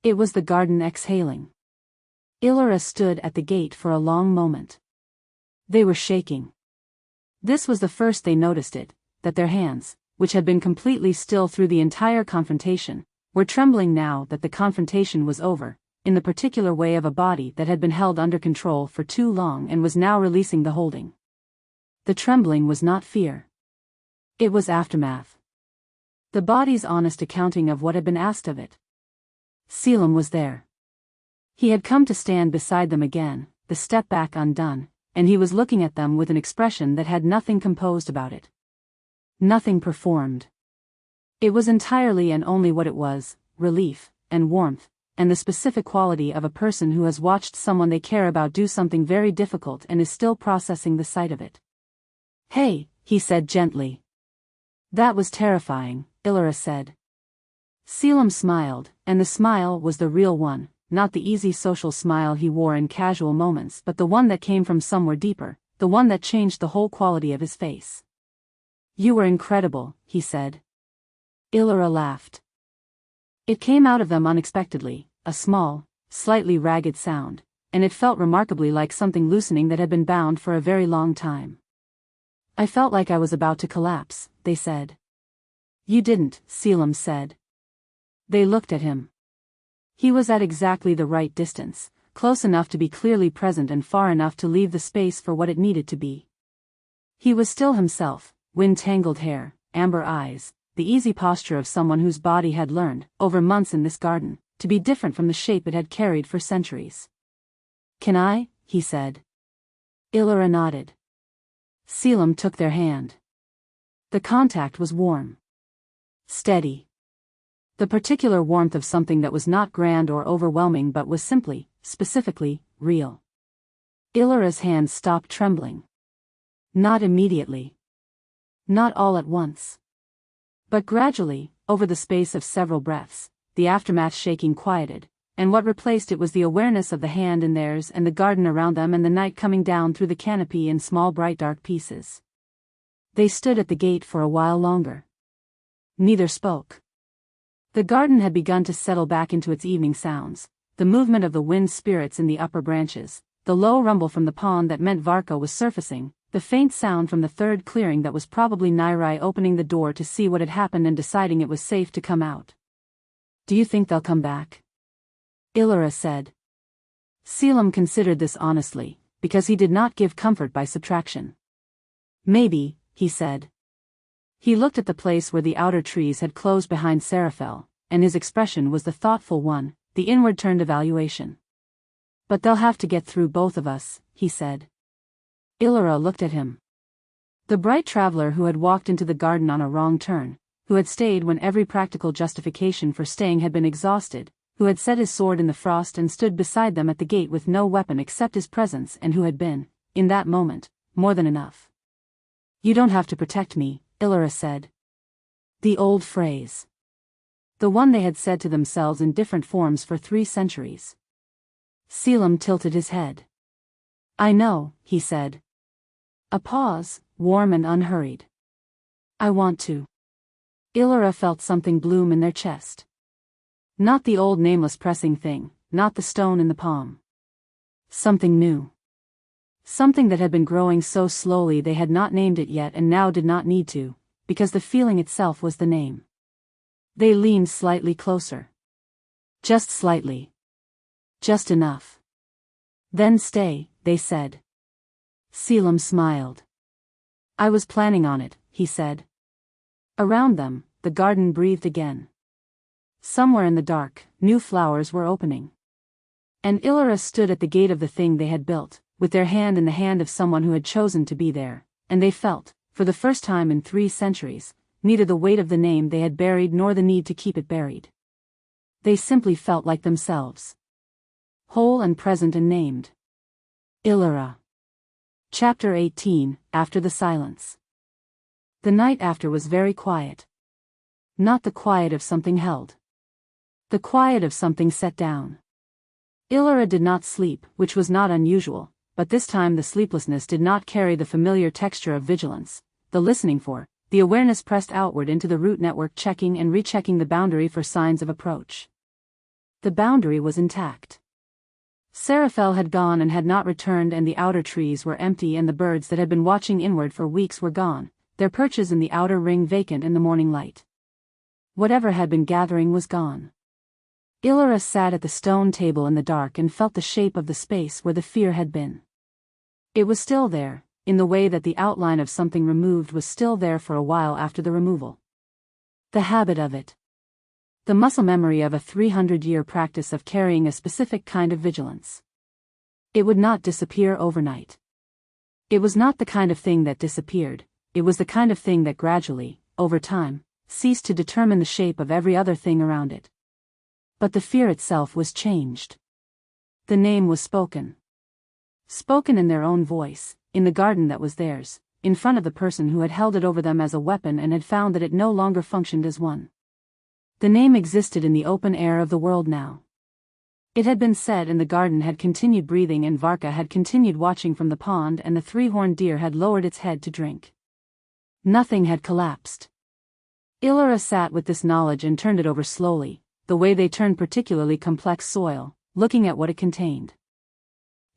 It was the garden exhaling. Ilyra stood at the gate for a long moment. They were shaking. This was the first they noticed it, that their hands, which had been completely still through the entire confrontation, were trembling now that the confrontation was over, in the particular way of a body that had been held under control for too long and was now releasing the holding. The trembling was not fear. It was aftermath. The body's honest accounting of what had been asked of it. Selim was there. He had come to stand beside them again, the step back undone, and he was looking at them with an expression that had nothing composed about it. Nothing performed. It was entirely and only what it was, relief, and warmth, and the specific quality of a person who has watched someone they care about do something very difficult and is still processing the sight of it. "Hey," he said gently. "That was terrifying," Ilyra said. Selim smiled, and the smile was the real one, not the easy social smile he wore in casual moments but the one that came from somewhere deeper, the one that changed the whole quality of his face. "You were incredible," he said. Ilyra laughed. It came out of them unexpectedly, a small, slightly ragged sound, and it felt remarkably like something loosening that had been bound for a very long time. "I felt like I was about to collapse," they said. "You didn't," Selim said. They looked at him. He was at exactly the right distance, close enough to be clearly present and far enough to leave the space for what it needed to be. He was still himself, wind-tangled hair, amber eyes, the easy posture of someone whose body had learned, over months in this garden, to be different from the shape it had carried for centuries. "Can I?" he said. Ilyra nodded. Selim took their hand. The contact was warm. Steady. The particular warmth of something that was not grand or overwhelming but was simply, specifically, real. Ilyra's hand stopped trembling. Not immediately. Not all at once. But gradually, over the space of several breaths, the aftermath shaking quieted, and what replaced it was the awareness of the hand in theirs and the garden around them and the night coming down through the canopy in small bright dark pieces. They stood at the gate for a while longer. Neither spoke. The garden had begun to settle back into its evening sounds, the movement of the wind spirits in the upper branches, the low rumble from the pond that meant Varka was surfacing, the faint sound from the third clearing that was probably Nairai opening the door to see what had happened and deciding it was safe to come out. "Do you think they'll come back?" Ilyra said. Selim considered this honestly, because he did not give comfort by subtraction. "Maybe," he said. He looked at the place where the outer trees had closed behind Seraphel, and his expression was the thoughtful one, the inward-turned evaluation. "But they'll have to get through both of us," he said. Ilyra looked at him. The bright traveler who had walked into the garden on a wrong turn, who had stayed when every practical justification for staying had been exhausted, who had set his sword in the frost and stood beside them at the gate with no weapon except his presence and who had been, in that moment, more than enough. "You don't have to protect me," Ilyra said. The old phrase. The one they had said to themselves in different forms for 3 centuries. Selim tilted his head. "I know," he said. A pause, warm and unhurried. "I want to." Ilyra felt something bloom in their chest. Not the old nameless pressing thing, not the stone in the palm. Something new. Something that had been growing so slowly they had not named it yet and now did not need to, because the feeling itself was the name. They leaned slightly closer. Just slightly. Just enough. "Then stay," they said. Selim smiled. "I was planning on it," he said. Around them, the garden breathed again. Somewhere in the dark, new flowers were opening. And Ilyra stood at the gate of the thing they had built, with their hand in the hand of someone who had chosen to be there, and they felt, for the first time in 3 centuries, neither the weight of the name they had buried nor the need to keep it buried. They simply felt like themselves. Whole and present and named. Ilyra. Chapter 18, After the Silence. The night after was very quiet. Not the quiet of something held. The quiet of something set down. Ilyra did not sleep, which was not unusual, but this time the sleeplessness did not carry the familiar texture of vigilance, the listening for, the awareness pressed outward into the root network, checking and rechecking the boundary for signs of approach. The boundary was intact. Seraphel had gone and had not returned, and the outer trees were empty, and the birds that had been watching inward for weeks were gone, their perches in the outer ring vacant in the morning light. Whatever had been gathering was gone. Ilyra sat at the stone table in the dark and felt the shape of the space where the fear had been. It was still there, in the way that the outline of something removed was still there for a while after the removal. The habit of it. The muscle memory of a 300-year practice of carrying a specific kind of vigilance. It would not disappear overnight. It was not the kind of thing that disappeared, it was the kind of thing that gradually, over time, ceased to determine the shape of every other thing around it. But the fear itself was changed. The name was spoken. Spoken in their own voice, in the garden that was theirs, in front of the person who had held it over them as a weapon and had found that it no longer functioned as one. The name existed in the open air of the world now. It had been said, and the garden had continued breathing, and Varka had continued watching from the pond, and the three-horned deer had lowered its head to drink. Nothing had collapsed. Ilyra sat with this knowledge and turned it over slowly, the way they turned particularly complex soil, looking at what it contained.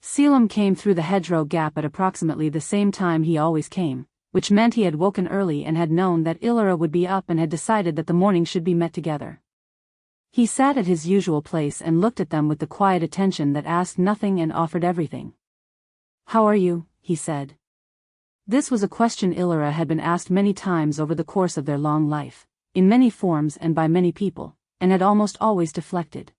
Selim came through the hedgerow gap at approximately the same time he always came, which meant he had woken early and had known that Ilyra would be up and had decided that the morning should be met together. He sat at his usual place and looked at them with the quiet attention that asked nothing and offered everything. "How are you?" he said. This was a question Ilyra had been asked many times over the course of their long life, in many forms and by many people, and had almost always deflected.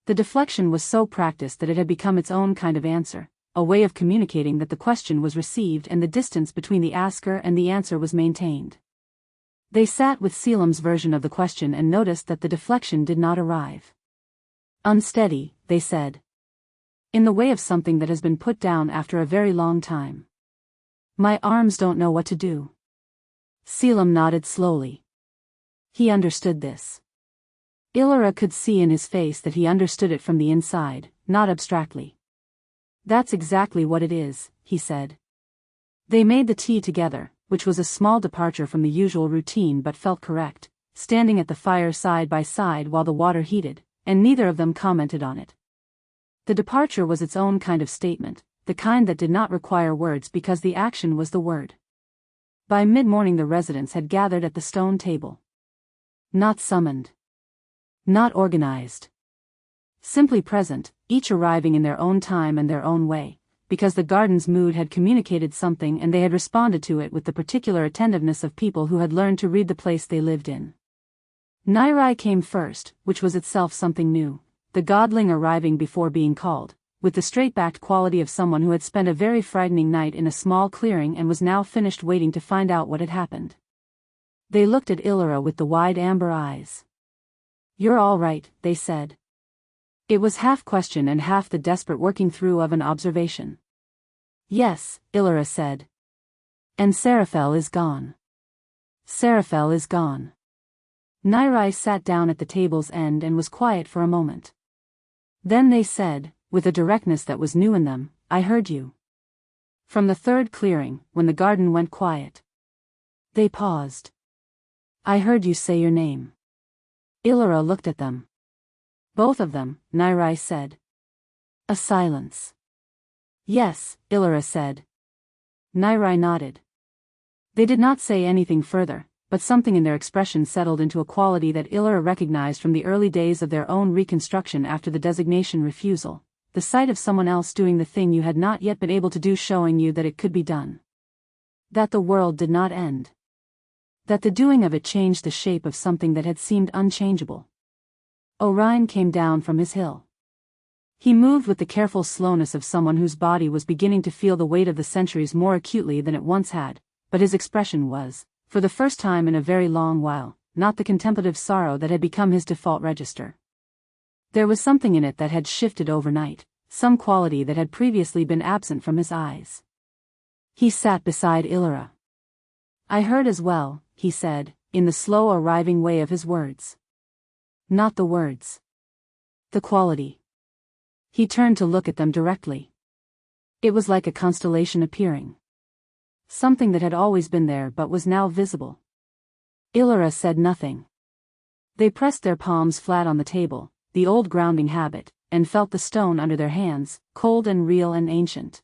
The deflection was so practiced that it had become its own kind of answer, a way of communicating that the question was received and the distance between the asker and the answer was maintained. They sat with Selim's version of the question and noticed that the deflection did not arrive. "Unsteady," they said. "In the way of something that has been put down after a very long time. My arms don't know what to do." Selim nodded slowly. He understood this. Ilyra could see in his face that he understood it from the inside, not abstractly. "That's exactly what it is," he said. They made the tea together, which was a small departure from the usual routine but felt correct, standing at the fire side by side while the water heated, and neither of them commented on it. The departure was its own kind of statement, the kind that did not require words because the action was the word. By mid-morning the residents had gathered at the stone table. Not summoned. Not organized. Simply present, each arriving in their own time and their own way, because the garden's mood had communicated something and they had responded to it with the particular attentiveness of people who had learned to read the place they lived in. Nairai came first, which was itself something new, the godling arriving before being called, with the straight-backed quality of someone who had spent a very frightening night in a small clearing and was now finished waiting to find out what had happened. They looked at Ilyra with the wide amber eyes. "You're all right," they said. It was half question and half the desperate working through of an observation. "Yes," Ilyra said. "And Seraphel is gone." "Seraphel is gone." Nairai sat down at the table's end and was quiet for a moment. Then they said, with a directness that was new in them, "I heard you." From the third clearing, when the garden went quiet. They paused. "I heard you say your name." Ilyra looked at them. "Both of them," Nairai said. A silence. "Yes," Ilyra said. Nairai nodded. They did not say anything further, but something in their expression settled into a quality that Ilyra recognized from the early days of their own reconstruction after the designation refusal, the sight of someone else doing the thing you had not yet been able to do, showing you that it could be done. That the world did not end. That the doing of it changed the shape of something that had seemed unchangeable. Orion came down from his hill. He moved with the careful slowness of someone whose body was beginning to feel the weight of the centuries more acutely than it once had, but his expression was, for the first time in a very long while, not the contemplative sorrow that had become his default register. There was something in it that had shifted overnight, some quality that had previously been absent from his eyes. He sat beside Ilyra. "I heard as well," he said, in the slow arriving way of his words. Not the words. The quality. He turned to look at them directly. It was like a constellation appearing. something that had always been there but was now visible. Ilyra said nothing. They pressed their palms flat on the table, the old grounding habit, and felt the stone under their hands, cold and real and ancient.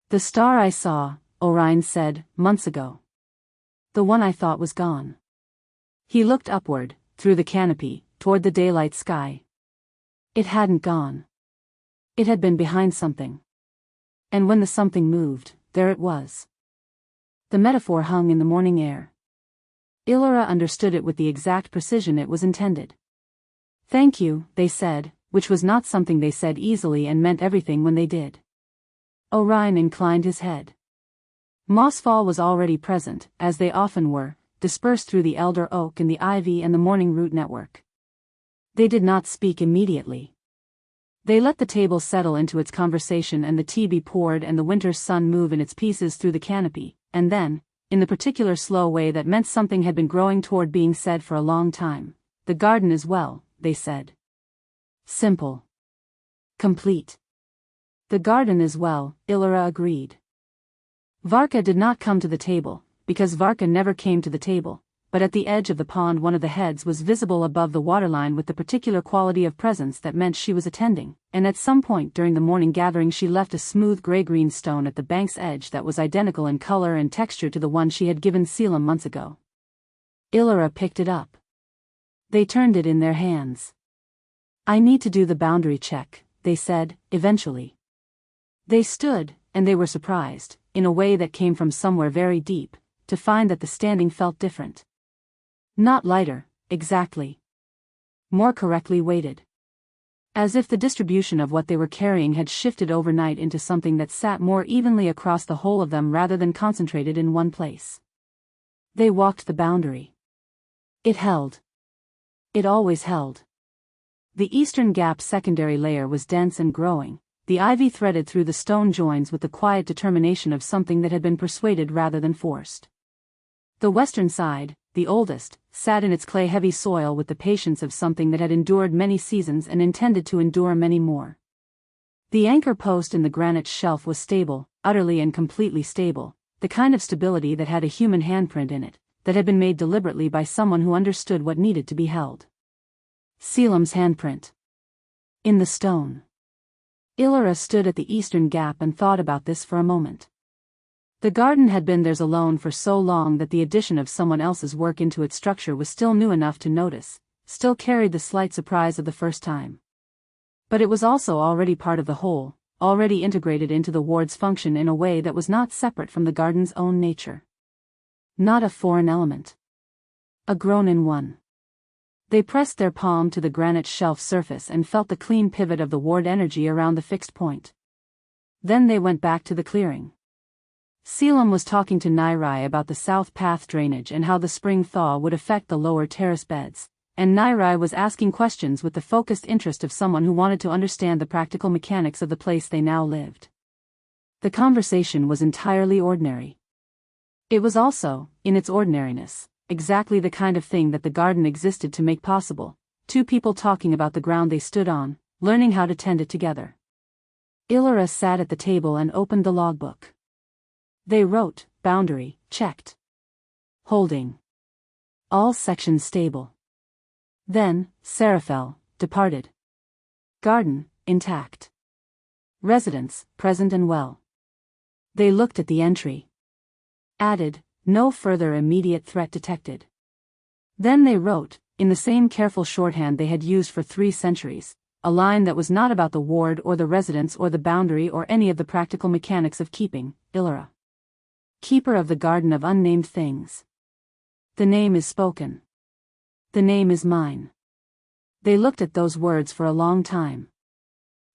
"The star I saw," Orion said, "months ago. The one I thought was gone." He looked upward, through the canopy, toward the daylight sky. It hadn't gone. It had been behind something. And when the something moved, there it was. The metaphor hung in the morning air. Ilyra understood it with the exact precision it was intended. "Thank you," they said, which was not something they said easily and meant everything when they did. Orion inclined his head. Mossfall was already present, as they often were, dispersed through the elder oak and the ivy and the morning root network. They did not speak immediately. They let the table settle into its conversation and the tea be poured and the winter's sun move in its pieces through the canopy, and then, in the particular slow way that meant something had been growing toward being said for a long time, "The garden is well," they said. Simple. Complete. "The garden is well," Ilyra agreed. Varka did not come to the table, because Varka never came to the table, but at the edge of the pond one of the heads was visible above the waterline with the particular quality of presence that meant she was attending, and at some point during the morning gathering she left a smooth gray-green stone at the bank's edge that was identical in color and texture to the one she had given Selim months ago. Ilyra picked it up. They turned it in their hands. "I need to do the boundary check," they said, eventually. They stood, and they were surprised, in a way that came from somewhere very deep, to find that the standing felt different. Not lighter, exactly. More correctly weighted. As if the distribution of what they were carrying had shifted overnight into something that sat more evenly across the whole of them rather than concentrated in one place. They walked the boundary. It held. It always held. The eastern gap's secondary layer was dense and growing, the ivy threaded through the stone joins with the quiet determination of something that had been persuaded rather than forced. The western side, the oldest, sat in its clay-heavy soil with the patience of something that had endured many seasons and intended to endure many more. The anchor post in the granite shelf was stable, utterly and completely stable, the kind of stability that had a human handprint in it, that had been made deliberately by someone who understood what needed to be held. Selim's handprint. In the stone. Ilyra stood at the eastern gap and thought about this for a moment. The garden had been theirs alone for so long that the addition of someone else's work into its structure was still new enough to notice, still carried the slight surprise of the first time. But it was also already part of the whole, already integrated into the ward's function in a way that was not separate from the garden's own nature. Not a foreign element. A grown-in one. They pressed their palm to the granite shelf surface and felt the clean pivot of the ward energy around the fixed point. Then they went back to the clearing. Selim was talking to Nairai about the south path drainage and how the spring thaw would affect the lower terrace beds, and Nairai was asking questions with the focused interest of someone who wanted to understand the practical mechanics of the place they now lived. The conversation was entirely ordinary. It was also, in its ordinariness, exactly the kind of thing that the garden existed to make possible, two people talking about the ground they stood on, learning how to tend it together. Ilyra sat at the table and opened the logbook. They wrote, boundary, checked. Holding. All sections stable. Then, Seraphel, departed. Garden, intact. Residents, present and well. They looked at the entry. Added, no further immediate threat detected. Then they wrote, in the same careful shorthand they had used for 3 centuries, a line that was not about the ward or the residents or the boundary or any of the practical mechanics of keeping, Ilyra. Keeper of the Garden of Unnamed Things. The name is spoken. The name is mine. They looked at those words for a long time.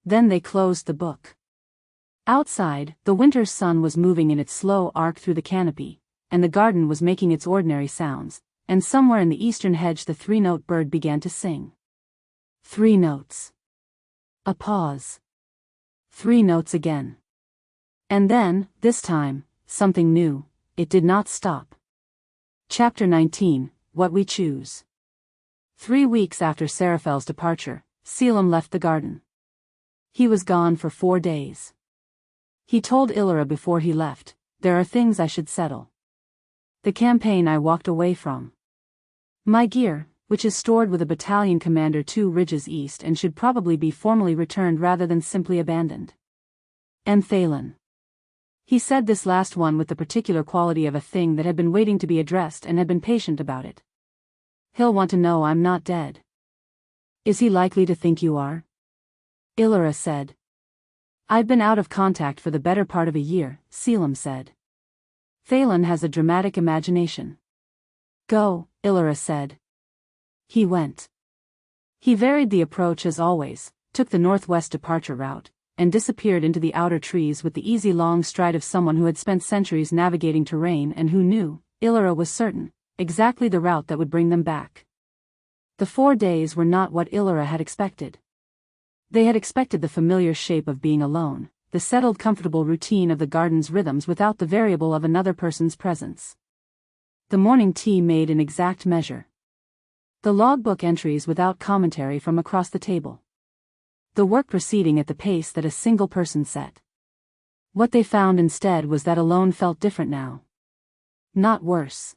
Then they closed the book. Outside, the winter's sun was moving in its slow arc through the canopy, and the garden was making its ordinary sounds, and somewhere in the eastern hedge the 3-note bird began to sing. 3 notes. A pause. 3 notes again. And then, this time, something new. It did not stop. Chapter 19, What We Choose. 3 weeks after Seraphel's departure, Selim left the garden. He was gone for 4 days. He told Ilyra before he left, there are things I should settle. The campaign I walked away from. My gear, which is stored with a battalion commander 2 ridges east and should probably be formally returned rather than simply abandoned. And Thalen. He said this last one with the particular quality of a thing that had been waiting to be addressed and had been patient about it. He'll want to know I'm not dead. Is he likely to think you are? Ilyra said. I've been out of contact for the better part of a year, Selim said. Thalen has a dramatic imagination. Go, Ilyra said. He went. He varied the approach as always, took the northwest departure route, and disappeared into the outer trees with the easy long stride of someone who had spent centuries navigating terrain and who knew, Ilyra was certain, exactly the route that would bring them back. The 4 days were not what Ilyra had expected. They had expected the familiar shape of being alone, the settled comfortable routine of the garden's rhythms without the variable of another person's presence. The morning tea made in exact measure. The logbook entries without commentary from across the table. The work proceeding at the pace that a single person set. What they found instead was that alone felt different now. Not worse.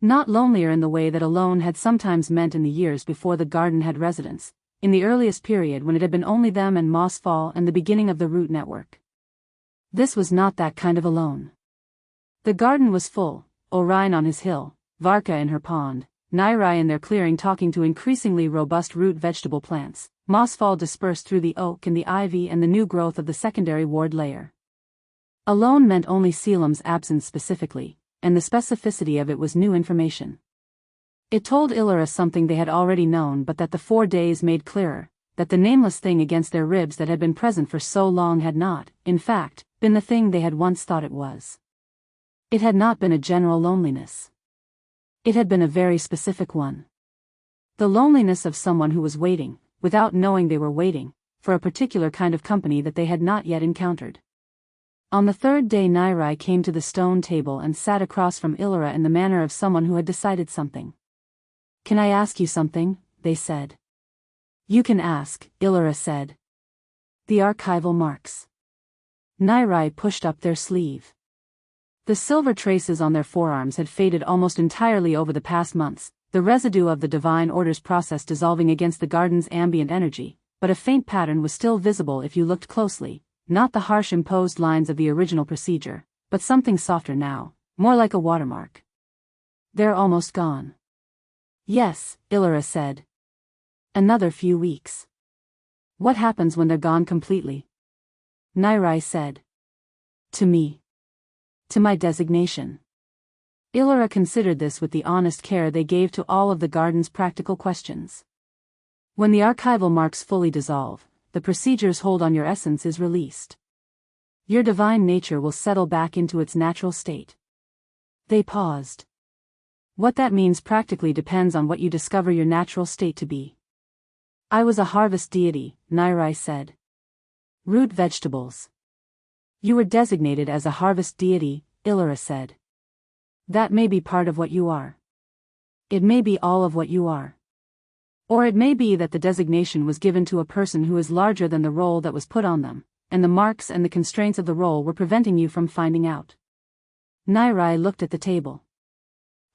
Not lonelier in the way that alone had sometimes meant in the years before the garden had residents, in the earliest period when it had been only them and Mossfall and the beginning of the route network. This was not that kind of alone. The garden was full, Orion on his hill, Varka in her pond, Nyrai in their clearing talking to increasingly robust root vegetable plants, Mossfall dispersed through the oak and the ivy and the new growth of the secondary ward layer. Alone meant only Selim's absence specifically, and the specificity of it was new information. It told Ilyra something they had already known but that the 4 days made clearer, that the nameless thing against their ribs that had been present for so long had not, in fact, been the thing they had once thought it was. It had not been a general loneliness. It had been a very specific one. The loneliness of someone who was waiting, without knowing they were waiting, for a particular kind of company that they had not yet encountered. On the 3rd day Nyrai came to the stone table and sat across from Ilyra in the manner of someone who had decided something. Can I ask you something? They said. You can ask, Ilyra said. The archival marks. Nyrai pushed up their sleeve. The silver traces on their forearms had faded almost entirely over the past months, the residue of the divine order's process dissolving against the garden's ambient energy, but a faint pattern was still visible if you looked closely, not the harsh imposed lines of the original procedure, but something softer now, more like a watermark. They're almost gone. Yes, Ilyra said. Another few weeks. What happens when they're gone completely? Nyrai said. To me. To my designation. Ilyra considered this with the honest care they gave to all of the garden's practical questions. When the archival marks fully dissolve, the procedure's hold on your essence is released. Your divine nature will settle back into its natural state. They paused. What that means practically depends on what you discover your natural state to be. I was a harvest deity, Nyrai said. Root vegetables. You were designated as a harvest deity, Ilyra said. That may be part of what you are. It may be all of what you are. Or it may be that the designation was given to a person who is larger than the role that was put on them, and the marks and the constraints of the role were preventing you from finding out. Nyrai looked at the table.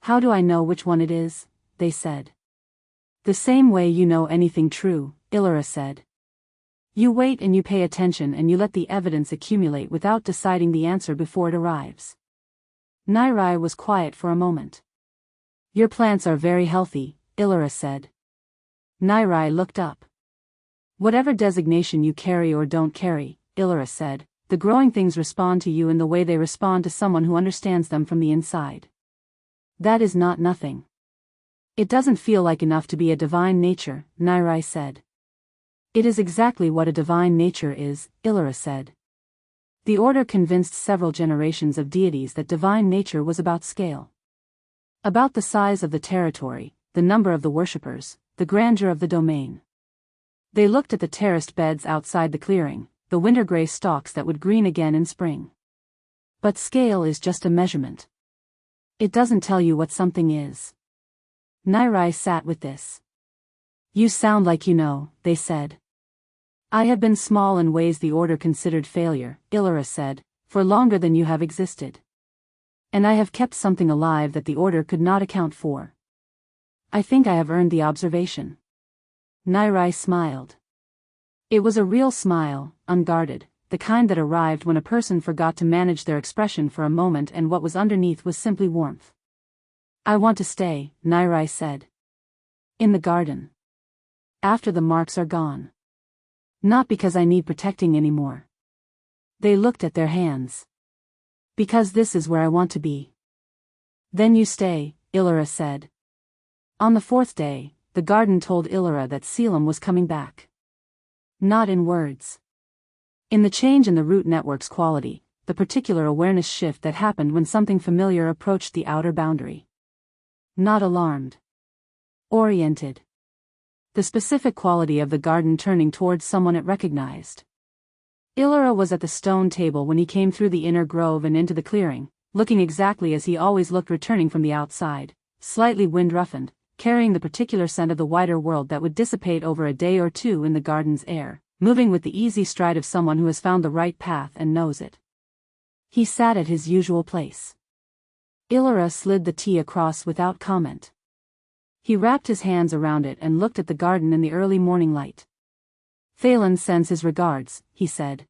How do I know which one it is? They said. The same way you know anything true, Ilyra said. You wait and you pay attention and you let the evidence accumulate without deciding the answer before it arrives. Nyrai was quiet for a moment. Your plants are very healthy, Ilyra said. Nyrai looked up. Whatever designation you carry or don't carry, Ilyra said, the growing things respond to you in the way they respond to someone who understands them from the inside. That is not nothing. It doesn't feel like enough to be a divine nature, Nyrai said. It is exactly what a divine nature is, Ilyra said. The order convinced several generations of deities that divine nature was about scale. About the size of the territory, the number of the worshippers, the grandeur of the domain. They looked at the terraced beds outside the clearing, the winter-gray stalks that would green again in spring. But scale is just a measurement. It doesn't tell you what something is. Nyrai sat with this. You sound like you know, they said. I have been small in ways the order considered failure, Ilyra said, for longer than you have existed. And I have kept something alive that the Order could not account for. I think I have earned the observation. Ilyra smiled. It was a real smile, unguarded, the kind that arrived when a person forgot to manage their expression for a moment and what was underneath was simply warmth. I want to stay, Ilyra said. In the garden. After the marks are gone. Not because I need protecting anymore. They looked at their hands. Because this is where I want to be. Then you stay, Ilyra said. On the fourth day, the garden told Ilyra that Selim was coming back. Not in words. In the change in the root network's quality, the particular awareness shift that happened when something familiar approached the outer boundary. Not alarmed. Oriented. The specific quality of the garden turning towards someone it recognized. Ilyra was at the stone table when he came through the inner grove and into the clearing, looking exactly as he always looked returning from the outside, slightly wind-roughened, carrying the particular scent of the wider world that would dissipate over a day or two in the garden's air, moving with the easy stride of someone who has found the right path and knows it. He sat at his usual place. Ilyra slid the tea across without comment. He wrapped his hands around it and looked at the garden in the early morning light. Thalen sends his regards, he said.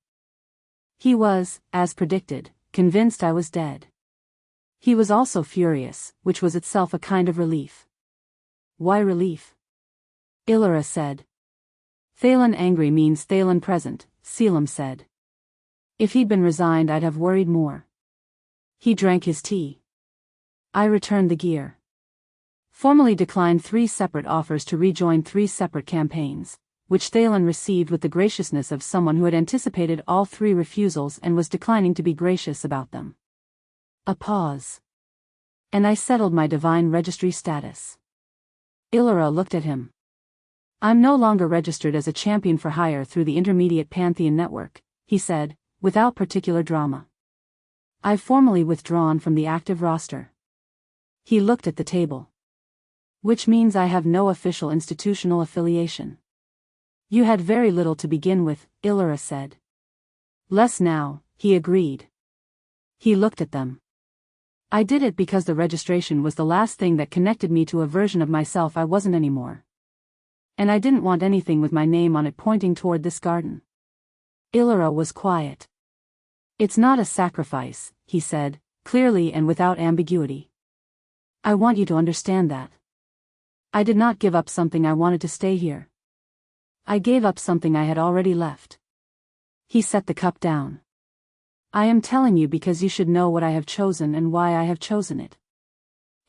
He was, as predicted, convinced I was dead. He was also furious, which was itself a kind of relief. Why relief? Ilyra said. Thalen angry means Thalen present, Selim said. If he'd been resigned I'd have worried more. He drank his tea. I returned the gear. Formally declined 3 separate offers to rejoin 3 separate campaigns, which Thalen received with the graciousness of someone who had anticipated all 3 refusals and was declining to be gracious about them. A pause. And I settled my divine registry status. Ilyra looked at him. I'm no longer registered as a champion for hire through the Intermediate Pantheon Network, he said, without particular drama. I've formally withdrawn from the active roster. He looked at the table. Which means I have no official institutional affiliation. You had very little to begin with, Ilyra said. Less now, he agreed. He looked at them. I did it because the registration was the last thing that connected me to a version of myself I wasn't anymore. And I didn't want anything with my name on it pointing toward this garden. Ilyra was quiet. It's not a sacrifice, he said, clearly and without ambiguity. I want you to understand that. I did not give up something I wanted to stay here. I gave up something I had already left. He set the cup down. I am telling you because you should know what I have chosen and why I have chosen it.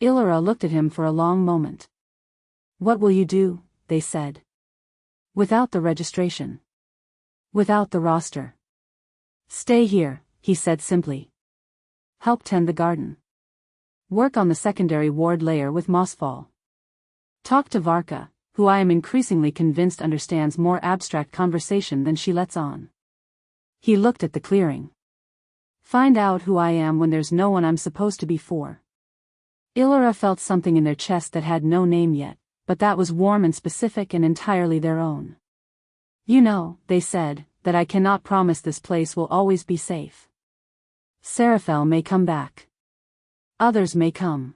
Ilyra looked at him for a long moment. What will you do, they said. Without the registration. Without the roster. Stay here, he said simply. Help tend the garden. Work on the secondary ward layer with Mossfall. Talk to Varka, who I am increasingly convinced understands more abstract conversation than she lets on. He looked at the clearing. Find out who I am when there's no one I'm supposed to be for. Ilyra felt something in their chest that had no name yet, but that was warm and specific and entirely their own. You know, they said, that I cannot promise this place will always be safe. Seraphel may come back. Others may come.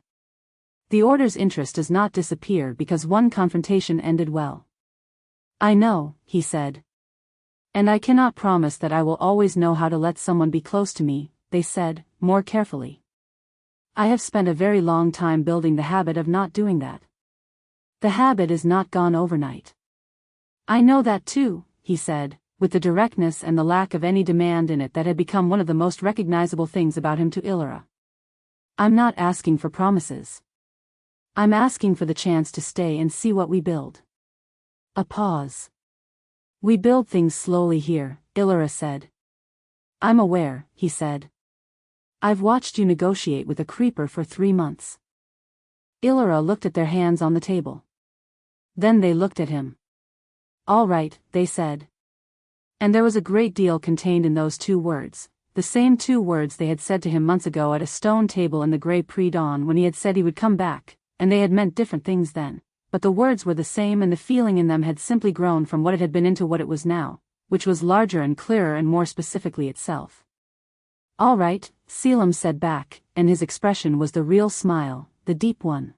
The Order's interest does not disappear because one confrontation ended well. I know, he said. And I cannot promise that I will always know how to let someone be close to me, they said, more carefully. I have spent a very long time building the habit of not doing that. The habit is not gone overnight. I know that too, he said, with the directness and the lack of any demand in it that had become one of the most recognizable things about him to Ilyra. I'm not asking for promises. I'm asking for the chance to stay and see what we build. A pause. We build things slowly here, Ilyra said. I'm aware, he said. I've watched you negotiate with a creeper for 3 months. Ilyra looked at their hands on the table. Then they looked at him. All right, they said. And there was a great deal contained in those 2 words, the same 2 words they had said to him months ago at a stone table in the grey pre-dawn when he had said he would come back, and they had meant different things then, but the words were the same and the feeling in them had simply grown from what it had been into what it was now, which was larger and clearer and more specifically itself. All right, Selim said back, and his expression was the real smile, the deep one.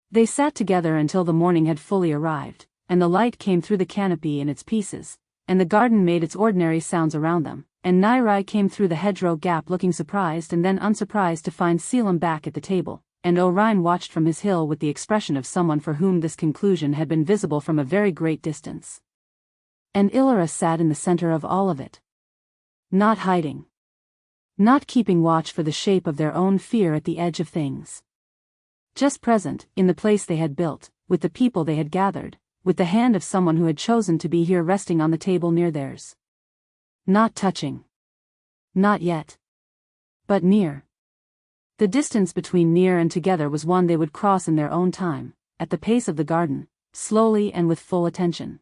They sat together until the morning had fully arrived, and the light came through the canopy in its pieces, and the garden made its ordinary sounds around them, and Nairai came through the hedgerow gap looking surprised and then unsurprised to find Selim back at the table, and Orion watched from his hill with the expression of someone for whom this conclusion had been visible from a very great distance. And Ilyra sat in the center of all of it. Not hiding. Not keeping watch for the shape of their own fear at the edge of things. Just present, in the place they had built, with the people they had gathered, with the hand of someone who had chosen to be here resting on the table near theirs. Not touching. Not yet. But near. The distance between near and together was one they would cross in their own time, at the pace of the garden, slowly and with full attention.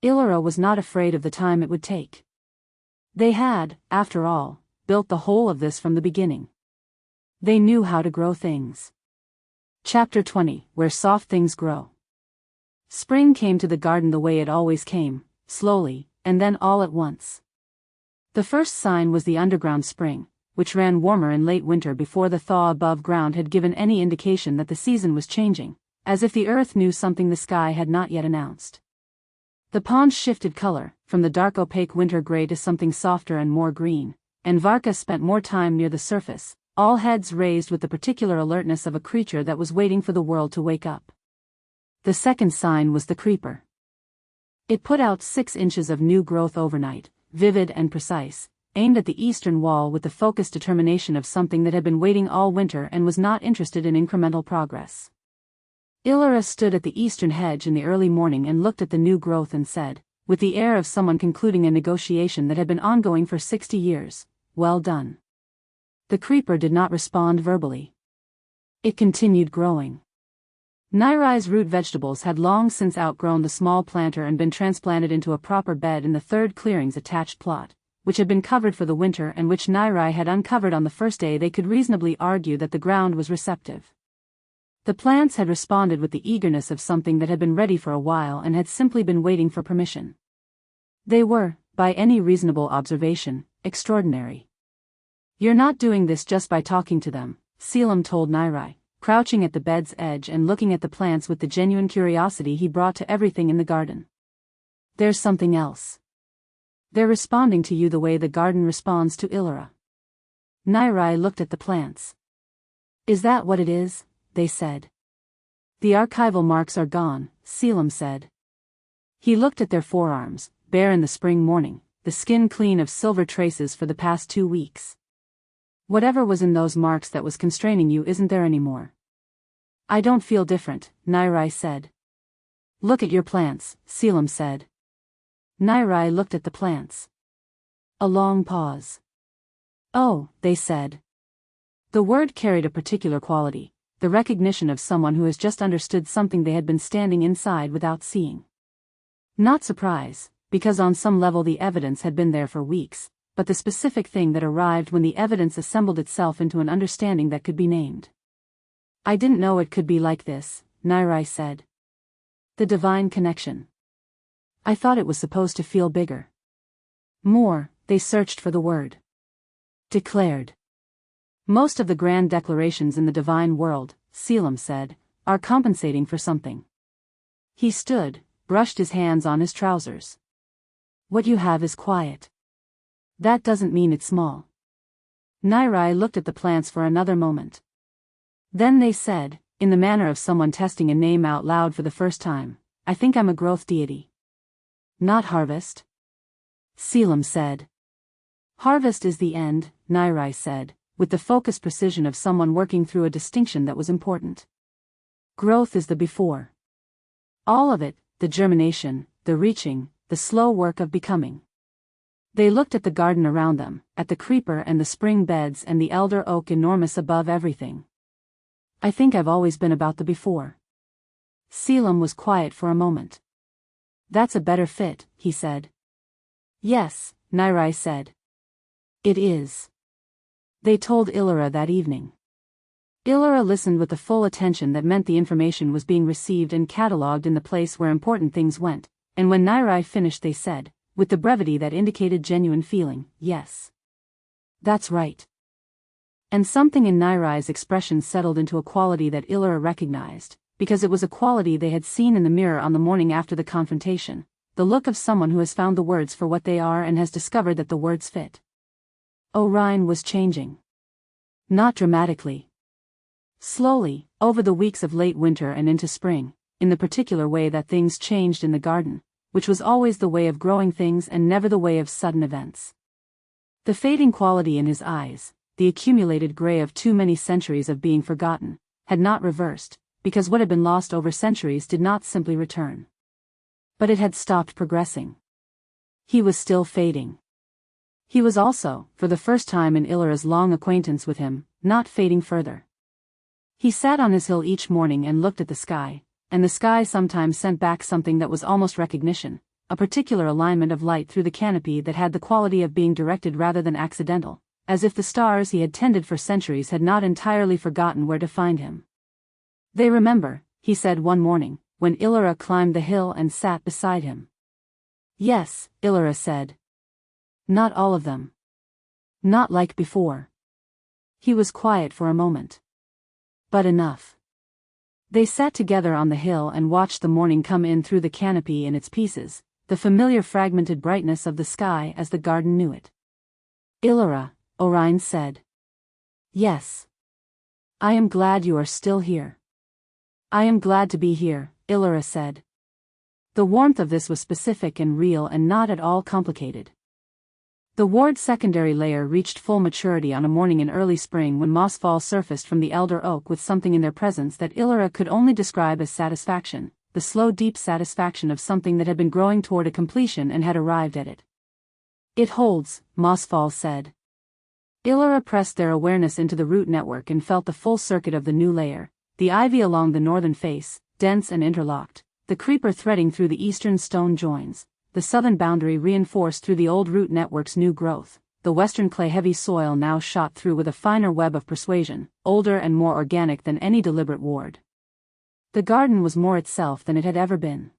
Ilyra was not afraid of the time it would take. They had, after all, built the whole of this from the beginning. They knew how to grow things. Chapter 20, Where Soft Things Grow. Spring came to the garden the way it always came, slowly, and then all at once. The first sign was the underground spring, which ran warmer in late winter before the thaw above ground had given any indication that the season was changing, as if the earth knew something the sky had not yet announced. The pond shifted color, from the dark opaque winter gray to something softer and more green, and Varka spent more time near the surface, all heads raised with the particular alertness of a creature that was waiting for the world to wake up. The second sign was the creeper. It put out 6 inches of new growth overnight, vivid and precise, aimed at the eastern wall with the focused determination of something that had been waiting all winter and was not interested in incremental progress. Ilyra stood at the eastern hedge in the early morning and looked at the new growth and said, with the air of someone concluding a negotiation that had been ongoing for 60 years, "Well done." The creeper did not respond verbally. It continued growing. Nairai's root vegetables had long since outgrown the small planter and been transplanted into a proper bed in the third clearing's attached plot, which had been covered for the winter and which Nairai had uncovered on the first day. They could reasonably argue that the ground was receptive. The plants had responded with the eagerness of something that had been ready for a while and had simply been waiting for permission. They were, by any reasonable observation, extraordinary. "You're not doing this just by talking to them," Selim told Nairai, crouching at the bed's edge and looking at the plants with the genuine curiosity he brought to everything in the garden. "There's something else. They're responding to you the way the garden responds to Ilyra." Nairai looked at the plants. "Is that what it is?" they said. "The archival marks are gone," Selim said. He looked at their forearms, bare in the spring morning, the skin clean of silver traces for the past 2 weeks. "Whatever was in those marks that was constraining you isn't there anymore." "I don't feel different," Nairai said. "Look at your plants," Selim said. Nairai looked at the plants. A long pause. "Oh," they said. The word carried a particular quality, the recognition of someone who has just understood something they had been standing inside without seeing. Not surprise, because on some level the evidence had been there for weeks, but the specific thing that arrived when the evidence assembled itself into an understanding that could be named. "I didn't know it could be like this," Nairai said. "The divine connection. I thought it was supposed to feel bigger. More," they searched for the word. "Declared. Most of the grand declarations in the divine world," Selim said, "are compensating for something." He stood, brushed his hands on his trousers. "What you have is quiet. That doesn't mean it's small." Nairai looked at the plants for another moment. Then they said, in the manner of someone testing a name out loud for the first time, "I think I'm a growth deity." "Not harvest?" Selim said. "Harvest is the end," Nairai said, with the focused precision of someone working through a distinction that was important. "Growth is the before. All of it, the germination, the reaching, the slow work of becoming." They looked at the garden around them, at the creeper and the spring beds and the elder oak enormous above everything. "I think I've always been about the before." Selim was quiet for a moment. "That's a better fit," he said. "Yes," Nairai said. "It is." They told Ilyra that evening. Ilyra listened with the full attention that meant the information was being received and catalogued in the place where important things went, and when Nairai finished they said, with the brevity that indicated genuine feeling, "Yes." That's right. And something in Nyrai's expression settled into a quality that Ilyra recognized, because it was a quality they had seen in the mirror on the morning after the confrontation, the look of someone who has found the words for what they are and has discovered that the words fit. Orion was changing. Not dramatically. Slowly, over the weeks of late winter and into spring, in the particular way that things changed in the garden, which was always the way of growing things and never the way of sudden events. The fading quality in his eyes, the accumulated gray of too many centuries of being forgotten, had not reversed, because what had been lost over centuries did not simply return. But it had stopped progressing. He was still fading. He was also, for the first time in Ilyra's long acquaintance with him, not fading further. He sat on his hill each morning and looked at the sky, and the sky sometimes sent back something that was almost recognition, a particular alignment of light through the canopy that had the quality of being directed rather than accidental, as if the stars he had tended for centuries had not entirely forgotten where to find him. "They remember," he said one morning, when Ilyra climbed the hill and sat beside him. "Yes," Ilyra said. "Not all of them. Not like before." He was quiet for a moment. "But enough." They sat together on the hill and watched the morning come in through the canopy in its pieces, the familiar fragmented brightness of the sky as the garden knew it. "Ilyra," Orion said. "Yes. I am glad you are still here." "I am glad to be here," Ilyra said. The warmth of this was specific and real and not at all complicated. The ward's secondary layer reached full maturity on a morning in early spring when mossfall surfaced from the elder oak with something in their presence that Ilyra could only describe as satisfaction, the slow deep satisfaction of something that had been growing toward a completion and had arrived at it. "It holds," mossfall said. Ilyra pressed their awareness into the root network and felt the full circuit of the new layer, the ivy along the northern face, dense and interlocked, the creeper threading through the eastern stone joins, the southern boundary reinforced through the old root network's new growth, the western clay-heavy soil now shot through with a finer web of persuasion, older and more organic than any deliberate ward. The garden was more itself than it had ever been.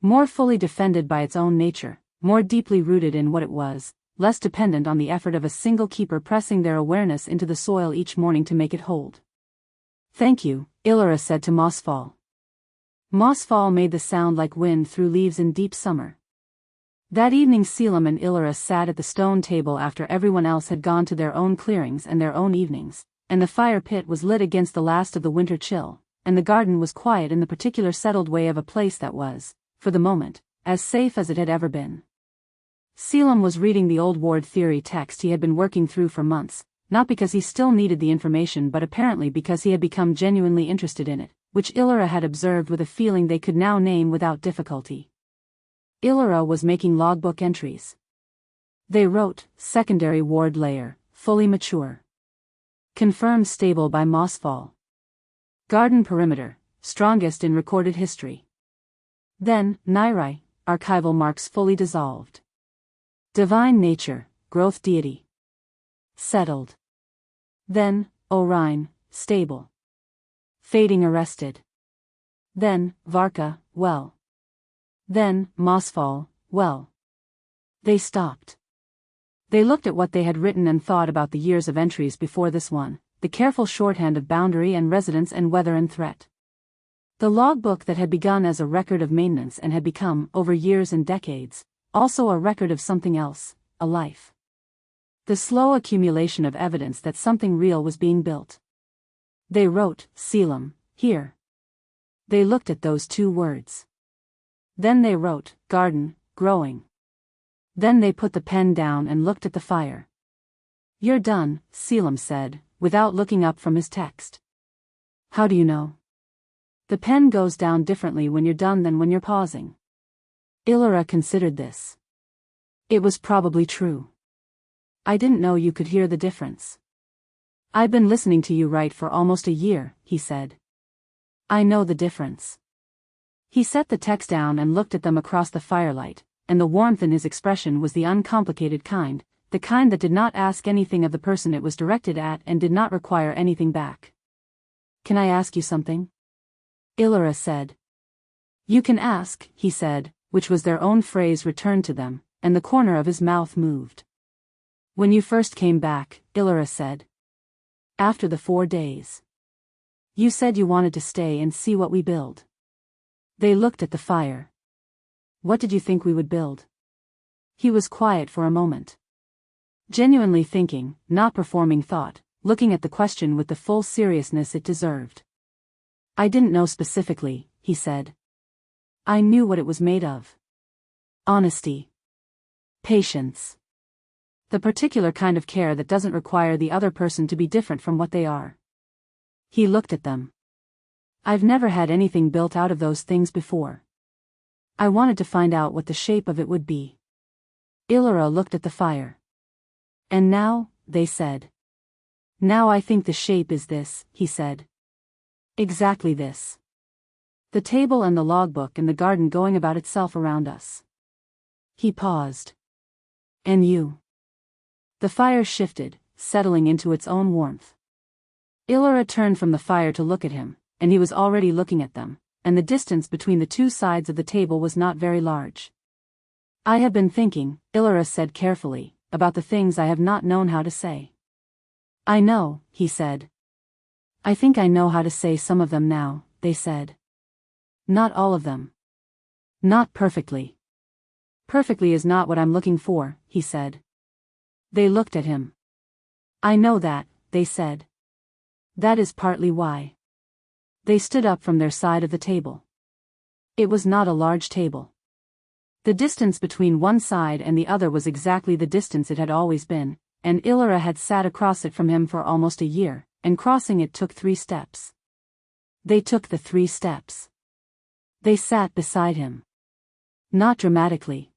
More fully defended by its own nature, more deeply rooted in what it was, less dependent on the effort of a single keeper pressing their awareness into the soil each morning to make it hold. "Thank you," Ilyra said to Mossfall. Mossfall made the sound like wind through leaves in deep summer. That evening Selim and Ilyra sat at the stone table after everyone else had gone to their own clearings and their own evenings, and the fire pit was lit against the last of the winter chill, and the garden was quiet in the particular settled way of a place that was, for the moment, as safe as it had ever been. Selim was reading the old ward theory text he had been working through for months, not because he still needed the information but apparently because he had become genuinely interested in it, which Ilyra had observed with a feeling they could now name without difficulty. Ilyra was making logbook entries. They wrote, "Secondary ward layer, fully mature. Confirmed stable by mossfall. Garden perimeter, strongest in recorded history." Then, Nyrai, archival marks fully dissolved. Divine nature, growth deity. Settled. Then, Orion, stable. Fading arrested. Then, Varka, well. Then, Mossfall, well. They stopped. They looked at what they had written and thought about the years of entries before this one, the careful shorthand of boundary and residence and weather and threat. The logbook that had begun as a record of maintenance and had become, over years and decades, also a record of something else, a life. The slow accumulation of evidence that something real was being built. They wrote, Selim, here. They looked at those two words. Then they wrote, garden, growing. Then they put the pen down and looked at the fire. You're done, Selim said, without looking up from his text. How do you know? The pen goes down differently when you're done than when you're pausing. Ilyra considered this. It was probably true. I didn't know you could hear the difference. I've been listening to you write for almost a year, he said. I know the difference. He set the text down and looked at them across the firelight, and the warmth in his expression was the uncomplicated kind, the kind that did not ask anything of the person it was directed at and did not require anything back. Can I ask you something? Ilyra said. You can ask, he said, which was their own phrase returned to them, and the corner of his mouth moved. When you first came back, Ilyra said. After the 4 days. You said you wanted to stay and see what we build. They looked at the fire. What did you think we would build? He was quiet for a moment. Genuinely thinking, not performing thought, looking at the question with the full seriousness it deserved. I didn't know specifically, he said. I knew what it was made of. Honesty. Patience. The particular kind of care that doesn't require the other person to be different from what they are. He looked at them. I've never had anything built out of those things before. I wanted to find out what the shape of it would be. Ilyra looked at the fire. And now, they said. Now I think the shape is this, he said. Exactly this. The table and the logbook and the garden going about itself around us. He paused. And you? The fire shifted, settling into its own warmth. Ilyra turned from the fire to look at him, and he was already looking at them, and the distance between the two sides of the table was not very large. I have been thinking, Ilyra said carefully, about the things I have not known how to say. I know, he said. I think I know how to say some of them now, they said. Not all of them. Not perfectly. Perfectly is not what I'm looking for, he said. They looked at him. I know that, they said. That is partly why. They stood up from their side of the table. It was not a large table. The distance between one side and the other was exactly the distance it had always been, and Ilyra had sat across it from him for almost a year, and crossing it took 3 steps. They took the 3 steps. They sat beside him. Not dramatically.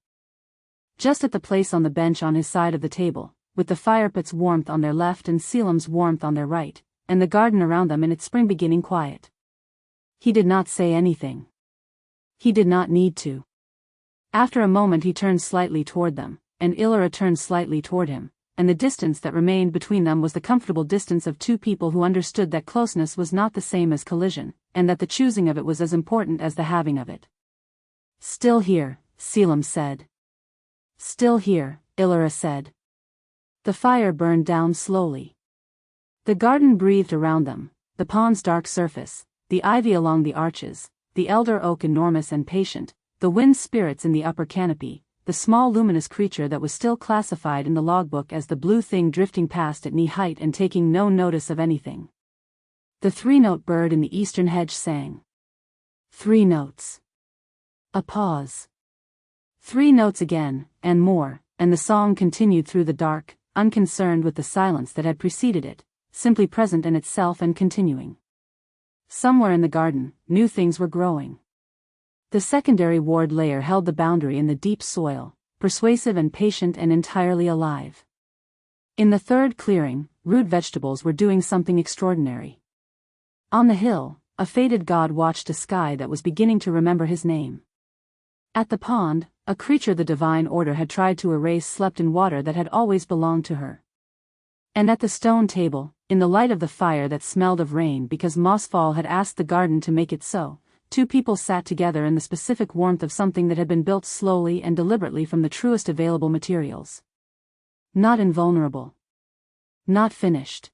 Just at the place on the bench on his side of the table, with the firepit's warmth on their left and Selim's warmth on their right, and the garden around them in its spring beginning quiet. He did not say anything. He did not need to. After a moment he turned slightly toward them, and Ilyra turned slightly toward him, and the distance that remained between them was the comfortable distance of 2 people who understood that closeness was not the same as collision, and that the choosing of it was as important as the having of it. Still here, Selim said. Still here, Ilyra said. The fire burned down slowly. The garden breathed around them, the pond's dark surface, the ivy along the arches, the elder oak enormous and patient, the wind spirits in the upper canopy, the small luminous creature that was still classified in the logbook as the blue thing drifting past at knee-height and taking no notice of anything. The 3-note bird in the eastern hedge sang. 3 notes. A pause. 3 notes again, and more, and the song continued through the dark, unconcerned with the silence that had preceded it, simply present in itself and continuing. Somewhere in the garden, new things were growing. The secondary ward layer held the boundary in the deep soil, persuasive and patient and entirely alive. In the third clearing, root vegetables were doing something extraordinary. On the hill, a fated god watched a sky that was beginning to remember his name. At the pond, a creature the divine order had tried to erase slept in water that had always belonged to her. And at the stone table, in the light of the fire that smelled of rain because Mossfall had asked the garden to make it so, 2 people sat together in the specific warmth of something that had been built slowly and deliberately from the truest available materials. Not invulnerable. Not finished.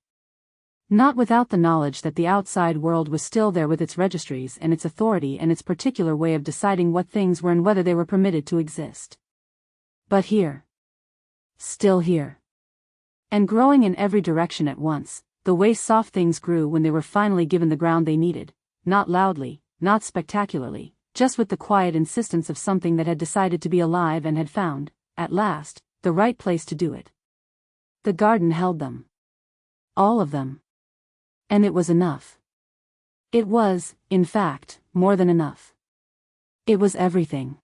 Not without the knowledge that the outside world was still there with its registries and its authority and its particular way of deciding what things were and whether they were permitted to exist. But here. Still here. And growing in every direction at once, the way soft things grew when they were finally given the ground they needed, not loudly, not spectacularly, just with the quiet insistence of something that had decided to be alive and had found, at last, the right place to do it. The garden held them. All of them. And it was enough. It was, in fact, more than enough. It was everything.